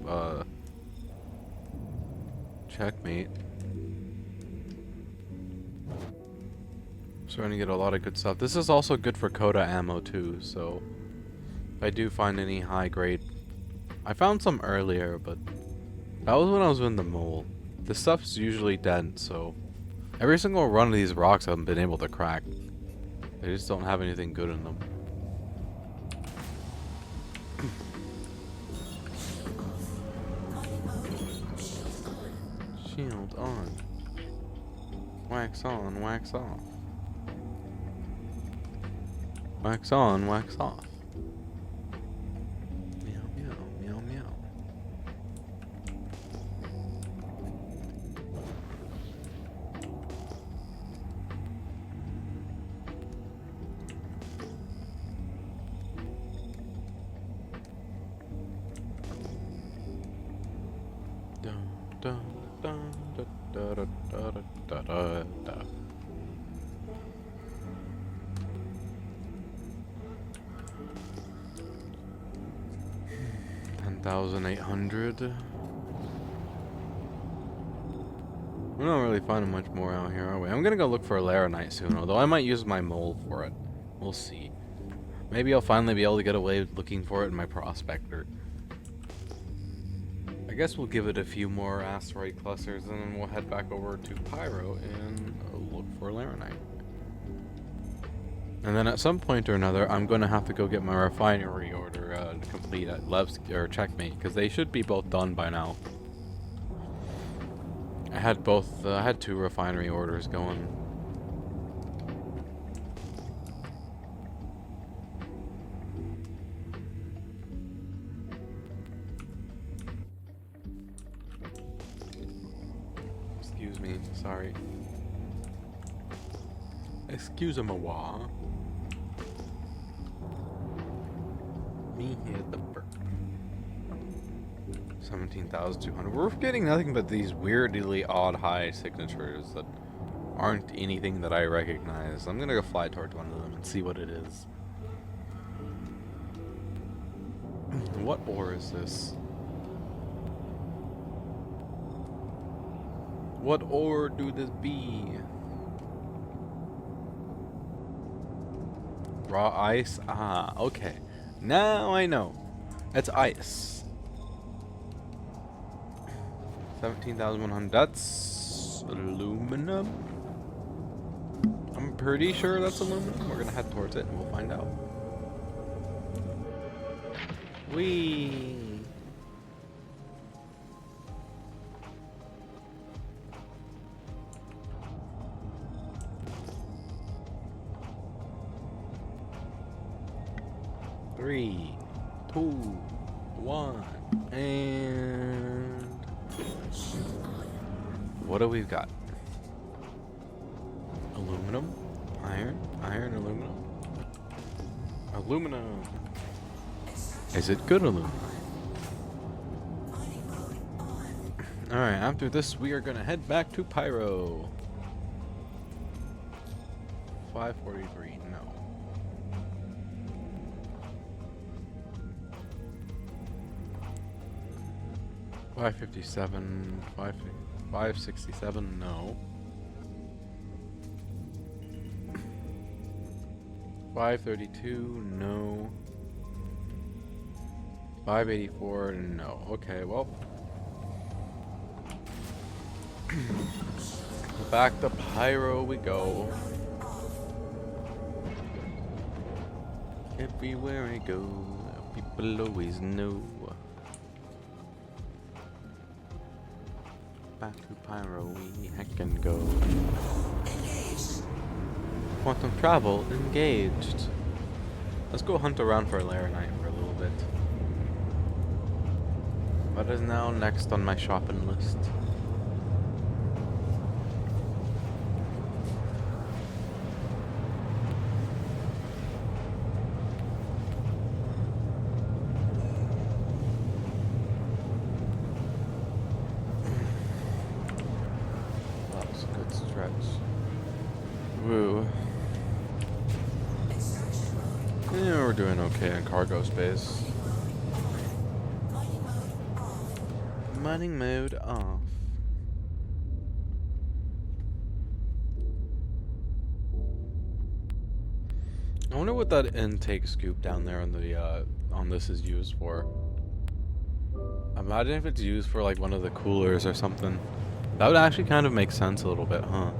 B: Checkmate. Starting to get a lot of good stuff. This is also good for Coda ammo too, so if I do find any high-grade... I found some earlier, but that was when I was in the mole. This stuff's usually dead, so every single run of these rocks I haven't been able to crack. They just don't have anything good in them. Shield on. Wax on, wax off. Wax on, wax off. Meow, meow, meow, meow. Dun, dun, dun, da, da, da, da, da, da, da. $10,800. We're not really finding much more out here, are we? I'm gonna go look for a laranite soon, although I might use my mole for it. We'll see. Maybe I'll finally be able to get away looking for it in my prospector. I guess we'll give it a few more asteroid clusters and then we'll head back over to Pyro and look for laranite. And then at some point or another, I'm going to have to go get my refinery order complete at Levski or Checkmate, because they should be both done by now. I had both. I had 2 refinery orders going. Excuse me. Sorry. Excuse-moi. Me here the bird. 17,200. We're getting nothing but these weirdly odd high signatures that aren't anything that I recognize. I'm gonna go fly towards one of them and see what it is. What ore is this? What ore do this be? Raw ice? Ah, okay. Now I know. It's ice. 17,100. That's aluminum. I'm pretty sure that's aluminum. We're gonna head towards it and we'll find out. Whee! Three, 2, 1, and what do we got? Aluminum, iron, iron, aluminum, aluminum. Is it good aluminum? All right. After this, we are gonna head back to Pyro. 543. No. 557, 567, no. 532, no. 584, no. Okay, well. Back to Pyro we go. Everywhere I go, people always know. Back to Pyro we heck and go. Quantum travel engaged. Let's go hunt around for a laranite for a little bit. What is now next on my shopping list? That was a good stretch. doing okay in cargo space. Mining mode off. I wonder what that intake scoop down there on the on this is used for. Imagine if it's used for like one of the coolers or something. That would actually kind of make sense a little bit, huh?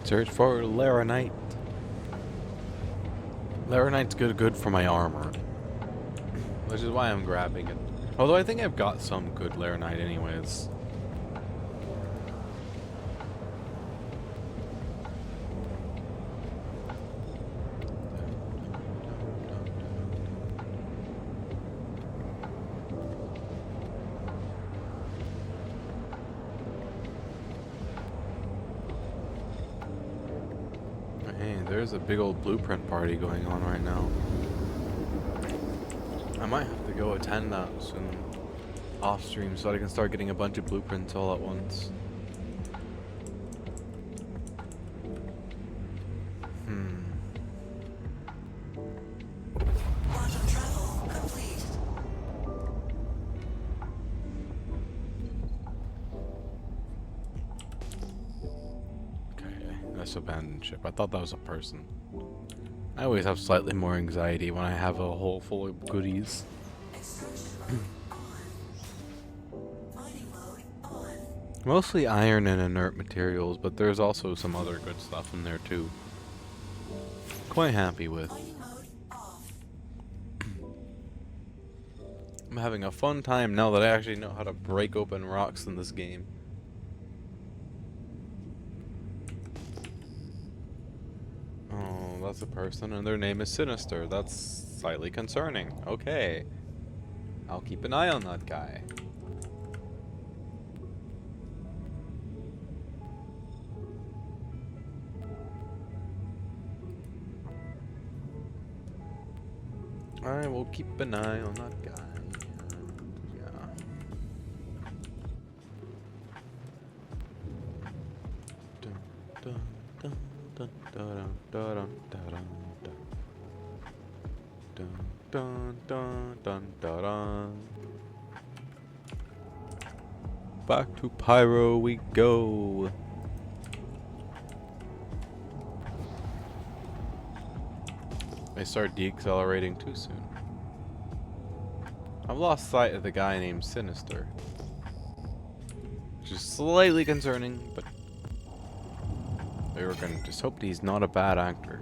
B: Search for Laranite. Laranite's good for my armor, which is why I'm grabbing it. Although I think I've got some good Laranite anyways. Hey, there's a big old blueprint party going on right now. I might have to go attend that soon, off stream, so that I can start getting a bunch of blueprints all at once.
E: Quantum travel complete.
B: Okay, that's abandoned ship. I thought that was a person. I always have slightly more anxiety when I have a hole full of goodies. Mostly iron and inert materials, but there's also some other good stuff in there too. Quite happy with. I'm having a fun time now that I actually know how to break open rocks in this game. Oh, that's a person and their name is Sinister. That's slightly concerning. Okay. I'll keep an eye on that guy. I will keep an eye on that guy. Yeah. Dun, dun, dun, dun, dun, dun, dun, dun, dun, dun, dun, dun. Back to Pyro we go. I start deaccelerating too soon. I've lost sight of the guy named Sinister, which is slightly concerning, but we were gonna just hope he's not a bad actor.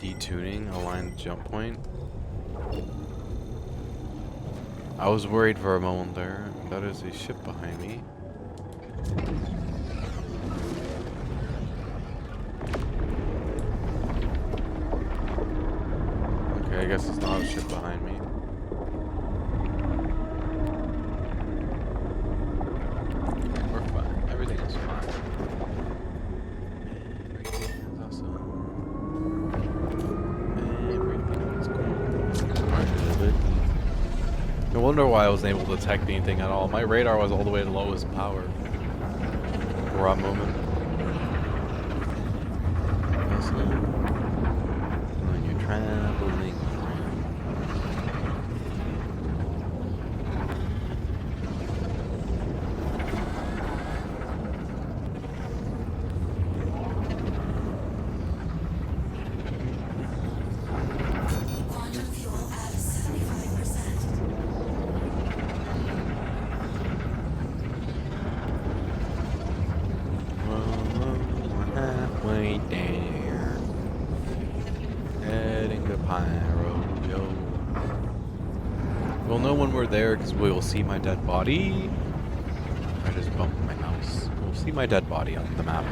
B: Detuning, aligned jump point. I was worried for a moment there. That is a ship behind me. I guess it's not a ship behind me. We're fine. Everything is fine. Everything is awesome. Everything is cool. No wonder why I wasn't able to detect anything at all. My radar was all the way to lowest power for a moment. When you're traveling. We'll know when we're there because we will see my dead body. I just bumped my mouse. We'll see my dead body on the map.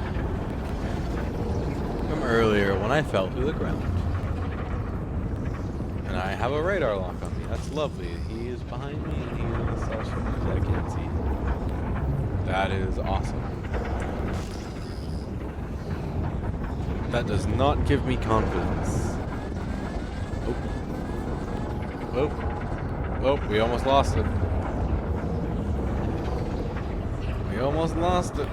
B: from earlier when I fell to the ground. And I have a radar lock on me. That's lovely. He is behind me and he is also because I can't see. That is awesome. That does not give me confidence. Oh. Oh, we almost lost it. We almost lost it.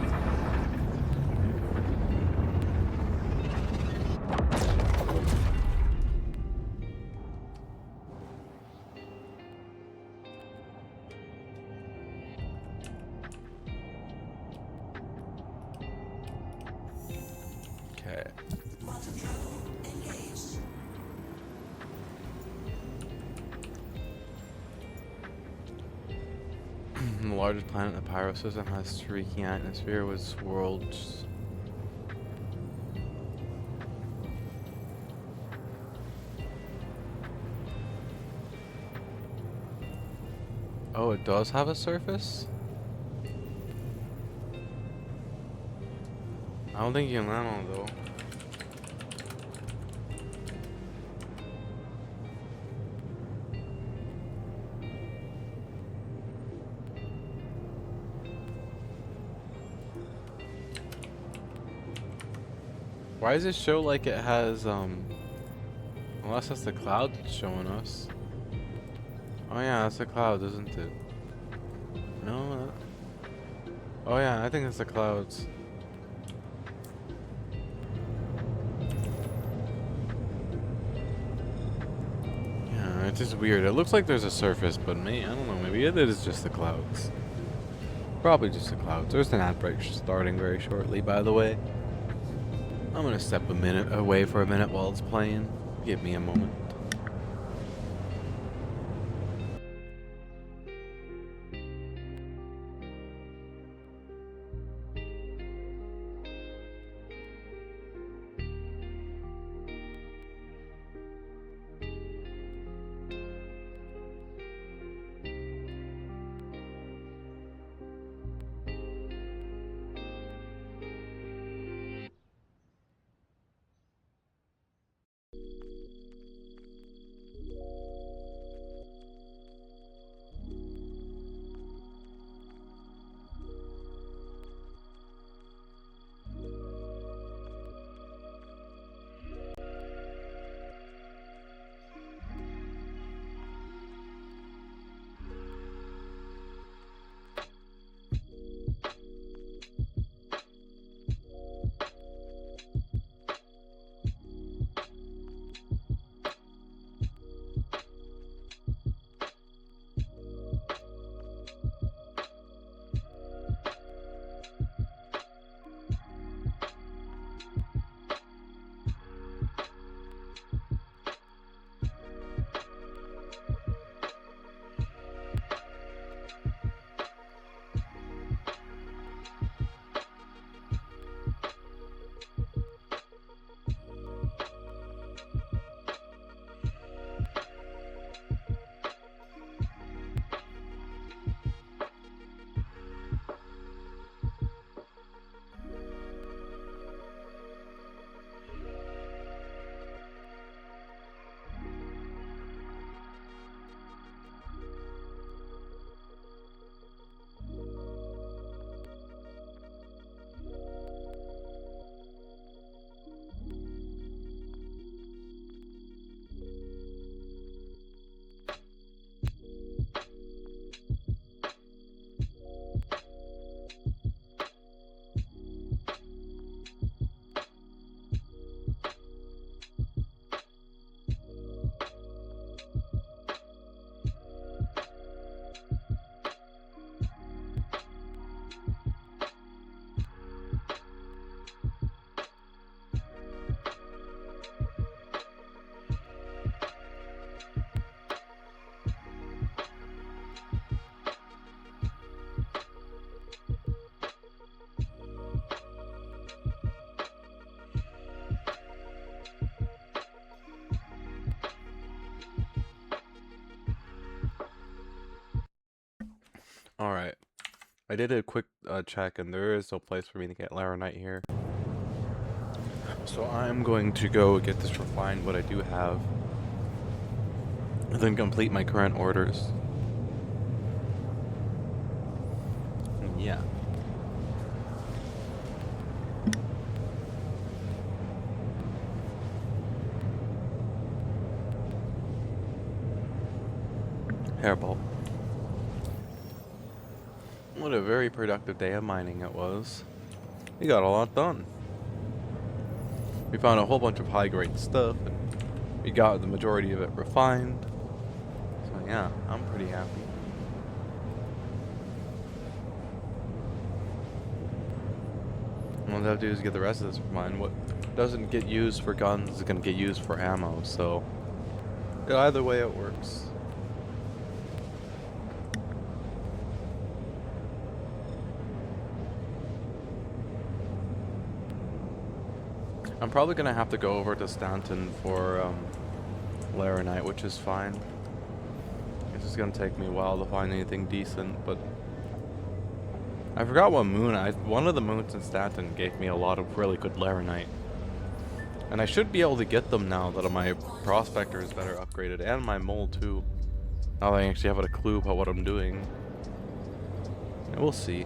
B: Okay. The largest planet in the Pyro system has streaking atmosphere with swirls. Oh, it does have a surface? I don't think you can land on it though. Why does it show like it has, unless that's the cloud it's showing us. Oh yeah, that's the cloud, isn't it? No, oh yeah, I think it's the clouds. Yeah, it's just weird. It looks like there's a surface, but I don't know, maybe it is just the clouds. Probably just the clouds. There's an ad break starting very shortly, by the way. I'm gonna step away for a minute while it's playing. Give me a moment. Alright. I did a quick check and there is no place for me to get Laranite here. So So I'm going to go get this refined, what I do have, and then complete my current orders. Yeah. Hairball. What a very productive day of mining it was. We got a lot done. We found a whole bunch of high-grade stuff, and we got the majority of it refined. So yeah, I'm pretty happy. All I have to do is get the rest of this refined. What doesn't get used for guns is going to get used for ammo, so yeah, either way it works. I'm probably gonna have to go over to Stanton for Laranite, which is fine. It's just gonna take me a while to find anything decent, but I forgot what moon. One of the moons in Stanton gave me a lot of really good Laranite, and I should be able to get them now that my prospector is better upgraded, and my mole too. Now that I actually have a clue about what I'm doing, and we'll see.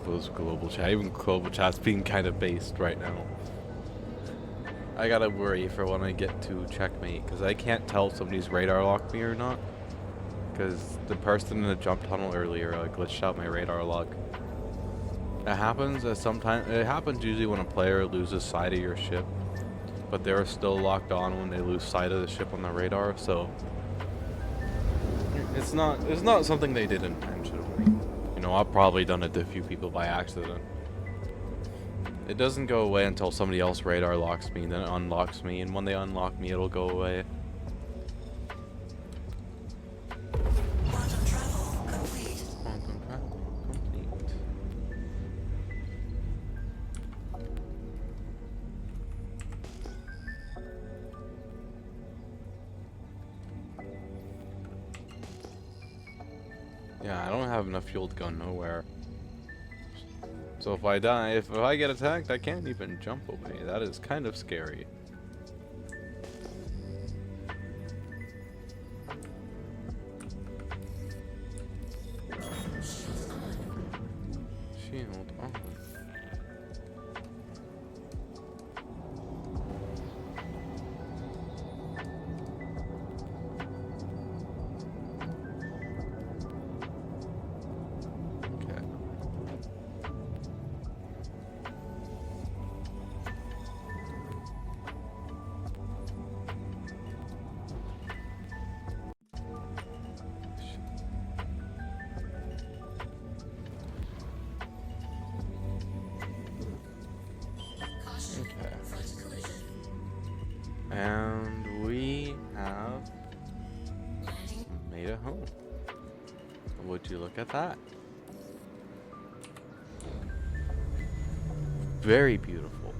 B: Close global chat. Even global chat's being kind of based right now. I gotta worry for when I get to checkmate, because I can't tell if somebody's radar locked me or not. Because the person in the jump tunnel earlier glitched out my radar lock. It happens sometimes. It happens usually when a player loses sight of your ship, but they're still locked on when they lose sight of the ship on the radar. So it's not something they did intentionally. You know, I've probably done it to a few people by accident. It doesn't go away until somebody else radar locks me, then it unlocks me, and when they unlock me, it'll go away.
E: Quantum travel complete.
B: Quantum travel complete. Yeah, I don't have enough fuel to go nowhere. So if I die, if I get attacked, I can't even jump away. That is kind of scary. Shield on. And we have made it home. Would you look at that? Very beautiful.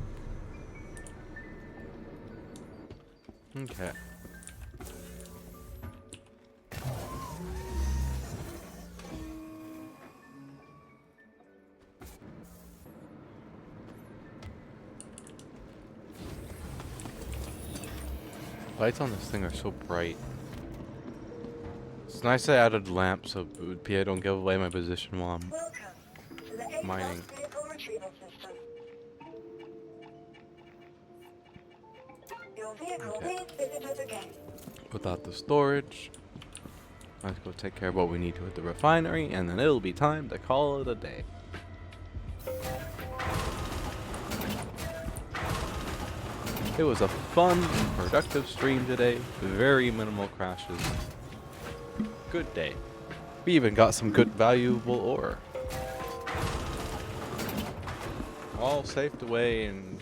B: Okay. Lights on this thing are so bright. It's nice I added lamps so I don't give away my position while I'm
D: Welcome to the ASOS
B: mining.
D: vehicle retrieval system. Your vehicle
B: Okay.
D: needs visitors again.
B: Put out the storage. Let's go take care of what we need to at the refinery, and then it'll be time to call it a day. It was a fun and productive stream today. Very minimal crashes. Good day. We even got some good valuable ore. All safed away and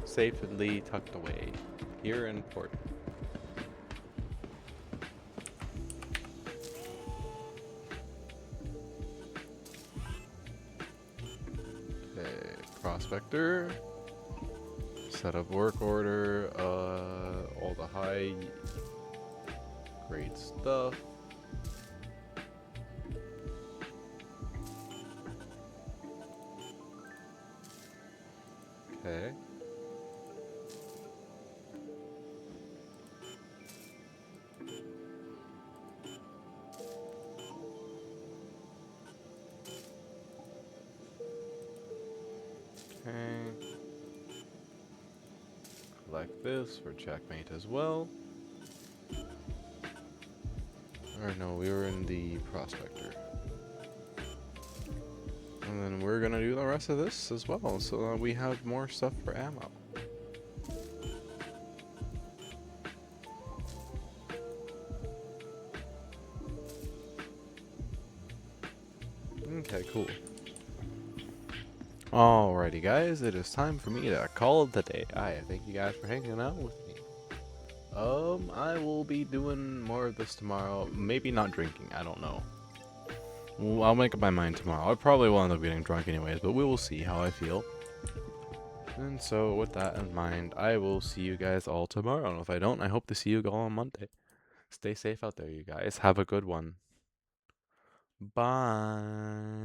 B: safely tucked away here in port. Okay, prospector. Set up work order. All the high grade stuff. Okay. Okay. Collect this for checkmate as well. Or no, we were in the prospector. And then we're gonna do the rest of this as well, so that we have more stuff for ammo. Okay, cool. Alrighty guys, it is time for me to call it the day. I thank you guys for hanging out with me. I will be doing more of this tomorrow. Maybe not drinking, I don't know. Well, I'll make up my mind tomorrow. I probably will end up getting drunk anyways, but we will see how I feel. And so with that in mind, I will see you guys all tomorrow. And if I don't, I hope to see you all on Monday. Stay safe out there, you guys. Have a good one. Bye.